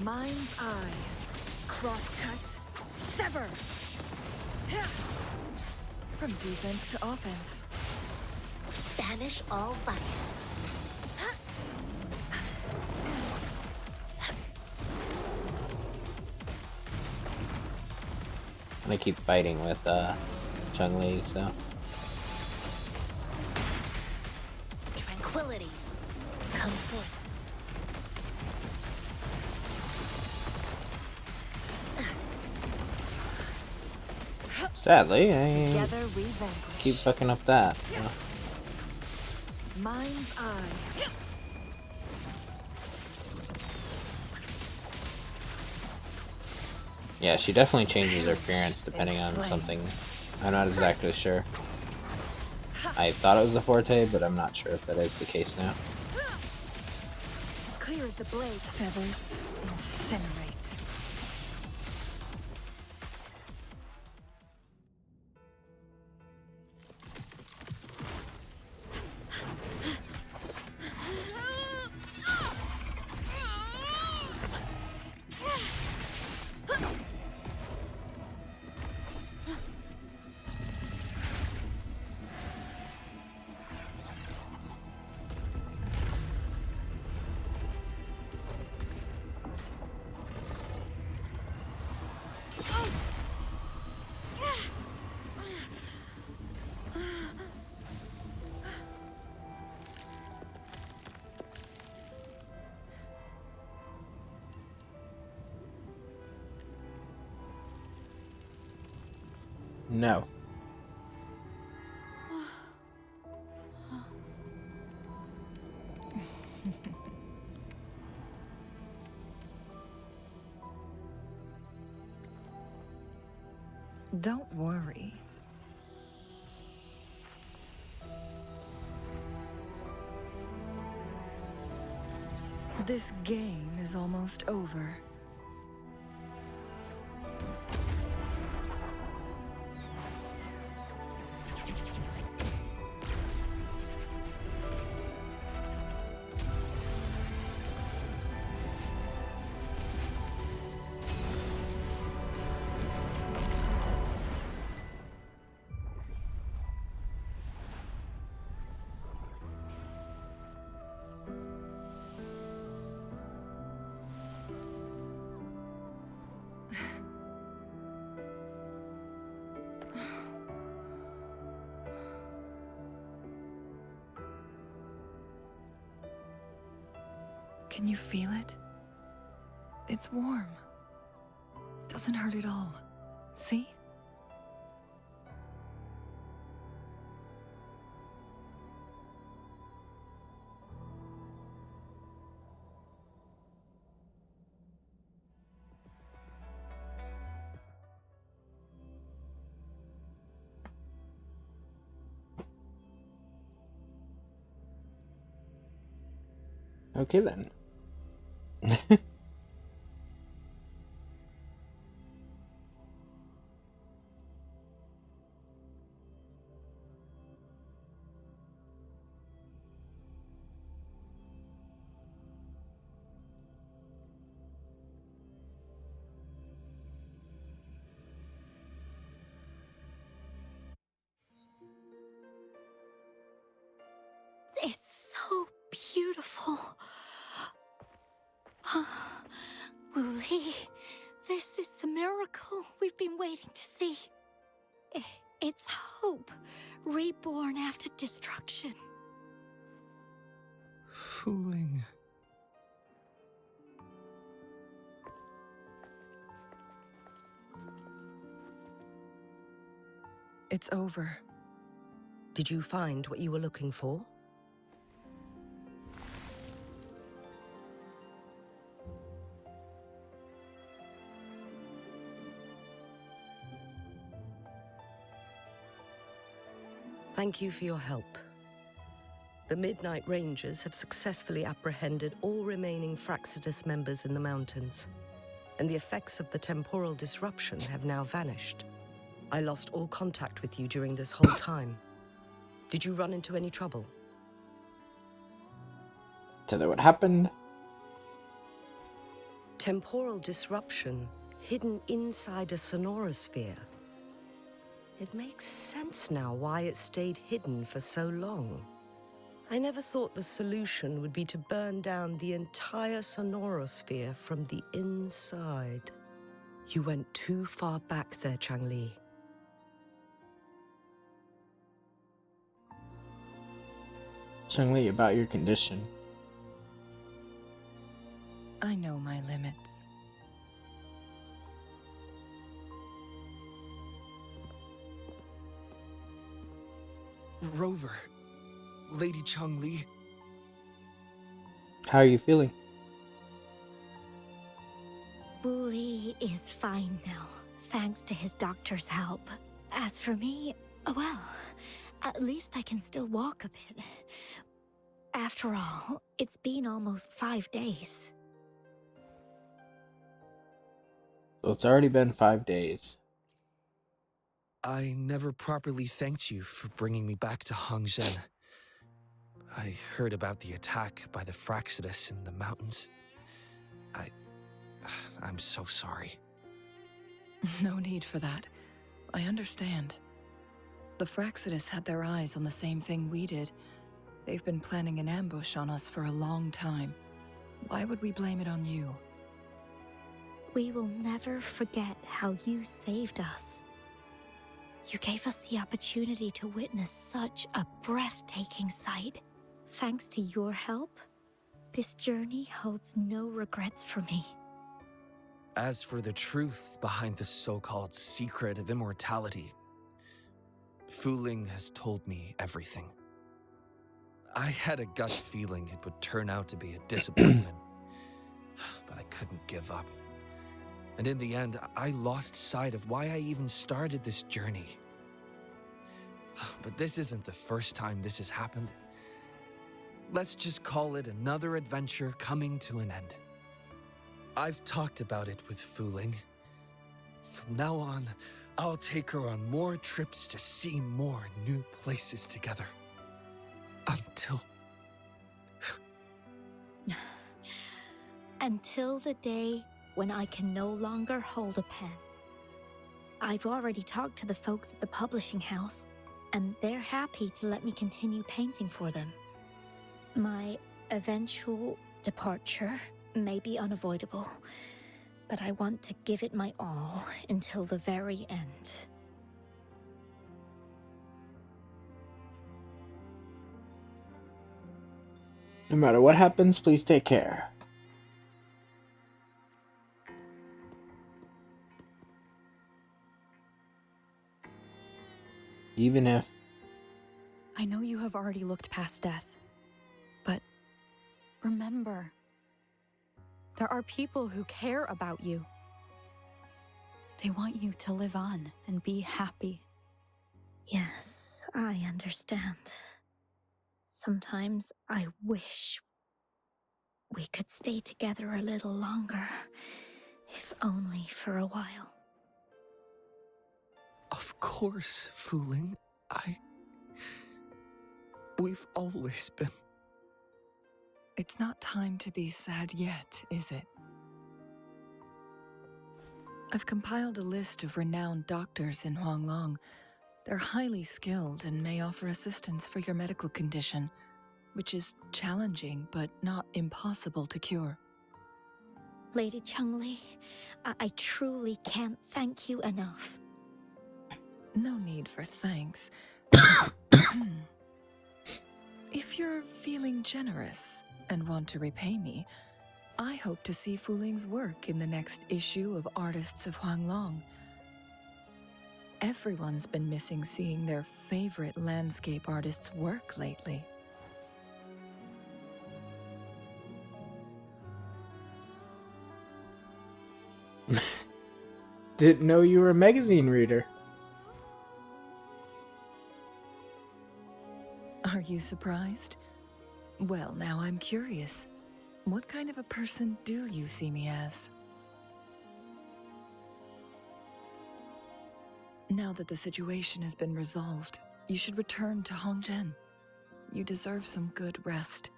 Mind's eye. Crosscut. Sever. From defense to offense. Banish all vice. I'm gonna keep fighting with, Chun-Li, so. Tranquility. Come forth. Sadly, I Together we vanquish. keep fucking up that. Mind's eye. Yeah, she definitely changes her appearance depending on something. I'm not exactly sure. I thought it was the Forte, but I'm not sure if that is the case now. Clear as the blade. Feathers incinerate. No. Don't worry. This game is almost over. Can you feel it? It's warm. Doesn't hurt at all. See? Okay then. It's so beautiful. waiting to see. It's hope, reborn after destruction. Fooling. It's over. Did you find what you were looking for? Thank you for your help. The Midnight Rangers have successfully apprehended all remaining Fraxidus members in the mountains, and the effects of the temporal disruption have now vanished. I lost all contact with you during this whole time. Did you run into any trouble? Tell her what happened. Temporal disruption hidden inside a sonorosphere. It makes sense now why it stayed hidden for so long. I never thought the solution would be to burn down the entire sonorosphere from the inside. You went too far back there, Changli. Changli, about your condition. I know my limits. Rover. Lady Changli. How are you feeling? Wu Li is fine now, thanks to his doctor's help. As for me, well, at least I can still walk a bit. After all, it's been almost 5 days. So it's already been 5 days. I never properly thanked you for bringing me back to Hongzhen. I heard about the attack by the Fraxidus in the mountains. I'm so sorry. No need for that. I understand. The Fraxidus had their eyes on the same thing we did. They've been planning an ambush on us for a long time. Why would we blame it on you? We will never forget how you saved us. You gave us the opportunity to witness such a breathtaking sight. Thanks to your help, this journey holds no regrets for me. As for the truth behind the so-called secret of immortality, Wuthering has told me everything. I had a gut feeling it would turn out to be a disappointment, but I couldn't give up. And in the end, I lost sight of why I even started this journey. But this isn't the first time this has happened. Let's just call it another adventure coming to an end. I've talked about it with Wuthering. From now on, I'll take her on more trips to see more new places together. Until the day when I can no longer hold a pen. I've already talked to the folks at the publishing house, and they're happy to let me continue painting for them. My eventual departure may be unavoidable, but I want to give it my all until the very end. No matter what happens, please take care. Even if... I know you have already looked past death, but remember, there are people who care about you. They want you to live on and be happy. Yes, I understand. Sometimes I wish we could stay together a little longer, if only for a while. Of course, Wuthering. We've always been... It's not time to be sad yet, is it? I've compiled a list of renowned doctors in Huanglong. They're highly skilled and may offer assistance for your medical condition, which is challenging but not impossible to cure. Lady Changli, I truly can't thank you enough. No need for thanks. If you're feeling generous and want to repay me, I hope to see Fu Ling's work in the next issue of Artists of Huanglong. Everyone's been missing seeing their favorite landscape artists work lately. Didn't know you were a magazine reader. Are you surprised? Well, now I'm curious. What kind of a person do you see me as? Now that the situation has been resolved, you should return to Hongzhen. You deserve some good rest.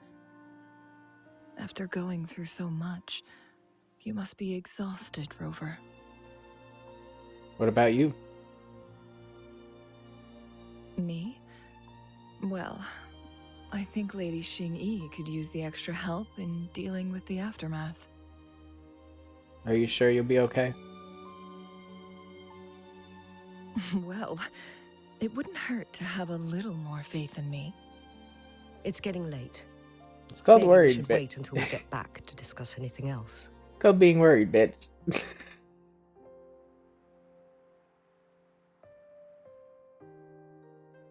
After going through so much, you must be exhausted, Rover. What about you? Me? Well, I think Lady Xingyi could use the extra help in dealing with the aftermath. Are you sure you'll be okay? Well, it wouldn't hurt to have a little more faith in me. It's getting late. It's called Maybe we worried, should bitch. wait until we get back to discuss anything else. It's called being worried, bitch.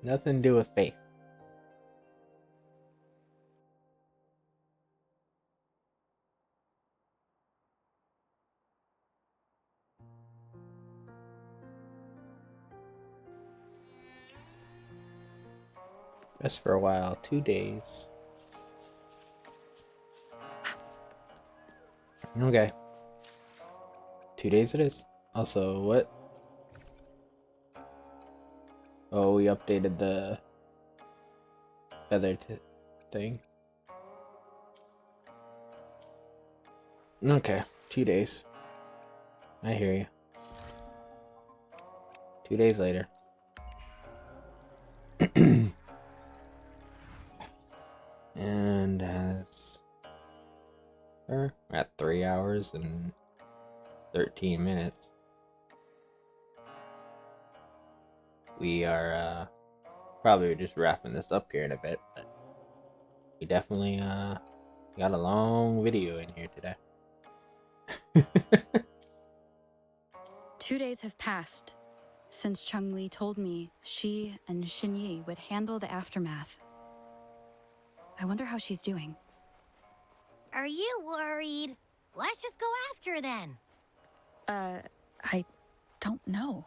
Nothing to do with faith. Rest for a while. 2 days. Okay. 2 days it is. Also, what? Oh, we updated the feather thing. Okay, 2 days. I hear you. 2 days later. And we're at 3 hours and 13 minutes. We are probably just wrapping this up here in a bit, but we definitely got a long video in here today. 2 days have passed since Changli told me she and Xingyi would handle the aftermath. I wonder how she's doing. Are you worried? Let's just go ask her then. I don't know.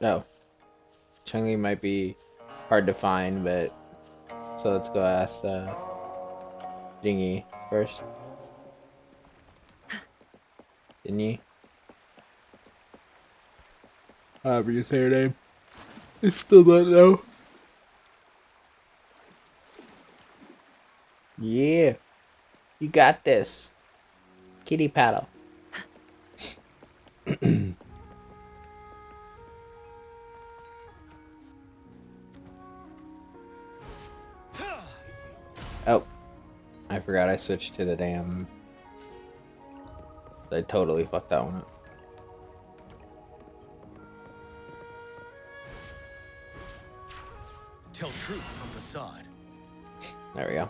Oh. Changli might be hard to find, but... So let's go ask Jingy first. Jingy? However you say her name. I still don't know. Yeah. You got this. Kitty paddle. Oh. I forgot I switched to the damn... I totally fucked that one up. Tell truth from facade. There we go.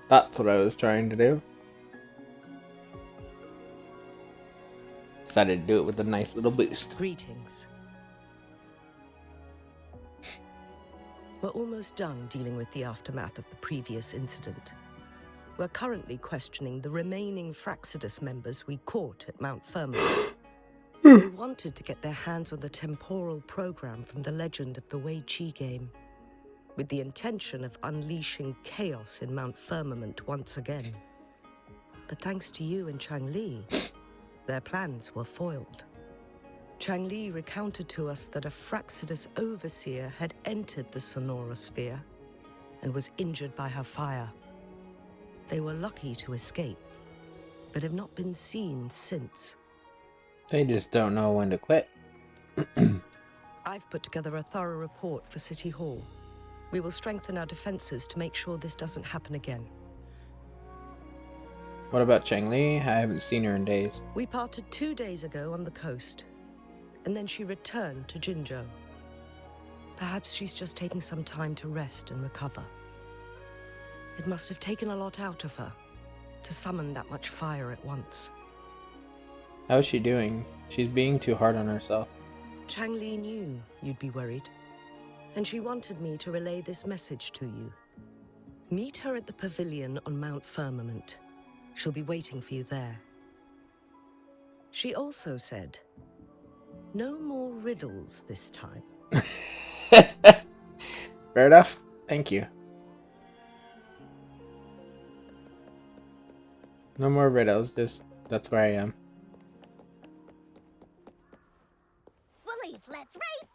That's what I was trying to do. Decided to do it with a nice little boost. Greetings. We're almost done dealing with the aftermath of the previous incident. We're currently questioning the remaining Fraxidus members we caught at Mount Firmament. They wanted to get their hands on the temporal program from the Legend of the Wei Qi game, with the intention of unleashing chaos in Mount Firmament once again. But thanks to you and Changli, their plans were foiled. Changli recounted to us that a Fraxidus overseer had entered the Sonora Sphere and was injured by her fire. They were lucky to escape, but have not been seen since. They just don't know when to quit. I've put together a thorough report for City Hall, We will strengthen our defenses to make sure this doesn't happen again. What about Changli? I haven't seen her in days. We parted 2 days ago on the coast, and then she returned to Jinzhou. Perhaps she's just taking some time to rest and recover. It must have taken a lot out of her to summon that much fire at once. How is she doing? She's being too hard on herself. Changli knew you'd be worried, and she wanted me to relay this message to you. Meet her at the pavilion on Mount Firmament. She'll be waiting for you there. She also said, no more riddles this time. Fair enough. Thank you. No more riddles, just that's where I am. Woolies, let's race!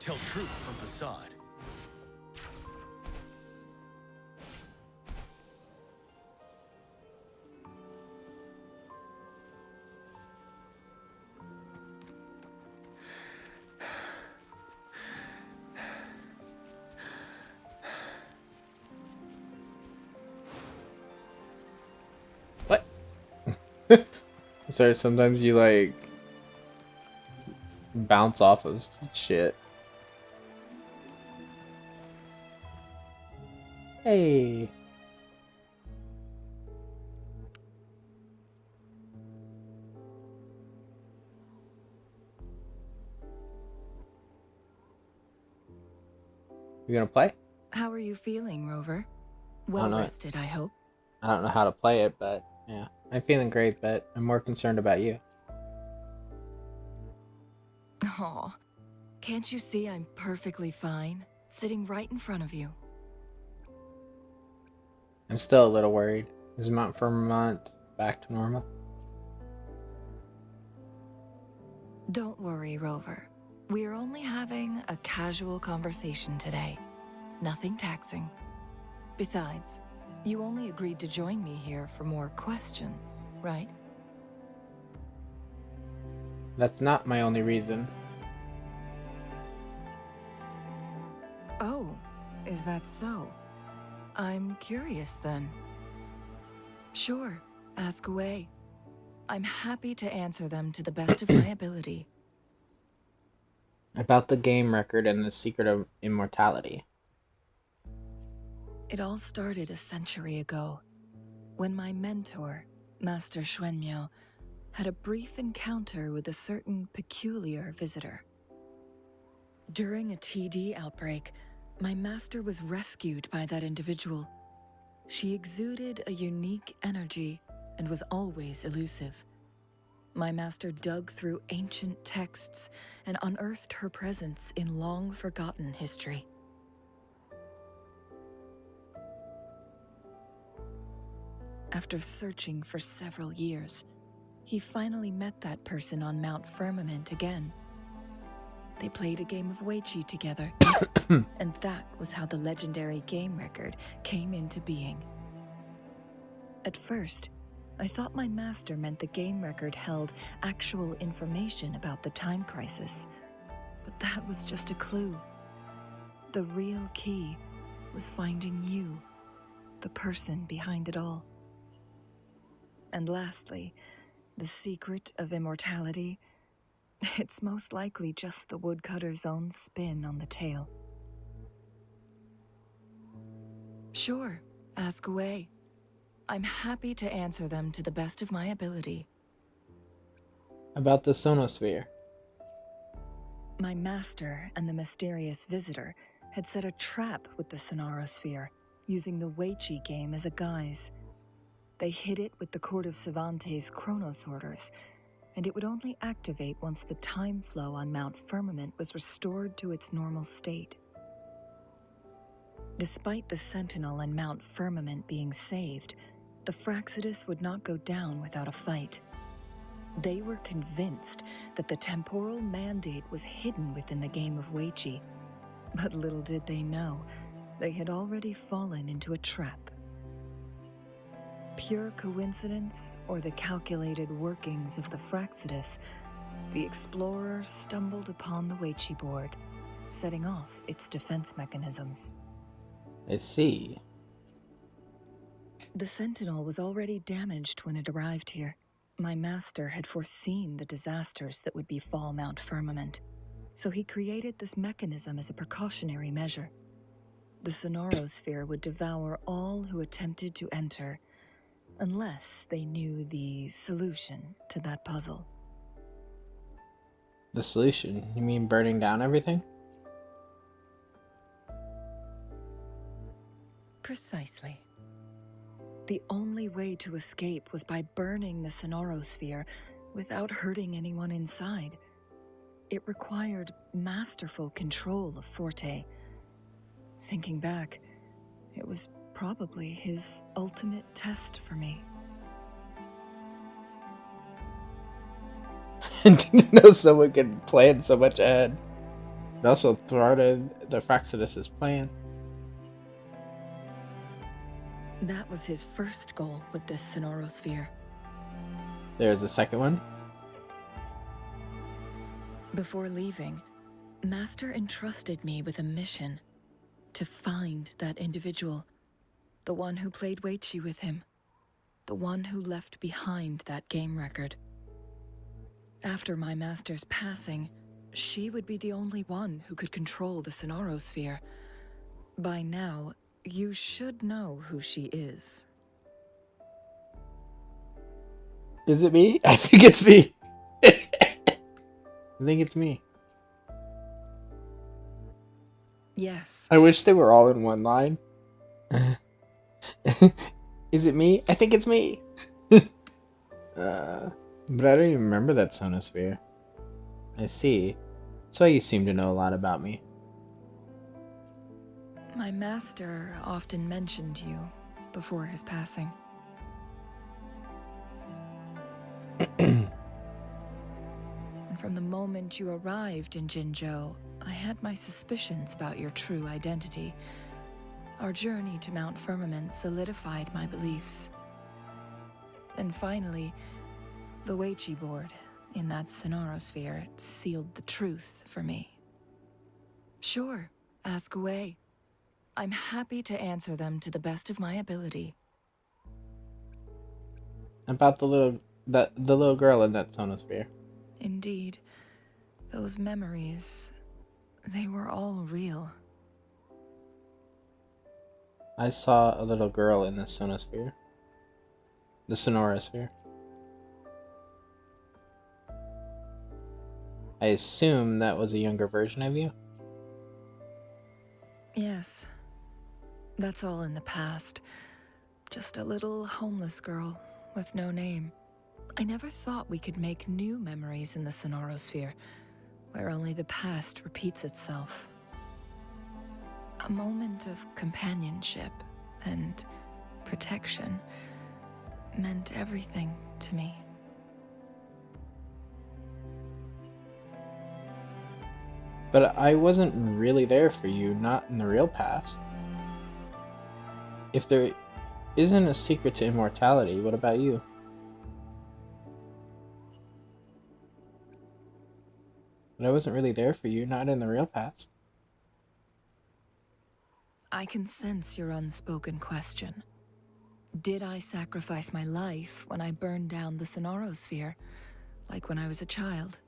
Tell truth from facade. What? Sorry, sometimes you like bounce off of shit. Hey. You gonna play? How are you feeling, Rover? Well rested, I hope. I don't know how to play it, but yeah. I'm feeling great, but I'm more concerned about you. Aw, can't you see I'm perfectly fine, sitting right in front of you? I'm still a little worried. Is Mount Firmament back to normal? Don't worry, Rover. We're only having a casual conversation today. Nothing taxing. Besides, you only agreed to join me here for more questions, right? That's not my only reason. Oh, is that so? I'm curious then. Sure, ask away. I'm happy to answer them to the best of my ability. About the game record and the secret of immortality. It all started a century ago, when my mentor, Master Xuanmiao, had a brief encounter with a certain peculiar visitor. During a TD outbreak, my master was rescued by that individual. She exuded a unique energy and was always elusive. My master dug through ancient texts and unearthed her presence in long-forgotten history. After searching for several years, he finally met that person on Mount Firmament again. They played a game of Weiqi together, and that was how the legendary game record came into being. At first, I thought my master meant the game record held actual information about the time crisis, but that was just a clue. The real key was finding you, the person behind it all. And lastly, the secret of immortality, it's most likely just the woodcutter's own spin on the tale. Sure, ask away. I'm happy to answer them to the best of my ability. About the sonosphere. My master and the mysterious visitor had set a trap with the sonosphere, using the Weiqi game as a guise. They hid it with the Court of Cervantes' Chronos orders, and it would only activate once the time flow on Mount Firmament was restored to its normal state. Despite the Sentinel and Mount Firmament being saved, the Fraxidus would not go down without a fight. They were convinced that the temporal mandate was hidden within the game of Weiqi. But little did they know, they had already fallen into a trap. Pure coincidence or the calculated workings of the Fraxidus, the explorer stumbled upon the Weiqi board, setting off its defense mechanisms. I see. The Sentinel was already damaged when it arrived here. My master had foreseen the disasters that would befall Mount Firmament, so he created this mechanism as a precautionary measure. The Sonorosphere would devour all who attempted to enter, unless they knew the solution to that puzzle. The solution? You mean burning down everything? Precisely. The only way to escape was by burning the Sonorosphere without hurting anyone inside. It required masterful control of Forte. Thinking back, it was probably his ultimate test for me. I didn't know someone could plan so much ahead. And also thwarted the Fraxidus' plan. That was his first goal with this Sonorosphere. There's a second one. Before leaving, Master entrusted me with a mission to find that individual, the one who played Weiqi with him, the one who left behind that game record. After my master's passing, she would be the only one who could control the Sonorosphere. By now, you should know who she is. Is it me? I think it's me. I think it's me. Yes. I wish they were all in one line. Is it me? I think it's me. But I don't even remember that Sonosphere. I see. So you seem to know a lot about me. My master often mentioned you before his passing. And from the moment you arrived in Jinzhou, I had my suspicions about your true identity. Our journey to Mount Firmament solidified my beliefs. Then finally, the Weiqi board in that Sonorosphere sealed the truth for me. Sure, ask away. I'm happy to answer them to the best of my ability. About the little girl in that Sonosphere. Indeed, those memories, they were all real. I saw a little girl in the Sonosphere. The Sonorosphere. I assume that was a younger version of you? Yes. That's all in the past. Just a little homeless girl with no name. I never thought we could make new memories in the Sonorosphere, where only the past repeats itself. A moment of companionship and protection meant everything to me. But I wasn't really there for you, not in the real past. If there isn't a secret to immortality, what about you? But I wasn't really there for you, not in the real past. I can sense your unspoken question. Did I sacrifice my life when I burned down the Sonorosphere, like when I was a child?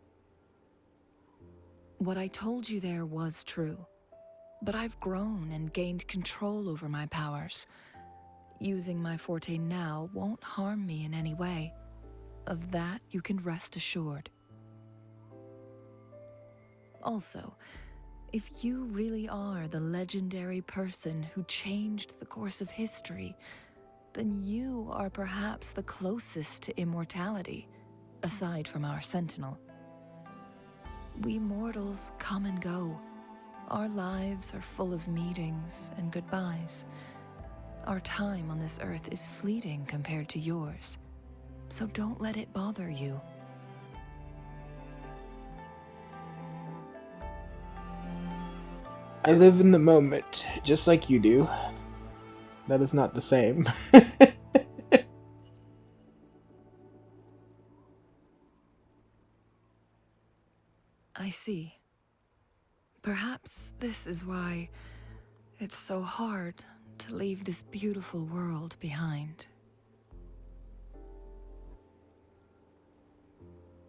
What I told you there was true, but I've grown and gained control over my powers. Using my forte now won't harm me in any way. Of that, you can rest assured. Also, if you really are the legendary person who changed the course of history, then you are perhaps the closest to immortality, aside from our Sentinel. We mortals come and go. Our lives are full of meetings and goodbyes. Our time on this earth is fleeting compared to yours, so don't let it bother you. I live in the moment, just like you do. That is not the same. I see. Perhaps this is why it's so hard to leave this beautiful world behind.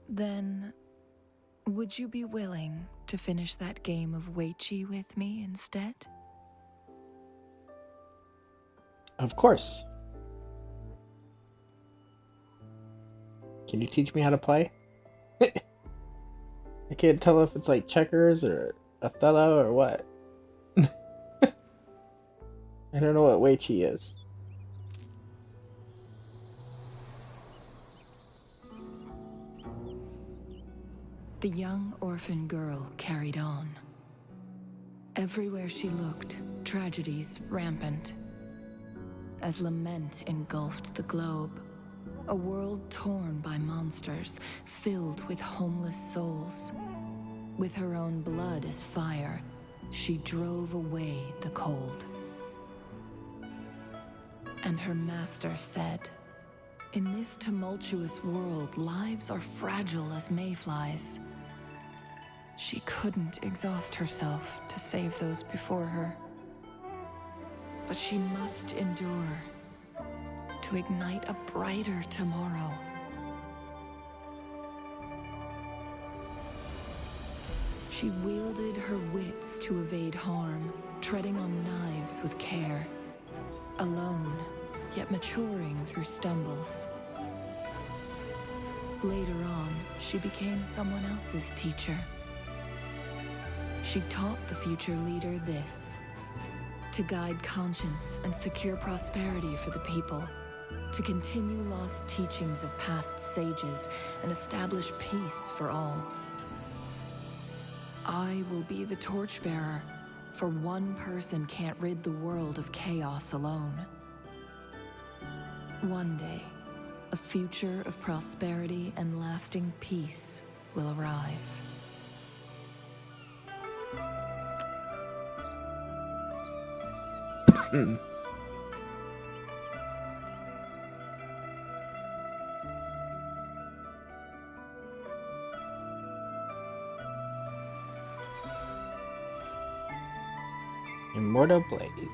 Then, would you be willing to finish that game of Weiqi with me instead? Of course. Can you teach me how to play? I can't tell if it's like checkers or Othello or what. I don't know what Weiqi is. The young orphan girl carried on. Everywhere she looked, tragedies rampant. As lament engulfed the globe, a world torn by monsters, filled with homeless souls. With her own blood as fire, she drove away the cold. And her master said, "In this tumultuous world, lives are fragile as mayflies." She couldn't exhaust herself to save those before her. But she must endure to ignite a brighter tomorrow. She wielded her wits to evade harm, treading on knives with care. Alone, yet maturing through stumbles. Later on, she became someone else's teacher. She taught the future leader this: to guide conscience and secure prosperity for the people, to continue lost teachings of past sages and establish peace for all. I will be the torchbearer, for one person can't rid the world of chaos alone. One day, a future of prosperity and lasting peace will arrive. Immortal Blaze.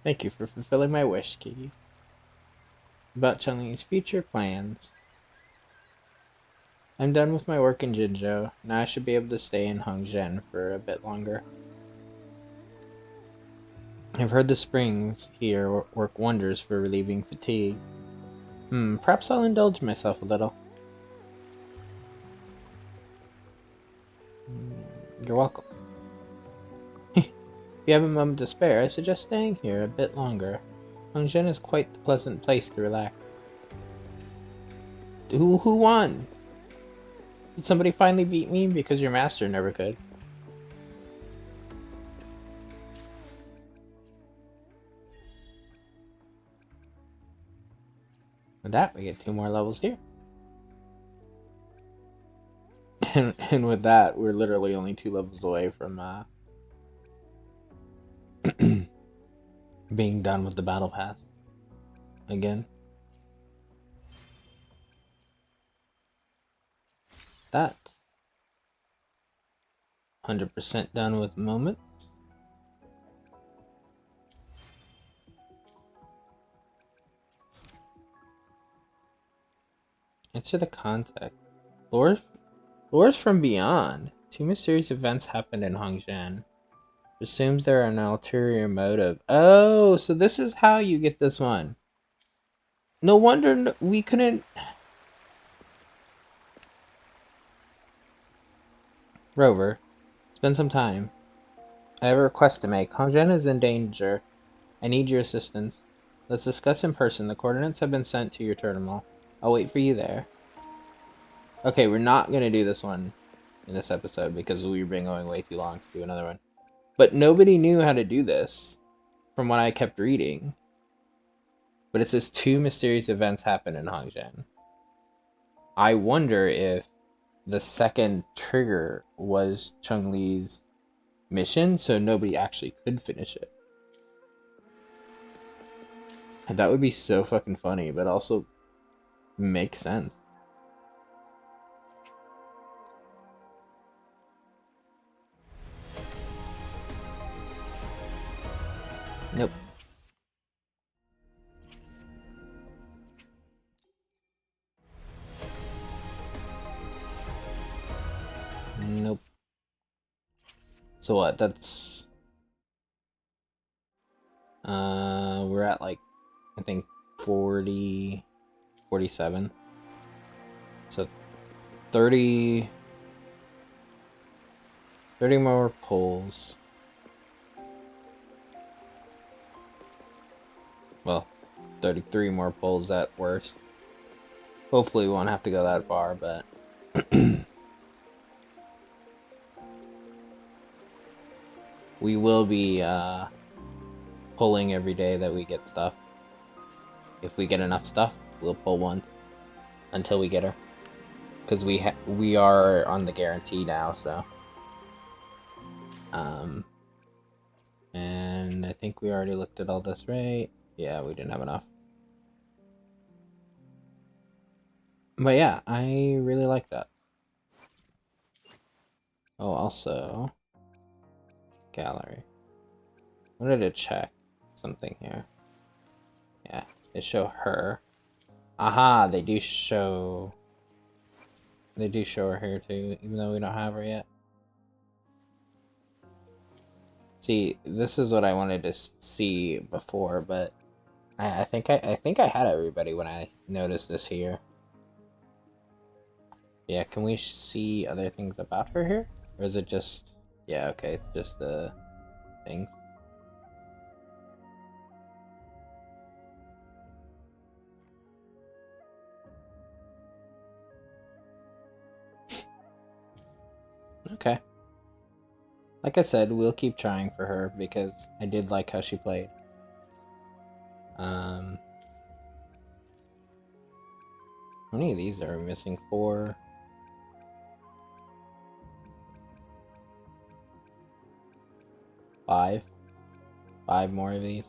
Thank you for fulfilling my wish, Kiki. About Chun-Li's future plans. I'm done with my work in Jinzhou. Now I should be able to stay in Hongzhen for a bit longer. I've heard the springs here work wonders for relieving fatigue. Perhaps I'll indulge myself a little. You're welcome. If you have a moment to spare, I suggest staying here a bit longer. Hongzhen is quite the pleasant place to relax. Who won? Did somebody finally beat me? Because your master never could. With that, we get 2 more levels here. And with that, we're literally only 2 levels away from being done with the battle pass. Again. That. 100% done with moments. Answer the contact. Lores from beyond. 2 mysterious events happened in Hongzhen. Assumes there are an ulterior motive. Oh, so this is how you get this one. No wonder we couldn't... Rover, spend some time. I have a request to make. Hongzhen is in danger. I need your assistance. Let's discuss in person. The coordinates have been sent to your terminal. I'll wait for you there. Okay, we're not going to do this one in this episode because we've been going way too long to do another one. But nobody knew how to do this from what I kept reading. But it says 2 mysterious events happen in Hongzhen. I wonder if the second trigger was Chun-Li's mission, so nobody actually could finish it. And that would be so fucking funny, but also makes sense. Nope. Nope. So what? That's we're at like I think 40 47. So 30 more pulls. Well, 33 more pulls at worst. Hopefully we won't have to go that far, but we will be pulling every day that we get stuff. If we get enough stuff, we'll pull once until we get her. Because we are on the guarantee now, so. And I think we already looked at all this, right? Yeah, we didn't have enough. But yeah, I really like that. Oh, also, gallery. I wanted to check something here. Yeah, they show her. Aha, they do show her here too, even though we don't have her yet. See, this is what I wanted to see before, but I think I had everybody when I noticed this here. Yeah, can we see other things about her here? Or is it just... Yeah, okay, it's just the things. Okay. Like I said, we'll keep trying for her because I did like how she played. How many of these are we missing? 4. 5. 5 more of these.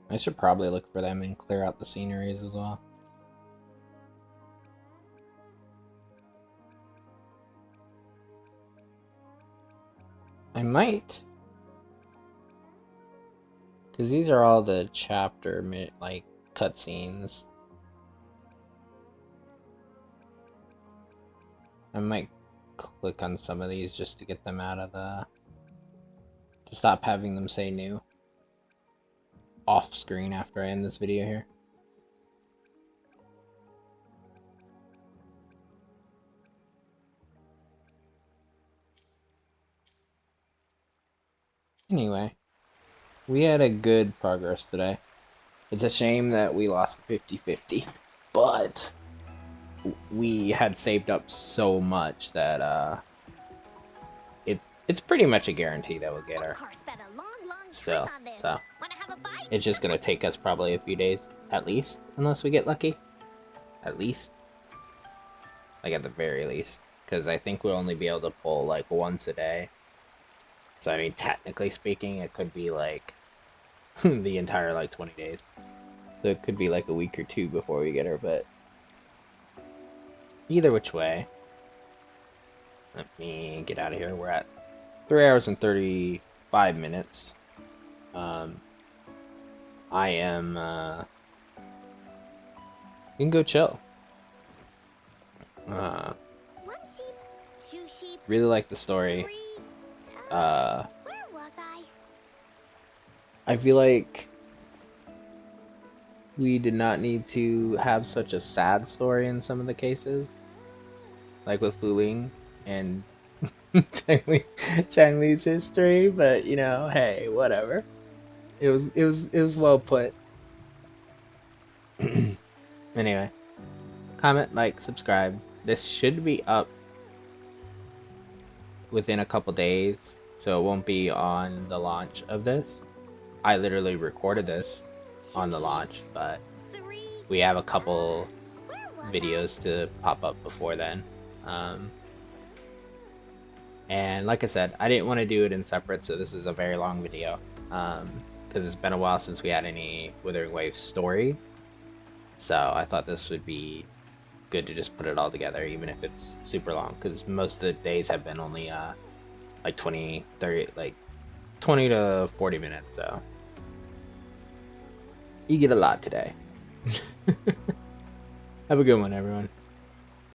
I should probably look for them and clear out the sceneries as well. I might. Because these are all the chapter, like, cutscenes. I might click on some of these just to get them out of the... to stop having them say new. Off screen after I end this video here. Anyway, we had a good progress today. It's a shame that we lost 50-50, but we had saved up so much that it's pretty much a guarantee that we'll get her. Still, so it's just gonna take us probably a few days at least, unless we get lucky. At least, like at the very least, because I think we'll only be able to pull like once a day. So I mean, technically speaking, it could be like the entire like 20 days. So it could be like a week or 2 before we get her, but either which way. Let me get out of here. We're at 3 hours and 35 minutes. I am, you can go chill. Really like the story. Where was I? I feel like we did not need to have such a sad story in some of the cases. Like with Fu Ling and Chang Li's history, but you know, hey, whatever. It was well put. Anyway, comment, like, subscribe. This should be up within a couple days, so it won't be on the launch of this. I literally recorded this on the launch, but we have a couple videos to pop up before then. And like I said, I didn't want to do it in separate, so this is a very long video. Because it's been a while since we had any Wuthering Waves story. So I thought this would be good to just put it all together, even if it's super long, because most of the days have been only like 20 to 40 minutes, so you get a lot today. Have a good one, everyone.